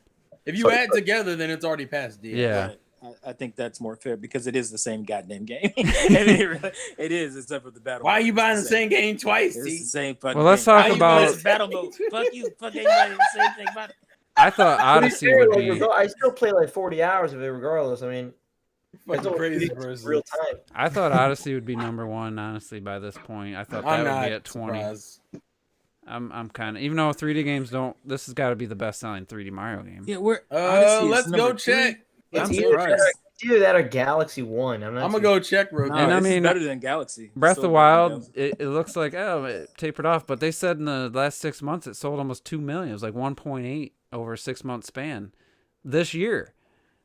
If you Sorry. add together, then it's already past DS. Yeah. Right. I think that's more fair because it is the same goddamn game. It is, except for the battle. Why are mode. you buying the It's same game twice, It's T? the same fucking. Well, let's game. talk Why you about- buying this battle mode. Fuck you. Fuck everybody. The same thing about it. I thought To be Odyssey fair, would like, be. I still play like 40 hours of it, regardless. I mean, Fucking it's only crazy 3 days person. real time. I thought Odyssey would be number 1. Honestly, by this point, I thought that I'm would not be at 20. surprised. I'm kind of, even though 3D games don't. This has got to be the best-selling 3D Mario game. Yeah, we're. Odyssey is Let's go number 3. check. I'm It's surprised. either that or Galaxy One. I'm I'm gonna go check real No, quick. And I this is mean, better than Galaxy. Breath So of the better than Wild, Galaxy. it looks like it tapered off, but they said in the last 6 months it sold almost 2 million. It was like 1.8 over a 6-month span this year.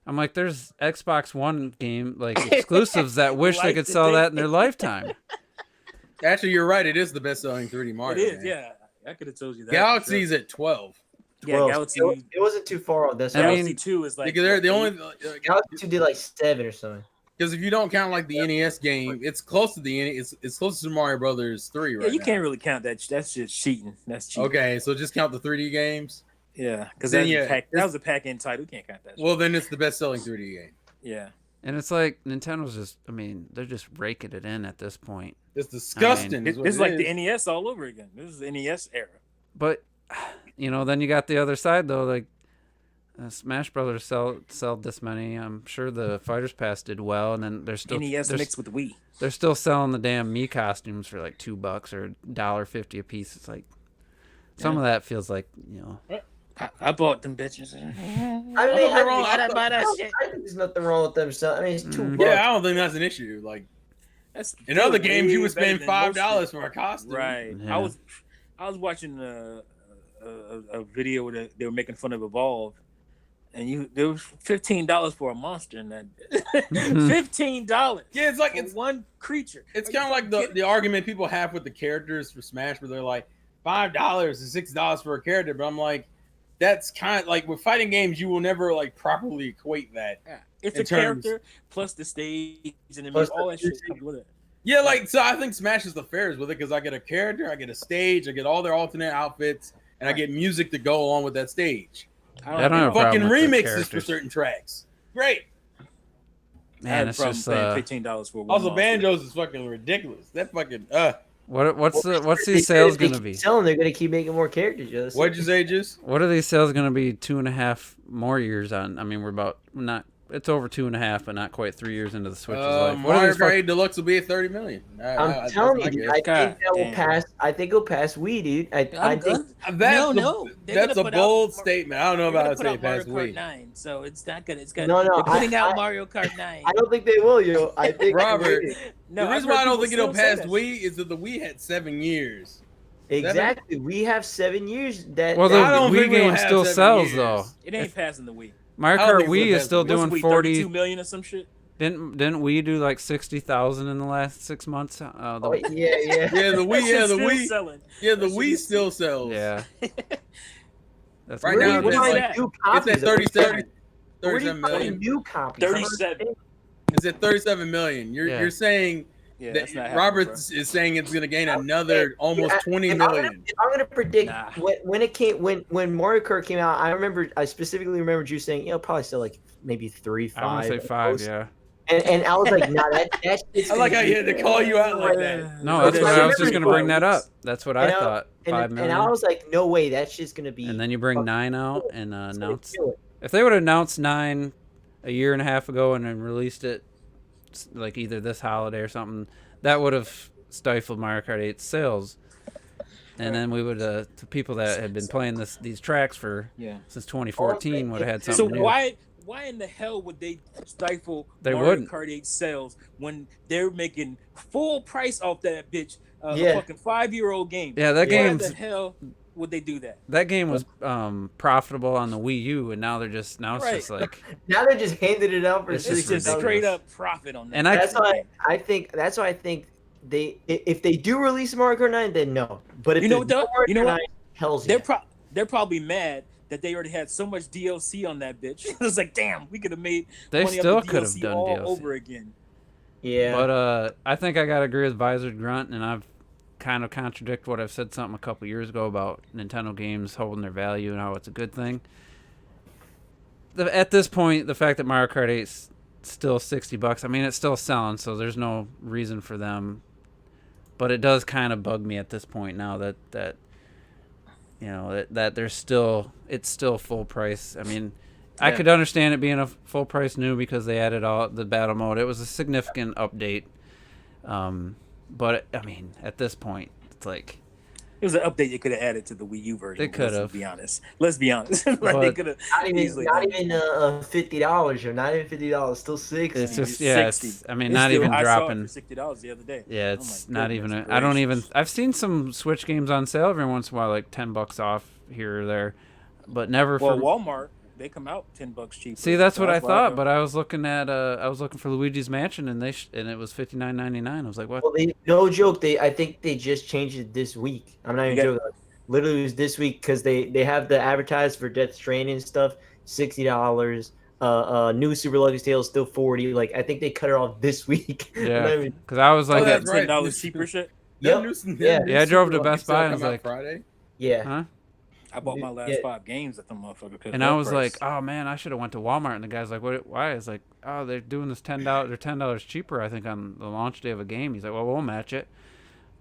I'm like, there's Xbox One game like exclusives that wish they Like could the sell thing. that in their lifetime. Actually, you're right. It is the best-selling 3D Mario. It is, game. yeah. I could have told you that. Galaxy's at 12. Yeah, 12. Galaxy. It wasn't too far off. That's I Galaxy mean, 2 is like. Because they're the only Galaxy 2 did like 7 or something. because if you don't count like the NES game, it's close to the it's close to Mario Brothers 3 Yeah, right you now. can't really count that. That's just cheating. That's cheating. Okay, so just count the 3D games. Yeah, because Then, that yeah, was a pack-in title. You can't count that. Well, then it's the best-selling 3D game. Yeah. And it's like Nintendo's just, I mean, they're just raking it in at this point. It's disgusting. This is like the NES all over again. This is the NES era. But, then you got the other side, though. Like, Smash Brothers sell this many. I'm sure the Fighters Pass did well. And then they're still... NES mixed with Wii. They're still selling the damn Mii costumes for like $2 or $1.50 a piece. It's like... Some of that feels like, I bought them bitches. I think there's nothing wrong with them. So, I mean, it's $2. Yeah, I don't think that's an issue. Like, in other games, you would spend $5 for a costume. Right. Yeah. I was watching a video where they were making fun of Evolve, and there was $15 for a monster in that. $15. Yeah, it's like it's one creature. It's kind of like the argument people have with the characters for Smash, where they're like $5 and $6 for a character, but I'm like, that's kind of like with fighting games, you will never like properly equate that. Yeah. It's a character plus the stage and all that shit comes with it. Yeah, like so I think Smash is the fairest with it because I get a character, I get a stage, I get all their alternate outfits, and I get music to go along with that stage. I don't have fucking remixes for certain tracks. Great. Man, it's just paying $15 for one. Also, Banjos is fucking ridiculous. That fucking what's these sales gonna be? They're gonna keep making more characters. What'd you say, Just? What are these sales gonna be 2.5 more years on? I mean, we're about it's over 2.5, but not quite 3 years into the Switch's life. Mario Kart 8 Deluxe will be at $30 million. I'm telling you, dude, I think that will pass. I think it'll pass Wii, dude. I think that's a bold statement. I don't know about saying pass Mario Kart Wii. 9, so it's not good. It's good. No, they're putting out Mario Kart 9. I don't think they will, yo. I think Robert. No, the reason why I don't think it'll pass Wii is that the Wii had 7 years. Exactly. We have 7 years. Well, the Wii game still sells though. It ain't passing the Wii. Mario Kart Wii is still doing 42 million or some shit. Didn't Wii do like 60,000 in the last 6 months? Yeah. The Wii still sells. Yeah. That's right now. It's at 37 million. New copies. 37. It's at 37 million. You're saying that Robert is saying it's going to gain another almost 20 million. I'm going to predict when Mario Kart came out. I specifically remember you saying it'll probably still like maybe 3, 5. I want to say 5, yeah. And I was like, nah, that's I like how you had to call you out like that. No, that's what I was just going to bring that up. That's what I thought. 5 million. And I was like, no way, that's just going to be. And then you bring 9 out and announce. If they would have announced 9 a year and a half ago and then released it like either this holiday or something, that would have stifled Mario Kart 8's sales. And then we would the people that had been playing these tracks since 2014 would have had something new. So why in the hell would they stifle Mario Kart 8 sales when they're making full price off that bitch? A fucking 5-year-old game. Yeah, that game's. Why the hell would they do that? That game was profitable on the Wii U, and now it's just like now they're just handing it out for it's just straight up profit on that. And that's why I think they if they do release Mario Kart 9, then no. But if you know what? Hell's they're probably mad that they already had so much DLC on that bitch. It was like, damn, we could have made they money still up the could have DLC done all DLC over again. Yeah, but I think I gotta agree with Visored Grunt, and I've kind of contradict what I've said something a couple years ago about Nintendo games holding their value and how it's a good thing. At this point, the fact that Mario Kart 8's still $60, I mean, it's still selling, so there's no reason for them. But it does kind of bug me at this point now that there's still it's still full price. I mean, I could understand it being a full price new because they added all the battle mode. It was a significant update. But I mean, at this point, it's like it was an update you could have added to the Wii U version. They could have. Let's be honest. Like they could have not even $50 or not even $50. Still $60. It's just $60. I mean, not even dropping. I saw it for $60 the other day. Yeah, it's not even. I don't even. I've seen some Switch games on sale every once in a while, like $10 off here or there, but never for Walmart. They come out $10 cheaper. See, that's what I thought, but I was looking for Luigi's Mansion, and it was $59.99. I was like, what? Well, no joke. I think they just changed it this week. I'm not even joking. Literally, it was this week because they have the advertised for Death Stranding stuff, $60. New Super Lucky Tale is still $40. Like I think they cut it off this week. Yeah, because I was like, that's $10 cheaper shit. Yeah, I drove to Best Buy and I was like, Friday. Yeah. Huh? I bought my last 5 games at the motherfucker. And I was like, oh man, I should have went to Walmart. And the guy's like, what? Why? I was like, oh, they're doing this $10. They're $10 cheaper, I think, on the launch day of a game. He's like, well, we'll match it.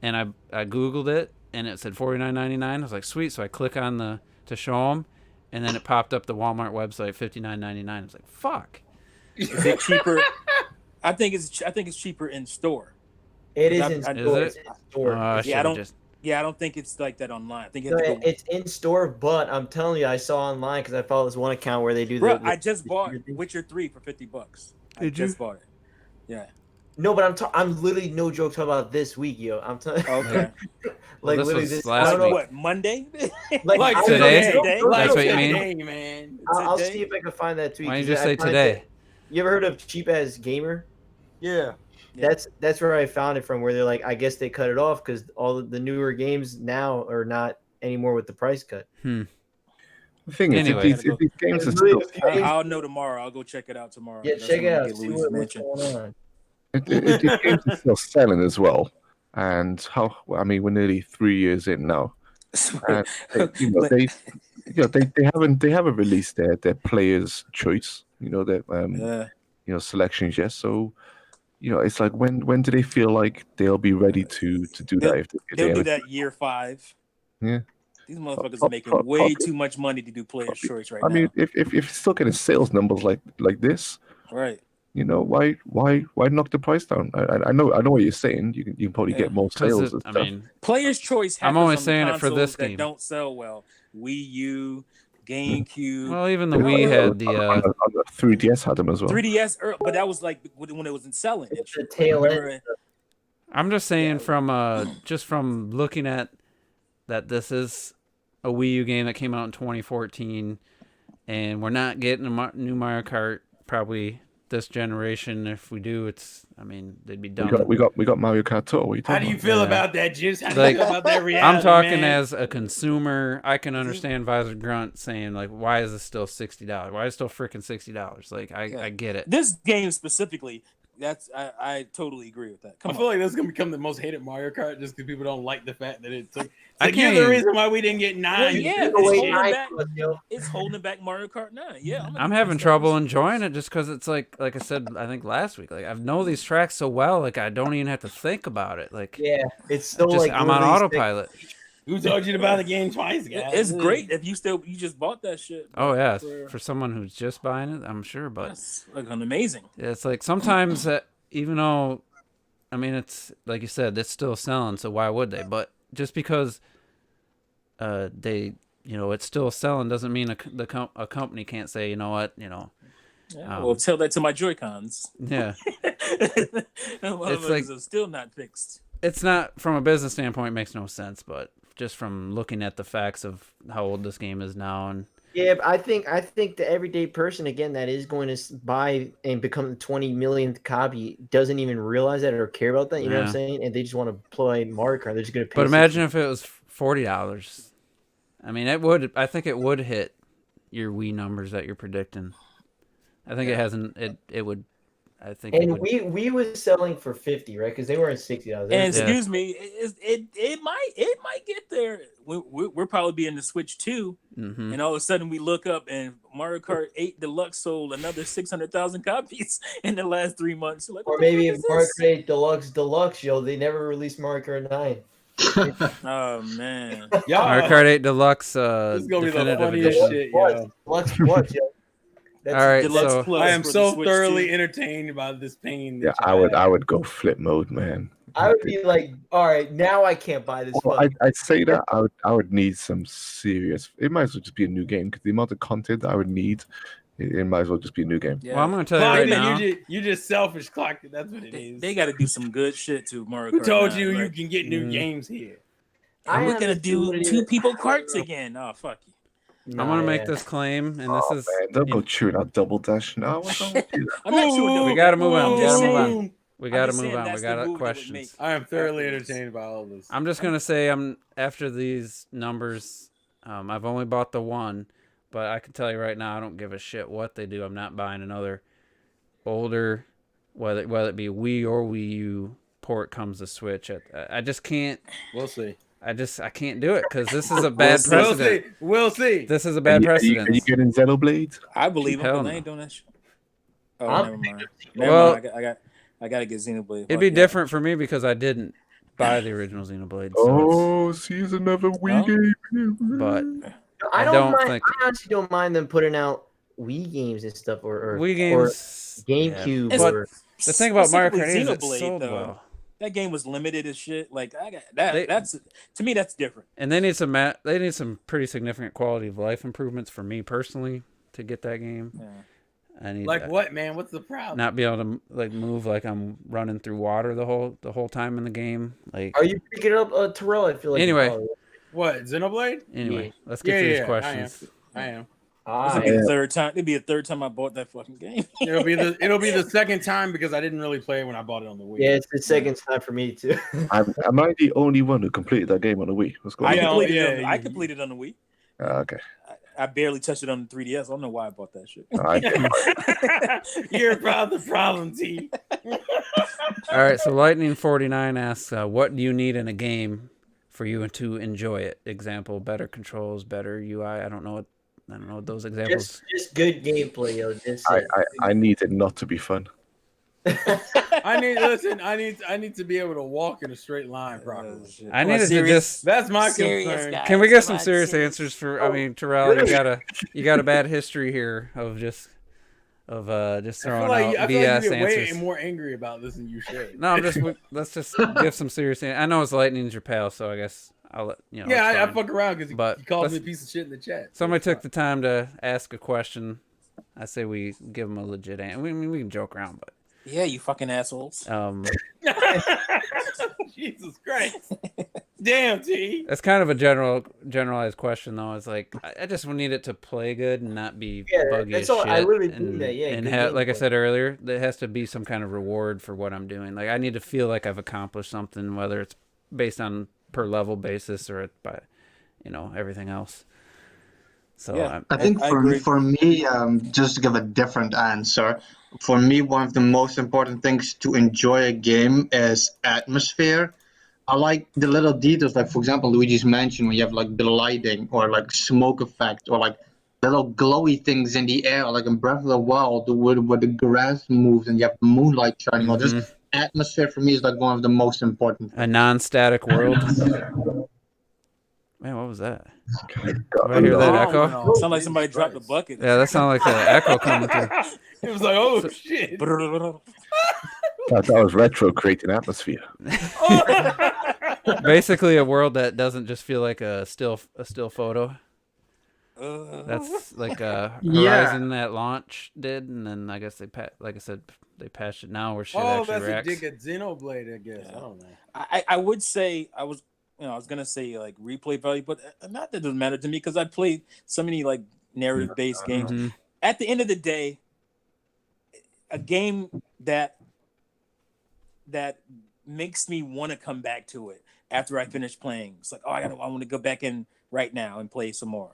And I googled it, and it said $49.99. I was like, sweet. So I click on to show him, and then it popped up the Walmart website, $59.99. I was like, fuck. Is it cheaper? I think it's cheaper in store. It is in store. Is it? It's in store. I don't think it's like that online. I think it's in store, but I'm telling you, I saw online because I follow this one account where they do. I just bought Witcher 3 for $50. I just bought it. Yeah. No, but I'm literally no joke talking about this week, yo. I'm telling. Okay. Like this literally was last I don't know week. What, Monday? Like today? Today? That's what you today, mean? man. I'll see if I can find that tweet. Why don't you just say today? You ever heard of Cheap As Gamer? Yeah. That's where I found it from. Where they're like, I guess they cut it off because all the newer games now are not anymore with the price cut. The thing is, Anyway. if these games are still, I'll know tomorrow. I'll go check it out tomorrow. Yeah, That's check it when I out. get See Luigi's what's Mansion. going on. if these games are still selling as well, and we're nearly 3 years in now. And they haven't released their players' choice, their selections yet. So, it's like when do they feel like they'll be ready to do that? If They'll they do ever- that year 5. Yeah. These motherfuckers are making way too much money to do player's choice right now. I mean, if it's still getting sales numbers like this, right? Why knock the price down? I know what you're saying. You can probably get more sales and stuff. Player's choice. I'm only happens on saying it for consoles this that game. don't sell well. Wii U, GameCube. Well, even the Wii had the on the 3DS had them as well. 3DS, but that was like when it wasn't selling. It's the tail end. I'm just saying from looking at that this is a Wii U game that came out in 2014, and we're not getting a new Mario Kart probably this generation. If we do, they'd be done. We got Mario Kart Tour. How do you feel about that, Juice? How do you Like, feel about that reality, I'm talking man? as a consumer. I can understand Visor Grunt saying like, "Why is this still $60? Why is it still freaking $60?" Like, I get it. This game specifically, I totally agree with that. I feel like this is gonna become the most hated Mario Kart just because people don't like the fact that it took. I Like, you're can't the reason why we didn't get 9. Well, yeah, it's holding back Mario Kart 9. Yeah, I'm having trouble enjoying it just because it's like I said, I think last week, like I know these tracks so well, like I don't even have to think about it. Like, yeah, it's so I'm on autopilot. Who told you to buy the game twice, guys? It's great if you just bought that shit. Oh yeah, for someone who's just buying it, I'm sure. But that's like amazing. It's like sometimes even though, it's like you said, it's still selling. So why would they? But just because it's still selling doesn't mean a company can't say, you know what, well, tell that to my Joy-Cons. Yeah. It's like still not fixed. It's not, from a business standpoint, it makes no sense, but just from looking at the facts of how old this game is now, and yeah, but I think the everyday person, again, that is going to buy and become the 20 millionth copy doesn't even realize that or care about that. You know what I'm saying? And they just want to play Mario Kart. They're just going to pay. But imagine if it was $40. I think it would hit your Wii numbers that you're predicting. I think it hasn't. It would. I think. And we was selling for 50, right? Because they were at $60. And excuse me, it might get there. We're probably be in the Switch 2, and all of a sudden we look up and Mario Kart 8 Deluxe sold another 600,000 copies in the last 3 months. Like, or maybe if Mario Kart 8 Deluxe, yo, they never released Mario Kart 9. Oh man, Mario Kart 8 Deluxe this is gonna be the definitive funniest edition. shit, yo. Deluxe what, yo? All right, Deluxe so Plus I am for the so Switch thoroughly 2. entertained by this pain. Yeah, I would go flip mode, man. I would be like, all right, now I can't buy this. Well, I'd say that I would need some serious. It might as well just be a new game because the amount of content I would need, it might as well just be a new game. Yeah. well, I'm going to tell you right now. You just selfish, Clark. That's what it is. They got to do some good shit to Mario Kart. Who told 9, you like, you can get new games here? we're gonna do 2 people carts again. Oh fuck you. I'm going to make this claim, and this is. Man, don't go chewing out double dash now. What's wrong with you? I'm not sure. We got to move on. I'm We just got to move saying- on. We got to just move saying on. We that's the got move that would questions. make- I am thoroughly entertained by all this. I'm just gonna say after these numbers, I've only bought the one, but I can tell you right now, I don't give a shit what they do. I'm not buying another older, whether it be Wii or Wii U port comes to Switch. I just can't. We'll see. I can't do it because this is a bad precedent. We'll see. This is a bad Are precedent. you getting Xenoblade? I believe him, Hell but I no. ain't doing that shit. Oh, I'm- never mind. Well- I gotta get Xenoblade. It'd be different for me because I didn't buy the original Xenoblade. So Oh, see, it's another Wii game. but I don't mind. think- I honestly don't mind them putting out Wii games and stuff, or Wii or games, GameCube, yeah. or The thing about Mario Kart Specifically is it Xenoblade, sold though. well, That game was limited as shit. Like I got that. They- That's to me. That's different. and they need some pretty significant quality of life improvements for me personally to get that game. Yeah. I need Like what, man? What's the problem? not be able to like move like I'm running through water the whole time in the game. Like are you picking up Terrell? I feel like Anyway. you probably- What, Xenoblade? anyway, Yeah. let's get through these I questions. am. This will be the third time. It'd be the third time I bought that fucking game. It'll be the second time because I didn't really play it when I bought it on the Wii. yeah, it's the second time for me too. Am I the only one who completed that game on the Wii? What's going I on? completed it on the Wii. Okay. I barely touched it on the 3DS. I don't know why I bought that shit. You're probably the problem, T. All right, so Lightning49 asks, what do you need in a game for you to enjoy it? Example, better controls, better UI. I don't know what those examples. just good gameplay, yo. Just I need it not to be fun. I need to be able to walk in a straight line properly. I needed to just. That's my Serious concern. guy. Can we get Come some on, serious serious. answers for? I mean, Terrell, you got a bad history here of just I throwing feel like out you BS get way answers. more angry about this than you should. No, let's just give some serious. I know it's Lightning's your pal, so I guess I'll let you know. Yeah, it's I fine. fuck around because But he calls me a let's- piece of shit in the chat. Somebody took the time to ask a question. I say we give them a legit answer. We can joke around, but Yeah, you fucking assholes. Jesus Christ. Damn, T. it's kind of a generalized question though. It's like I just need it to play good and not be Yeah, buggy that's as all- shit. I really mean and, that, yeah, and good like I gameplay. said earlier, there has to be some kind of reward for what I'm doing. Like I need to feel like I've accomplished something, whether it's based on per level basis or by everything else. So Yeah. I think I for agree. me, just to give a different answer, for me, one of the most important things to enjoy a game is atmosphere. I like the little details, like for example, Luigi's Mansion, when you have like the lighting or like smoke effect or like little glowy things in the air, like in Breath of the Wild, where the grass moves and you have moonlight shining. Or just atmosphere for me is like one of the most important a things. non-static world. Man, what was that? Anybody hear that echo? Sound like somebody dropped a bucket. Yeah, that sounded like the echo coming through. It was like, oh shit. That was retro creating atmosphere. Basically, a world that doesn't just feel like a still photo. That's like Horizon that launch did, and then I guess they patched it now where shit Oh, actually that's a reacts. dig at Xenoblade, I guess. I don't know. I would say I was gonna say like replay value, but not that doesn't matter to me because I played so many like narrative based games. Mhm. At the end of the day, a game that makes me want to come back to it after I finish playing. It's like, I want to go back in right now and play some more.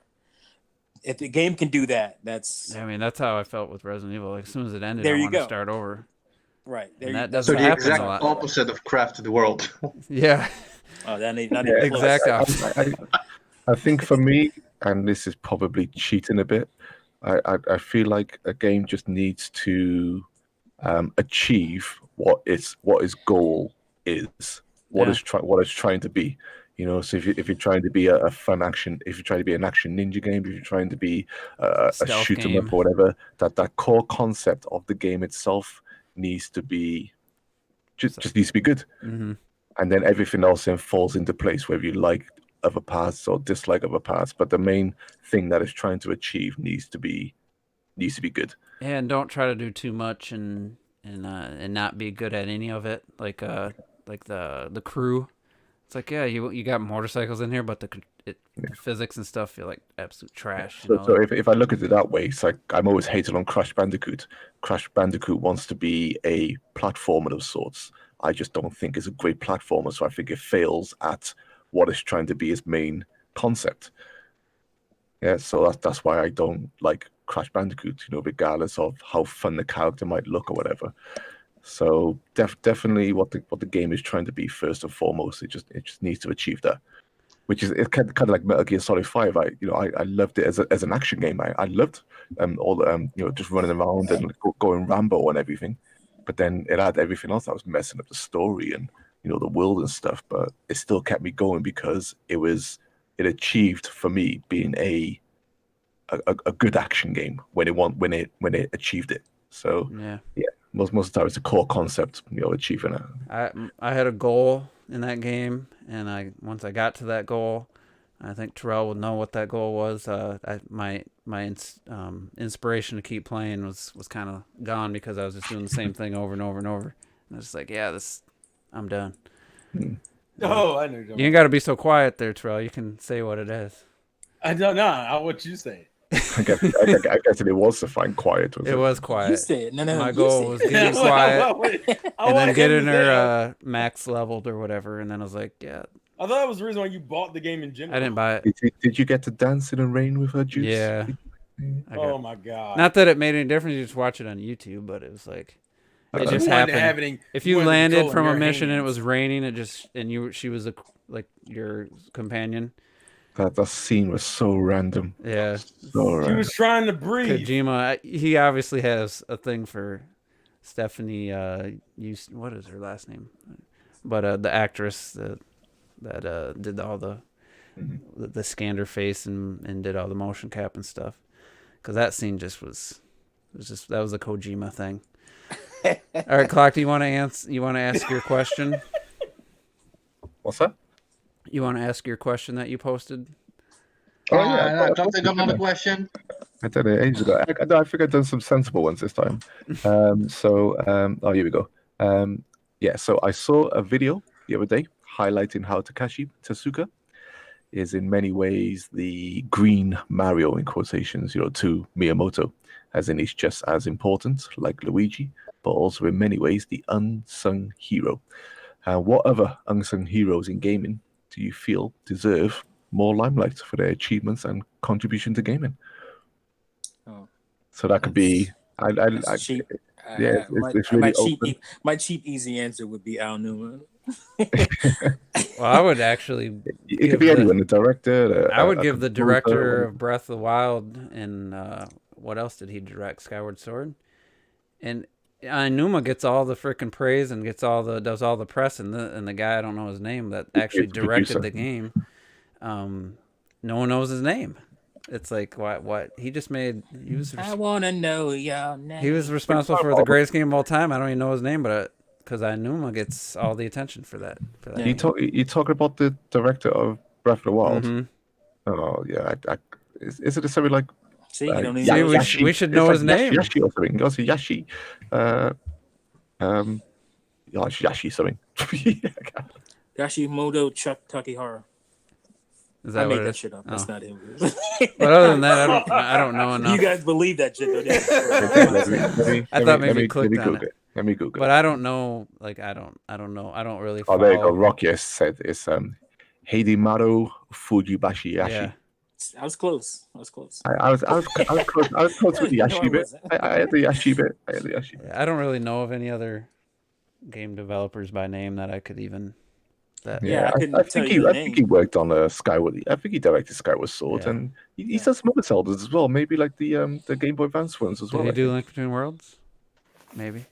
If the game can do that, that's I mean, that's how I felt with Resident Evil. Like as soon as it ended, There I you want to go. start over. right. And that that's So doesn't the happen exact a lot. opposite of Craft the World. Yeah, that ain't not even close. exact opposite. I think for me, and this is probably cheating a bit, I feel like a game just needs to achieve what its goal is, what it's trying to be. So if you're trying to be a fun action, if you're trying to be an action ninja game, if you're trying to be a Stealth shoot 'em game. up or whatever, that core concept of the game itself needs to be just needs to be good. hmm And then everything else then falls into place, whether you like other parts or dislike other parts. But the main thing that it's trying to achieve needs to be good. And don't try to do too much and not be good at any of it. Like the crew. It's like, yeah, you got motorcycles in here, but the physics and stuff feel like absolute trash. So if I look at it that way, it's like I'm always hated on Crash Bandicoot. Crash Bandicoot wants to be a platformer of sorts. I just don't think it's a great platformer, so I think it fails at what it's trying to be its main concept. Yeah, so that's why I don't like Crash Bandicoot, regardless of how fun the character might look or whatever. So definitely what the game is trying to be first and foremost, it just needs to achieve that. which is it's kind of like Metal Gear Solid 5. I loved it as an action game. I loved all the just running around and going Rambo and everything. But then it had everything else that was messing up the story and the world and stuff. But it still kept me going because it achieved for me being a good action game when it achieved it. So Yeah. most of the time it's a core concept, achieving it. I had a goal in that game, and once I got to that goal, I think Terrell would know what that goal was. My inspiration to keep playing was kind of gone because I was just doing the same thing over and over and over. And I was just like, yeah, I'm done. Oh, I know. You ain't got to be so quiet there, Terrell. You can say what it is. I don't know. I'll what you say. I guess it was to find quiet. It was quiet. You said no. My you goal said. was getting quiet and then getting her. her max leveled or whatever. And then I was like, yeah. I thought that was the reason why you bought the game in general. I didn't buy it. Did you get to dance in the rain with her, Juice? Yeah. Oh my god! Not that it made any difference. You just watch it on YouTube, but it was like it just happened. If you landed from a mission and it was raining, she was like your companion. That scene was so random. Yeah, so random. She was trying to breathe. Kojima, he obviously has a thing for Stephanie. What is her last name? But the actress that did all the scanned her face and did all the motion cap and stuff. Because that scene that was a Kojima thing. All right, Clock, do you want to answer? You want to ask your question? What's that? You want to ask your question that you posted? Oh yeah, I don't think I got another question. I did it ages ago. I think I've done some sensible ones this time. Oh, here we go. So I saw a video the other day highlighting how Takashi Tezuka is in many ways the green Mario in quotations, to Miyamoto, as in he's just as important, like Luigi, but also in many ways the unsung hero. What other unsung heroes in gaming do you feel deserve more limelight for their achievements and contribution to gaming? Oh, so that could be. Cheap. It's really open. My cheap, easy answer would be Al Newman. Well, I would actually. It could be anyone. The director. I would give the director of Breath of the Wild and what else did he direct? Skyward Sword, and Numa gets all the freaking praise and does all the press, and the guy, I don't know his name, that actually directed the game. No one knows his name. It's like what he just made. I want to know your name. He was responsible for the greatest game of all time. I don't even know his name, but because Numa gets all the attention for that. You talking about the director of Breath of the Wild? Mm-hmm. Oh yeah. Is it something like? See, you don't even we should know his name. Yashi or something. Also Yashi. Yashi something. Yashimoto Chuck Takehara. Is that I made what that shit up. That's not him. But other than that, I don't know enough. You guys believe that shit, don't you? I thought maybe clicked on it. Let me Google. But I don't know. Like I don't know. I don't really. Oh, there you go. Rocky said it's Heidimaru Fujibashi Yashi. Yeah. I was close. I was close. I was close with the Yashi bit. I had the Yashi bit. I don't really know of any other game developers by name that I could even. I think he worked on Skyward. I think he directed Skyward Sword, and he's done some other Zeldas as well. Maybe like the Game Boy Advance ones as well. Did he do Link Between Worlds? Maybe.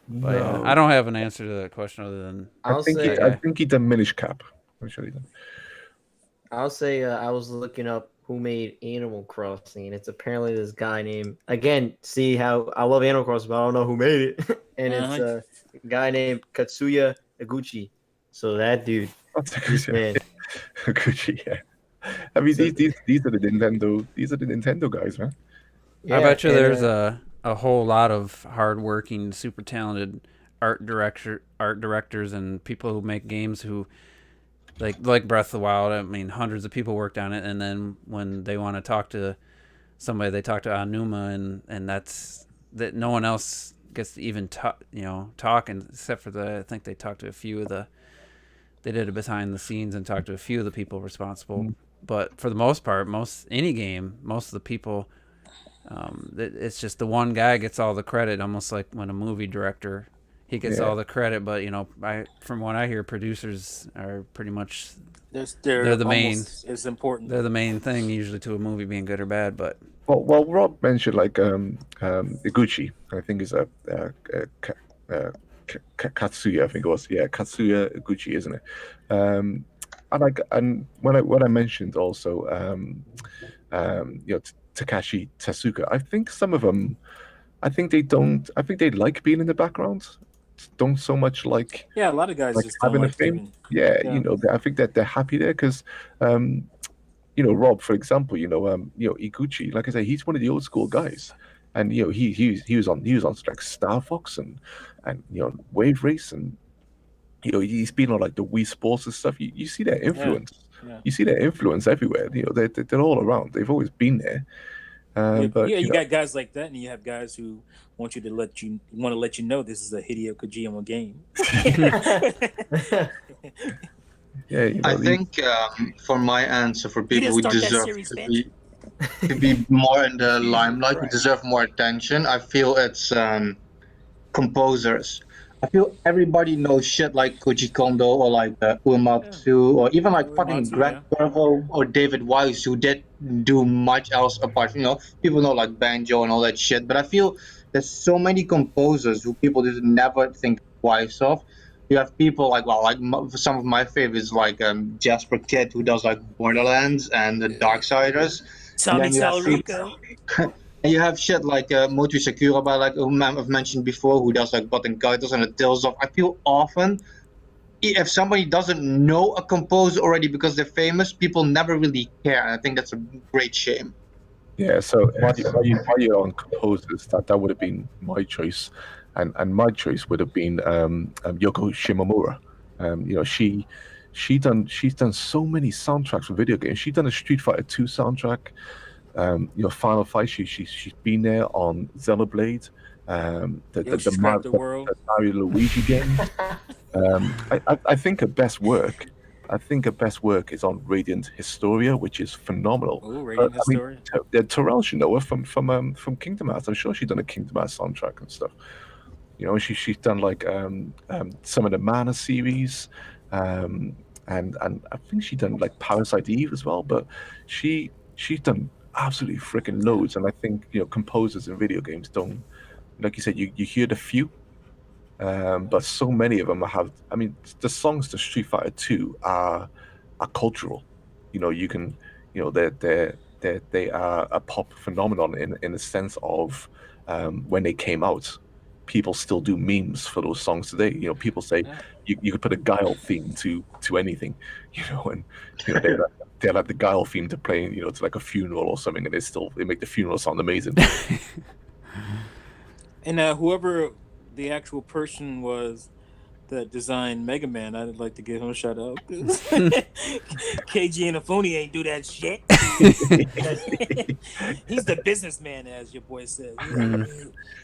No. I don't have an answer to that question other than I think he done Minish Cap. I'm sure he done. I'll say I was looking up who made Animal Crossing, and it's apparently this guy named, again, see how I love Animal Crossing, but I don't know who made it. And it's a guy named Katsuya Eguchi. So that dude, this man. Eguchi, yeah. I mean, these are the Nintendo guys, man. Yeah, I bet you there's a whole lot of hardworking, super talented art directors and people who make games who like Breath of the Wild. I mean, hundreds of people worked on it, and then when they want to talk to somebody, they talk to Aonuma, and that's that. No one else gets to even talk, except for I think they talked to a few of the. They did it behind the scenes and talked to a few of the people responsible. Mm-hmm. But for the most part, any game, most of the people, it's just the one guy gets all the credit, almost like when a movie director he gets Yeah. all the credit. But from what I hear, producers are pretty much They're the main. almost as important. They're the main thing usually to a movie being good or bad. But Well, Rob mentioned like Iguchi, I think is uh, Katsuya, I think it was. Yeah, Katsuya Iguchi, isn't it? And when I mentioned also Takashi Tezuka, I think some of them, I think they don't. I think they like being in the background. Don't so much like Yeah, a lot of guys just don't having a like fame. being. Yeah, Yeah. I think that they're happy there because Rob, for example, Iguchi, like I say, he's one of the old school guys, and he was on like Star Fox and Wave Race, and he's been on like the Wii Sports and stuff. You see their influence. Yeah. You see their influence everywhere. They're all around. They've always been there. But you got guys like that, and you have guys who want to let you know this is a Hideo Kojima game. yeah, I think for my answer, for people who deserve to be more in the limelight, who deserve more attention, I feel it's composers. I feel everybody knows shit like Koji Kondo or like Uematsu or even like fucking Uematsu, Grant yeah. Corvo or David Wise, who did do much else apart. People know like banjo and all that shit, but I feel there's so many composers who people just never think twice of. You have people like some of my favorites like Jasper Kidd, who does like Borderlands and the Darksiders, and Tommy then you have Tallarico. and you have shit like Motu Sakuraba, like whom I've mentioned before, who does like Button Kaitos and the Tales of. I feel often if somebody doesn't know a composer already because they're famous, people never really care. And I think that's a great shame. Yeah, so while you're on composers, that would have been my choice, and my choice would have been Yoko Shimomura. She's done so many soundtracks for video games. She's done a Street Fighter 2 soundtrack. Final Fight. She's been there on Xenoblade. Yoshi's Crafted World. The Mario Luigi game. I think her best work. I think her best work is on Radiant Historia, which is phenomenal. Oh, Radiant Historia. Terrell should know her from Kingdom Hearts. I'm sure she's done a Kingdom Hearts soundtrack and stuff. She's done like some of the Mana series, and I think she's done like Parasite Eve as well. But she's done absolutely freaking loads. And I think composers in video games don't, like you said, you hear the few. But so many of them have. I mean, the songs to Street Fighter 2 are cultural. You can, they are a pop phenomenon in the sense of when they came out, people still do memes for those songs today. People say you could put a Guile theme to anything, and they'll have the Guile theme to play, to like a funeral or something, and they make the funeral sound amazing. And whoever the actual person was that designed Mega Man, I'd like to give him a shout out. KG Inafune ain't do that shit. He's the businessman, as your boy said.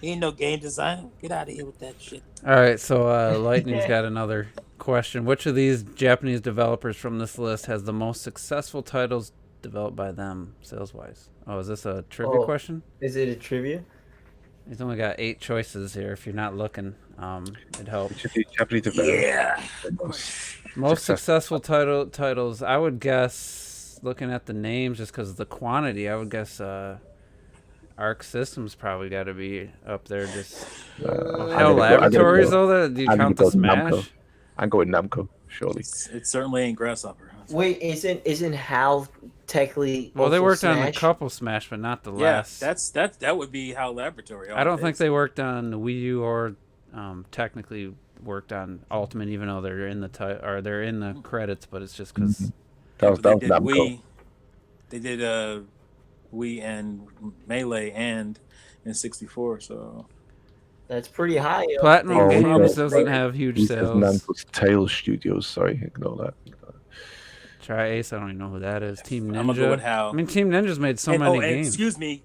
He ain't no game designer. Get out of here with that shit. all right, so Lightning's got another question. Which of these Japanese developers from this list has the most successful titles developed by them, sales-wise? Oh, is this a trivia question? Is it a trivia? He's only got 8 choices here. If you're not looking, it helps. Japanese developers. Yeah. Most successful titles, I would guess, looking at the names, just because of the quantity, I would guess Arc Systems probably got to be up there. Just Hell Laboratories, though. Do you count the Smash? I'm going Namco, surely. It certainly ain't Grasshopper. Wait, isn't HAL technically? Well, they also worked on a Smash? couple Smash, but not the last. That would be HAL Laboratory. I don't think they worked on the Wii U or technically worked on Ultimate, even though they're in they're in the credits. But it's just because That was Namco. Wii. They did Wii and Melee and in 64. So That's pretty high. Platinum Games yeah. doesn't have huge This is sales. Namco's Tales Studios. Sorry, ignore that. Try Ace. I don't even know who that is. Team Ninja. I'm gonna go with HAL. I mean, Team Ninja's made so many games. Excuse me.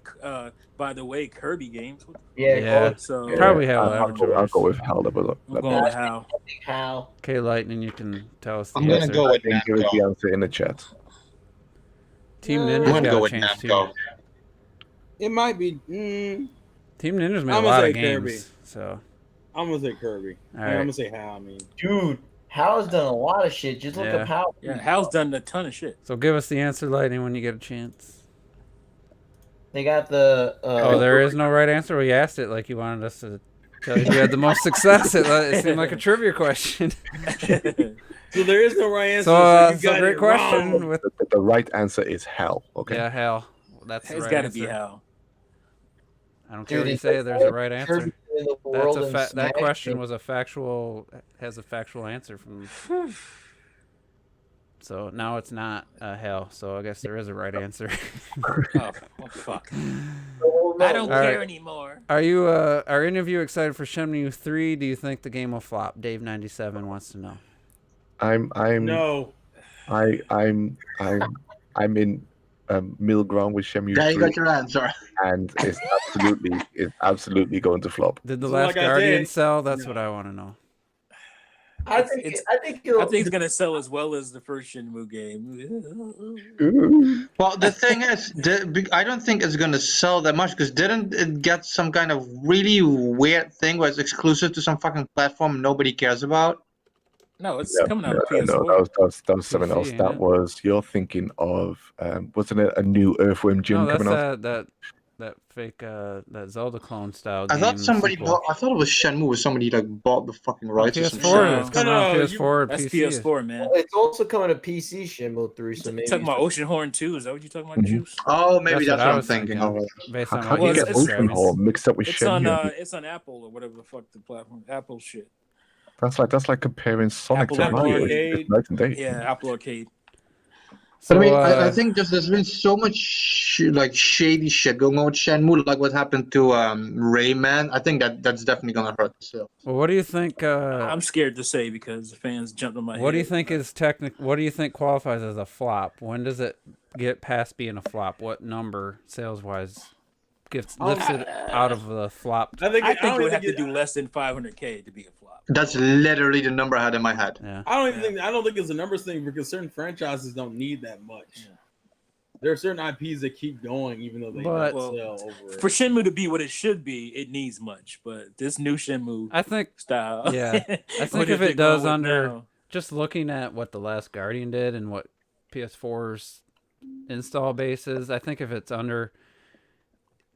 By the way, Kirby games. Yeah. So Probably HAL I'll Laboratories. go with HAL. I'm going with HAL. HAL. Okay, Lightning, you can tell us the I'm gonna answer. go with Give us the Namco. answer in the chat. Team I'm Ninja's gonna got go a with chance too. Namco. It might be. Team Ninja's made I'm a gonna lot say of games. Kirby. So I'm gonna say Kirby. All I'm right. gonna say Hal. I mean, Dude, Hal's done a lot of shit. Just look Yeah. up Hal. Yeah, Hal's done a ton of shit. So give us the answer, Lightning, when you get a chance. They got the. Oh, there is no right answer. We asked it like you wanted us to tell you who had the most success. It seemed like a trivia question. so there is no right answer. So you it's a got great it question. wrong. With The right answer is Hal. Okay. yeah, Hal. That's the It's right got to answer. be Hal. I don't care what Dude, you say. There's a right answer. Kirby in the That's world a and that Smash question Bros. was has a factual answer from. So now it's not Hal. So I guess there is a right answer. Oh, fuck. Oh, no. I don't All care right. anymore. Are you? Are any of you excited for Shenmue III? Do you think the game will flop? Dave97 wants to know. I'm No. I'm in middle ground with Shenmue There you 3, got your answer. and it's absolutely going to flop. Did the So Last like I Guardian said, sell? That's no. what I want to know. I think it's gonna sell as well as the first Shenmue game. Ooh. Well, the thing is, I don't think it's gonna sell that much because didn't it get some kind of really weird thing where it's exclusive to some fucking platform nobody cares about? No, it's coming out on No, PS4. that was something PC, else. ain't That it? was you're thinking of wasn't it a new Earthworm Jim No, that's coming out? that fake that Zelda clone style I game. thought somebody sequel. bought. I thought it was Shenmue. Somebody like bought the fucking On rights or some PS4. shit. It's coming out on PS4 and That's PC. PS4, man. it's also coming to PC Shenmue 3, so You maybe talking about Ocean Horn 2? Is that what you talking about, Mhm. Juice? Oh, maybe That's what that's I what I'm was thinking thinking. of. Based How on how what do you he get was it's- Ocean describing. Horn mixed up with It's on Shenmue? it's on Apple or whatever the fuck the platform. Apple shit. That's like comparing Sonic Apple to Mario. Arcade. It's night and day. Yeah, Apple Arcade. But So I mean, I think just there's been so much like shady shit going on with Shenmue, like what happened to Rayman. I think that's definitely gonna hurt the sale. well, what do you think? I'm scared to say because the fans jumped on my head. What do you think is What do you think qualifies as a flop? When does it get past being a flop? What number sales wise lifts it out of the flop? I think it would have to do less than 500K to be a flop. That's literally the number I had in my head. Yeah. I don't think it's a numbers thing because certain franchises don't need that much. Yeah. There are certain IPs that keep going even though they But- don't sell over it. For Shenmue to be what it should be, it needs much. But this new Shenmue I think style, yeah. I what think if they're it does going with under now. just looking at what the Last Guardian did and what PS4's install base is, I think if it's under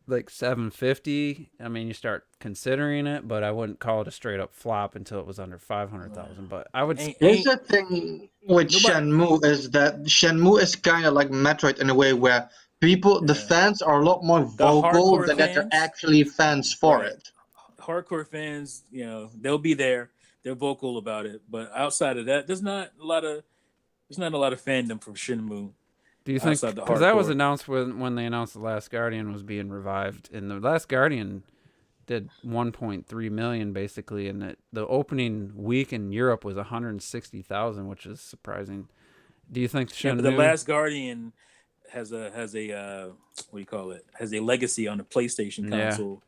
like 750, I mean, you start considering it, but I wouldn't call it a straight up flop until it was under 500,000. But I would. Here's the thing with Shenmue is that Shenmue is kind of like Metroid in a way where the fans are a lot more vocal hardcore than that they're fans? actually fans for Right. it. Hardcore fans, they'll be there. They're vocal about it. But outside of that, there's not a lot of fandom for Shenmue. Do you think outside the because that was hardcore. announced when they announced the Last Guardian was being revived, and the Last Guardian did 1.3 million basically, and the opening week in Europe was 160,000, which is surprising. Do you think Yeah, Shenmue? but the Last Guardian has a what do you call it? Has a legacy on the PlayStation Yeah. console.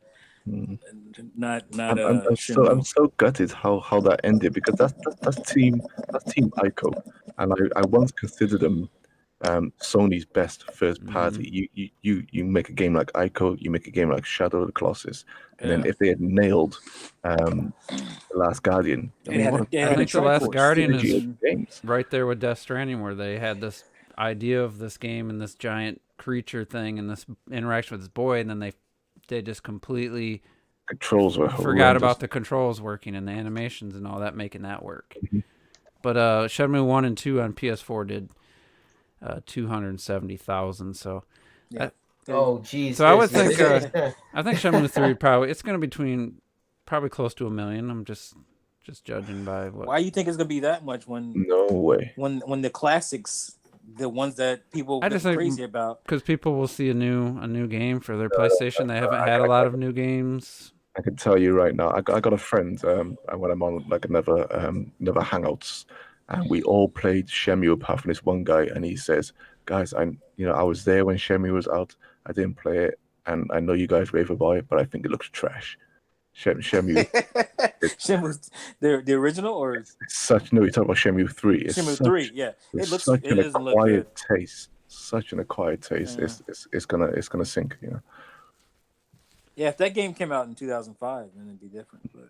Mm. And not I'm Shenmue. so gutted how that ended because that's team Ico, and I once considered them Sony's best first party. You make a game like Ico, you make a game like Shadow of the Colossus, and then if they had nailed The Last Guardian, They had a I think The Last Guardian synergy is of games. right there with Death Stranding, where they had this idea of this game and this giant creature thing and this interaction with this boy, and then they just completely Controls were forgot horrendous. about the controls working and the animations and all that, making that work. Mhm. But Shenmue 1 and 2 on PS4 did 270,000. So Yeah. Oh, geez. So I would think, I think Shenmue 3 probably it's going to be probably close to 1 million. I'm just judging by what. Why you think it's gonna be that much when No way. when the classics, the ones that people I get just think- crazy about? Because people will see a new game for their PlayStation. They haven't had a lot of new games. I can tell you right now. I got a friend, and when I'm on like another hangouts, and we all played Shenmue apart from this one guy, and he says, "Guys, I was there when Shenmue was out. I didn't play it, and I know you guys rave about it, but I think it looks trash." Shenmue, Shenmue, the original or it's such no. You talk about Shenmue 3. It's Shenmue such, 3? Yeah, it's it looks. such It an doesn't look good. acquired taste. Such an acquired taste. Yeah. It's gonna sink. Yeah, if that game came out in 2005, then it'd be different. But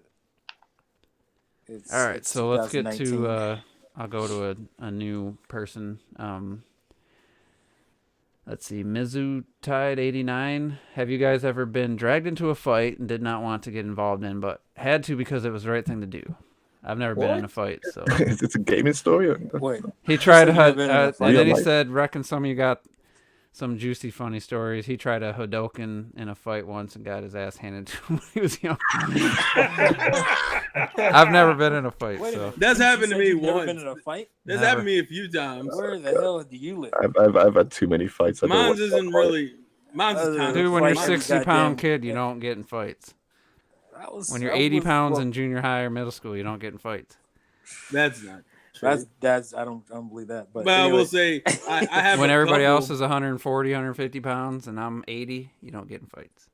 All right, it's so let's get 2019. to. I'll go to a new person. Let's see, Mizu Tide 89. Have you guys ever been dragged into a fight and did not want to get involved in, but had to because it was the right thing to do? I've never been in a fight, so Is it a gaming story? Wait, he tried So to. you've never been in a fight? And then he Real life? said, "Reckon some of you got some juicy, funny stories." He tried a Hadoken in a fight once and got his ass handed to him when he was young. I've never been in a fight, Wait a so minute. That's You happened to said me you've never once. been in a fight? That's Never. happened to me a few times. Where the hell do you live? I've had too many fights. I don't Mine's want to isn't talk about it. really. Mine's is Other kind dude, of. when you're fight every 60-pound goddamn- kid, you don't get in fights. When you're I 80 was- pounds well, in junior high or middle school, you don't get in fights. That's not true. that's I don't believe that. But I anyway. will say I have. When a everybody couple, else is 140, 150 pounds, and I'm 80, you don't get in fights.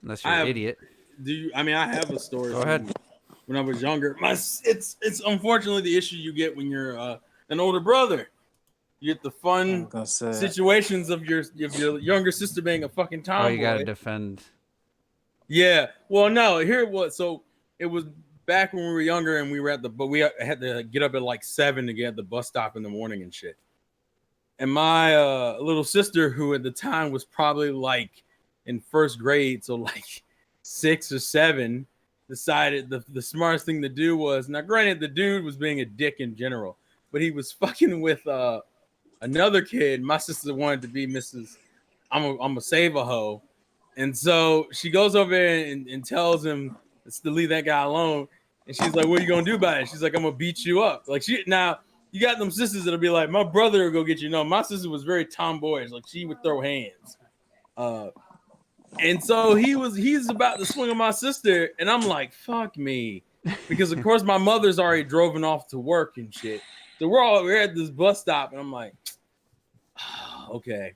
Unless you're I an have- idiot. Do you? I mean, I have a story. Go ahead. When I was younger, it's unfortunately the issue you get when you're an older brother. You get the I'm fun gonna say situations of your younger sister being a fucking Oh, tomboy. you got to defend. Yeah. Well, no. Here it was. So it was back when we were younger, and we were but we had to get up at like 7 to get at the bus stop in the morning and shit. And my little sister, who at the time was probably like in first grade, so like 6 or 7, decided the smartest thing to do was, now granted the dude was being a dick in general, but he was fucking with another kid. My sister wanted to be Mrs. I'm a save a hoe. And so she goes over there and tells him to leave that guy alone. And she's like, "What are you gonna do about it?" She's like, "I'm gonna beat you up." Like now you got them sisters that'll be like, "My brother will go get you." No, my sister was very tomboyish. Like she would throw hands. And so he's about to swing on my sister, and I'm like, "Fuck me," because of course my mother's already driven off to work and shit. So we're at this bus stop, and I'm like, okay.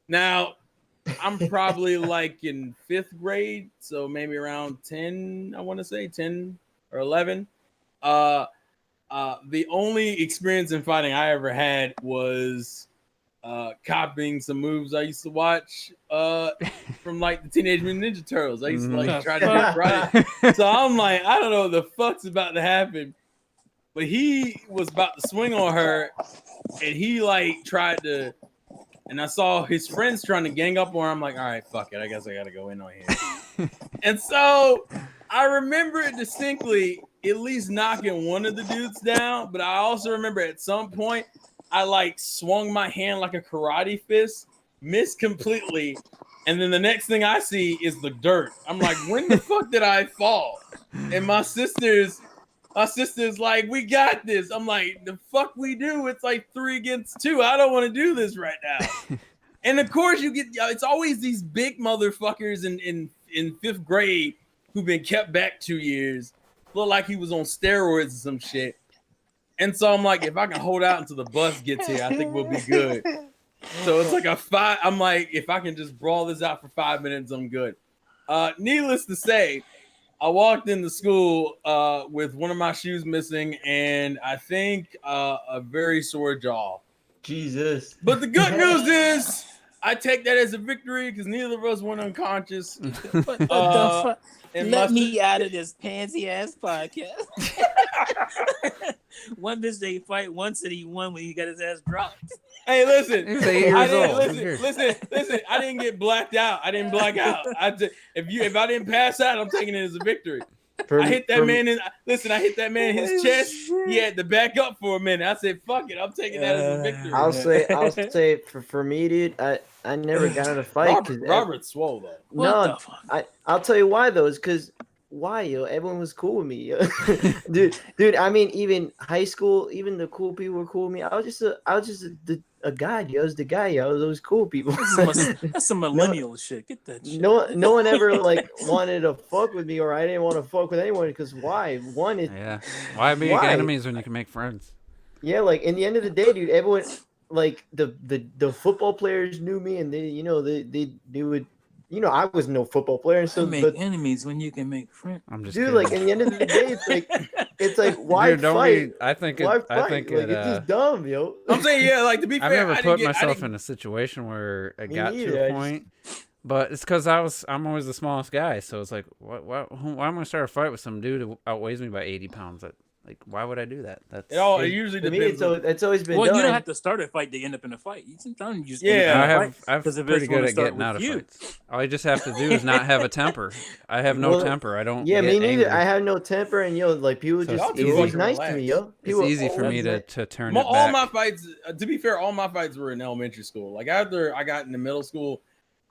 Now I'm probably like in 5th grade, so maybe around 10, I want to say 10 or 11. The only experience in fighting I ever had was copying some moves I used to watch from like the Teenage Mutant Ninja Turtles. I used to like try to do karate. So I'm like, I don't know what the fuck's about to happen. But he was about to swing on her, and he like tried to, and I saw his friends trying to gang up on her. I'm like, all right, fuck it. I guess I gotta go in on him. And so I remember it distinctly, at least knocking one of the dudes down. But I also remember at some point I like swung my hand like a karate fist, missed completely, and then the next thing I see is the dirt. I'm like, when the fuck did I fall? And my sister's like, we got this. I'm like, the fuck we do? It's like 3 against 2. I don't want to do this right now. And of course, it's always these big motherfuckers in 5th grade who've been kept back 2 years, look like he was on steroids or some shit. And so I'm like, if I can hold out until the bus gets here, I think we'll be good. So it's like a 5. I'm like, if I can just brawl this out for 5 minutes, I'm good. Needless to say, I walked into school with one of my shoes missing and I think a very sore jaw. Jesus. But the good news is I take that as a victory because neither of us went unconscious. What the fuck? And Let my me out of this pansy ass podcast. One bitch they fight, one said he won when he got his ass dropped. Hey, listen. He was 8 years old. Listen. I didn't get blacked out. I didn't black out. If I didn't pass out, I'm taking it as a victory. I hit that man in his chest. He had to back up for a minute. I said, "Fuck it, I'm taking that as a victory." I'll say for me, dude, I never got in a fight. Robert swole though. What No, the fuck? I'll tell you why though. It's because why, yo? Everyone was cool with me, yo. dude. I mean, even high school, even the cool people were cool with me. I was just a guy, yo. I was the guy, yo. Those cool people. That's some millennial shit. Get that shit. No one ever like wanted to fuck with me, or I didn't want to fuck with anyone because why? One is Yeah. Why make enemies when you can make friends? yeah, like in the end of the day, dude, everyone like the football players knew me, and they would. I was no football player, and so make enemies when you can make friends. I'm just dude, kidding. like in the end of the day, it's like why Dude, don't fight? be, I think Why it, fight? I think like it, it's just dumb, yo. I'm saying, yeah, like to be fair, I've never I put didn't get, myself in a situation where it Me got neither, to I a just- point But it's because I'm always the smallest guy, so it's like, why am I gonna start a fight with some dude who outweighs me by 80 pounds? Like, why would I do that? That's It usually To me, depends. it's always been Well, done. you don't have to start a fight to end up in a fight. Sometimes you just Yeah. end up in a fight. I'm 'Cause if pretty it's good gonna at start getting with out of you. fights. All I just have to do is not have a temper. I have no Well, temper. I don't. Yeah, get me neither. angry. I have no temper, and like people So just it's they were always easy. nice to me, yo. It's People easy for me always to turn it All back. my fights, to be fair, all my fights were in elementary school. Like after I got into middle school,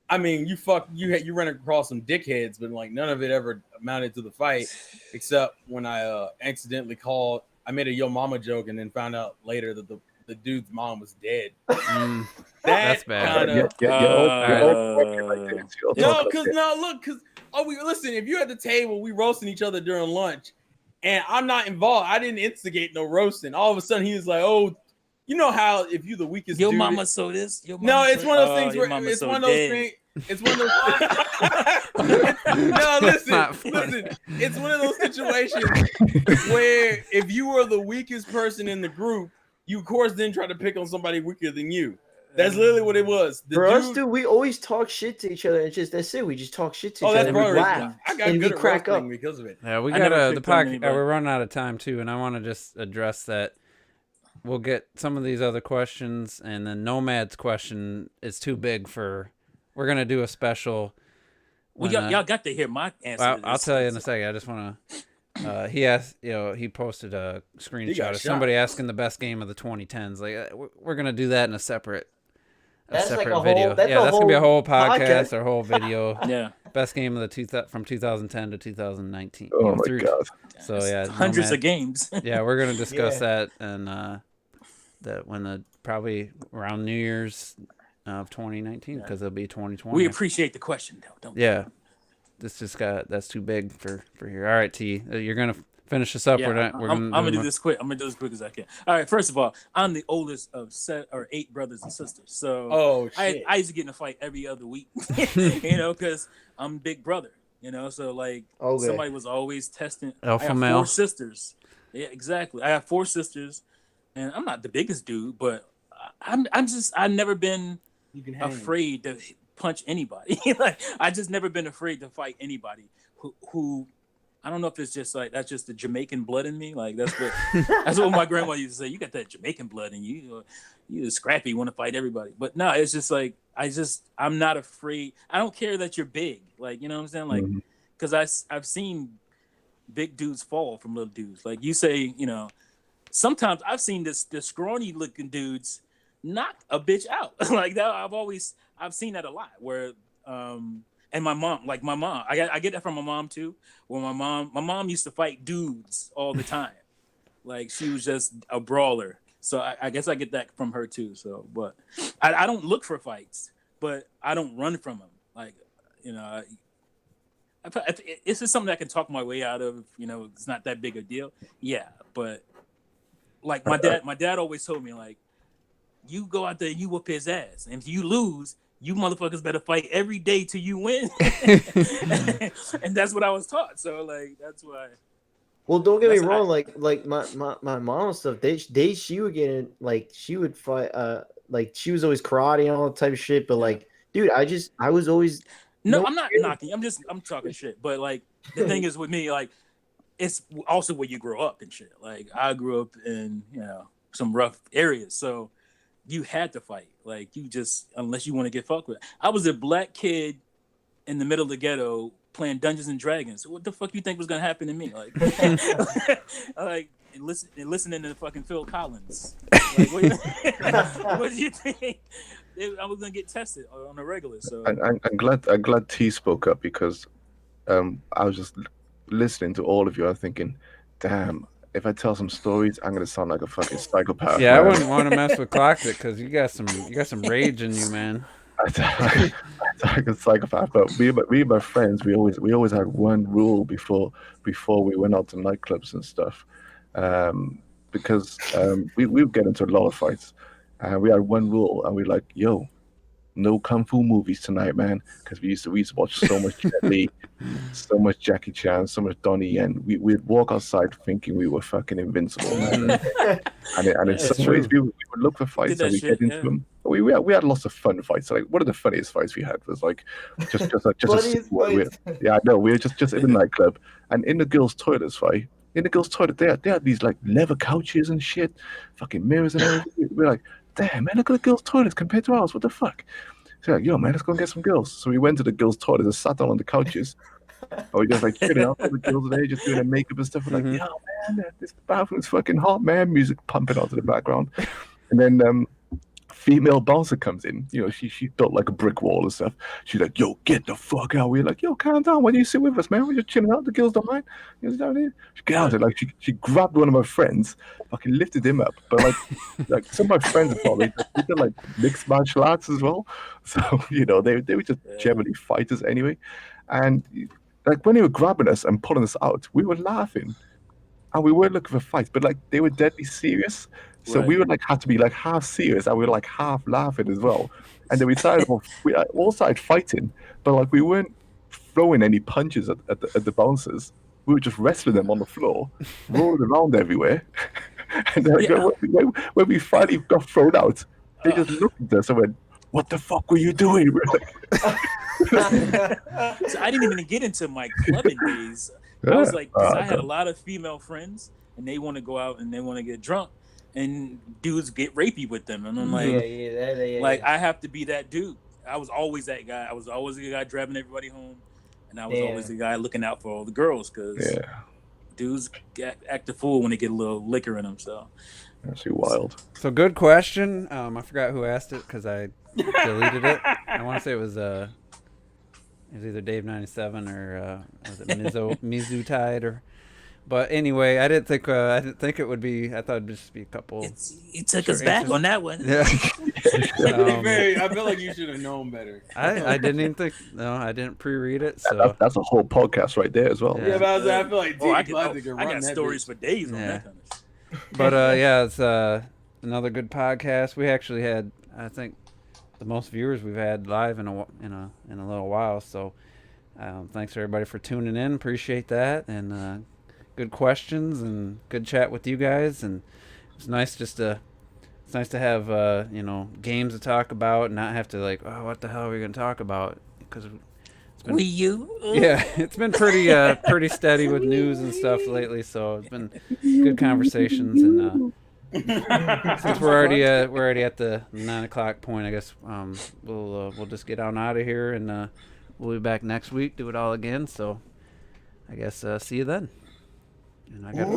I mean, you ran across some dickheads, but like none of it ever amounted to the fight, except when I accidentally I made a yo mama joke and then found out later that the dude's mom was dead. That's bad. Kinda, listen, if you're at the table, we roasting each other during lunch, and I'm not involved. I didn't instigate no roasting. All of a sudden, he was like, "Oh, you know how if you the weakest Your dude, mama so this. no, it's one of those things where it's one of those things. It's one of those. No, listen. It's one of those situations where if you were the weakest person in the group, you of course then try to pick on somebody weaker than you. That's literally what it was. For us, dude, we always talk shit to each other. It's just that's it. We just talk shit to each that's other. And we probably laugh. I got and good we at crack roasting up because of it. Yeah, we I got never the picked on podcast. anybody. We're running out of time too, and I want to just address that. We'll get some of these other questions, and then Nomad's question is too big for. We're gonna do a special. Well, y'all got to hear my answer. Well, to this. I'll tell you in a second. I just want to. He asked, he posted a screenshot of somebody asking the best game of the 2010s. Like, we're gonna do that in a separate like a video. whole- that's Yeah, a that's gonna be a whole whole podcast podcast. or whole video. Yeah. Best game of from 2010 to 2019. Oh my god! So yeah, hundreds of games. Yeah, we're gonna discuss Yeah. that and that when probably around New Year's of 2019 because it'll be 2020. We appreciate the question, though. Don't we? Yeah, that's too big for here. All right, T, you're gonna finish this up. Yeah, We're I'm gonna do this quick. I'm gonna do this quick as I can. All right. First of all, I'm the oldest of 8 brothers and sisters. So shit. I used to get in a fight every other week, because I'm big brother. So like somebody was always testing. Alpha I have male. 4 sisters. Yeah, exactly. I have 4 sisters, and I'm not the biggest dude, but I've never been afraid to punch anybody. Like I just never been afraid to fight anybody who I don't know if it's just like that's just the Jamaican blood in me. Like that's what my grandma used to say. You got that Jamaican blood in you. You scrappy, you want to fight everybody. But no, it's just like I'm not afraid. I don't care that you're big. Like you know what I'm saying? Like because I've seen big dudes fall from little dudes. Like you say, sometimes I've seen this scrawny looking dudes knock a bitch out. Like that. I've seen that a lot where and my mom, I get that from my mom too. Where my mom used to fight dudes all the time. Like she was just a brawler. So I guess I get that from her too. So, but I don't look for fights, but I don't run from them. Like, this is something I can talk my way out of. It's not that big a deal. Yeah, but like my dad always told me like, you go out there and you whoop his ass, and if you lose, you motherfuckers better fight every day till you win. And that's what I was taught. So like that's why. Well, don't get me wrong. Like my mom and stuff. She would get in. Like she would fight. Like she was always karate and all that type of shit. But like, dude, I was always. No, I'm not knocking. I'm talking shit. But like the thing is with me, like it's also where you grow up and shit. Like I grew up in some rough areas, so you had to fight. Like you just unless you want to get fucked with. I was a black kid in the middle of the ghetto playing Dungeons and Dragons. What the fuck you think was gonna happen to me? Like, like listening to fucking Phil Collins. Like, what do you think? I was gonna get tested on a regular. So I'm glad T spoke up because I was just listening to all of you. I was thinking, damn, if I tell some stories, I'm gonna sound like a fucking psychopath. Yeah, man. I wouldn't want to mess with Clocktick because you got some rage in you, man. I sound like a psychopath. But me and my friends, we always had one rule before we went out to nightclubs and stuff, because we would get into a lot of fights, and we had one rule, and we're like, yo, no kung fu movies tonight, man, because we used to watch so much Jet Li, so much Jackie Chan, so much Donnie, and we'd walk outside thinking we were fucking invincible, man. And in It's some ways, true. we would look for Did fights that and we shit, get into yeah. them. We had lots of fun fights. Like one of the funniest fights we had was like just a Funniest fights. yeah, I know. We were just in a nightclub and in the girls' toilets, right? In the girls' toilet, they had these like leather couches and shit, fucking mirrors and everything. We're like, damn man, look at the girls' toilets compared to ours. What the fuck? So like, yo man, let's go and get some girls. So we went to the girls' toilet and sat down on the couches. And we just like chilling out. All the girls there just doing their makeup and stuff. We're like, Mhm. yo man, this bathroom's fucking hot, man. Music pumping onto the background. And then female bouncer comes in. You know, she built like a brick wall and stuff. She's like, yo, get the fuck out. We're like, yo, calm down. Why don't you sit with us, man? We're just chilling out. The girls don't mind. You know, down here. She get out there. Like she grabbed one of my friends, fucking lifted him up. But like some of my friends probably they did like mixed martial arts as well. So, you know, they were just generally fighters anyway. And like when they were grabbing us and pulling us out, we were laughing. And we weren't looking for fights, but like they were deadly serious. So we would like had to be like half serious and we were like half laughing as well. And then we all started fighting, but like we weren't throwing any punches at the bouncers. We were just wrestling them on the floor, rolling around everywhere. And then when we finally got thrown out, they just looked at us and went, "What the fuck were you doing?" We're like, So I didn't even get into my clubbing days. I was like, because I had a lot of female friends, and they want to go out and they want to get drunk, and dudes get rapey with them, and I'm like, I have to be that dude. I was always that guy. I was always the guy driving everybody home, and I was always the guy looking out for all the girls because dudes act a fool when they get a little liquor in them. So actually wild. So good question. I forgot who asked it because I deleted it. I want to say it was either Dave97 or was it Mizu Tide or. But anyway, I didn't think it would be. I thought it'd just be a couple. It took us back on that one. Yeah. I feel like you should have known better. I didn't even think. No, I didn't pre-read it. So That's a whole podcast right there as well. Yeah. But I feel like I I got stories for days on that kind of shit. But it's another good podcast. We actually had, I think, the most viewers we've had live in a little while. So thanks everybody for tuning in. Appreciate that, and good questions and good chat with you guys. And it's nice to have games to talk about and not have to like, oh, what the hell are we gonna talk about? Because it's been it's been pretty steady with news and stuff lately. So it's been good conversations. And since we're already at the 9 o'clock point, I guess we'll just get on out of here, and we'll be back next week, do it all again. So I guess see you then. And I got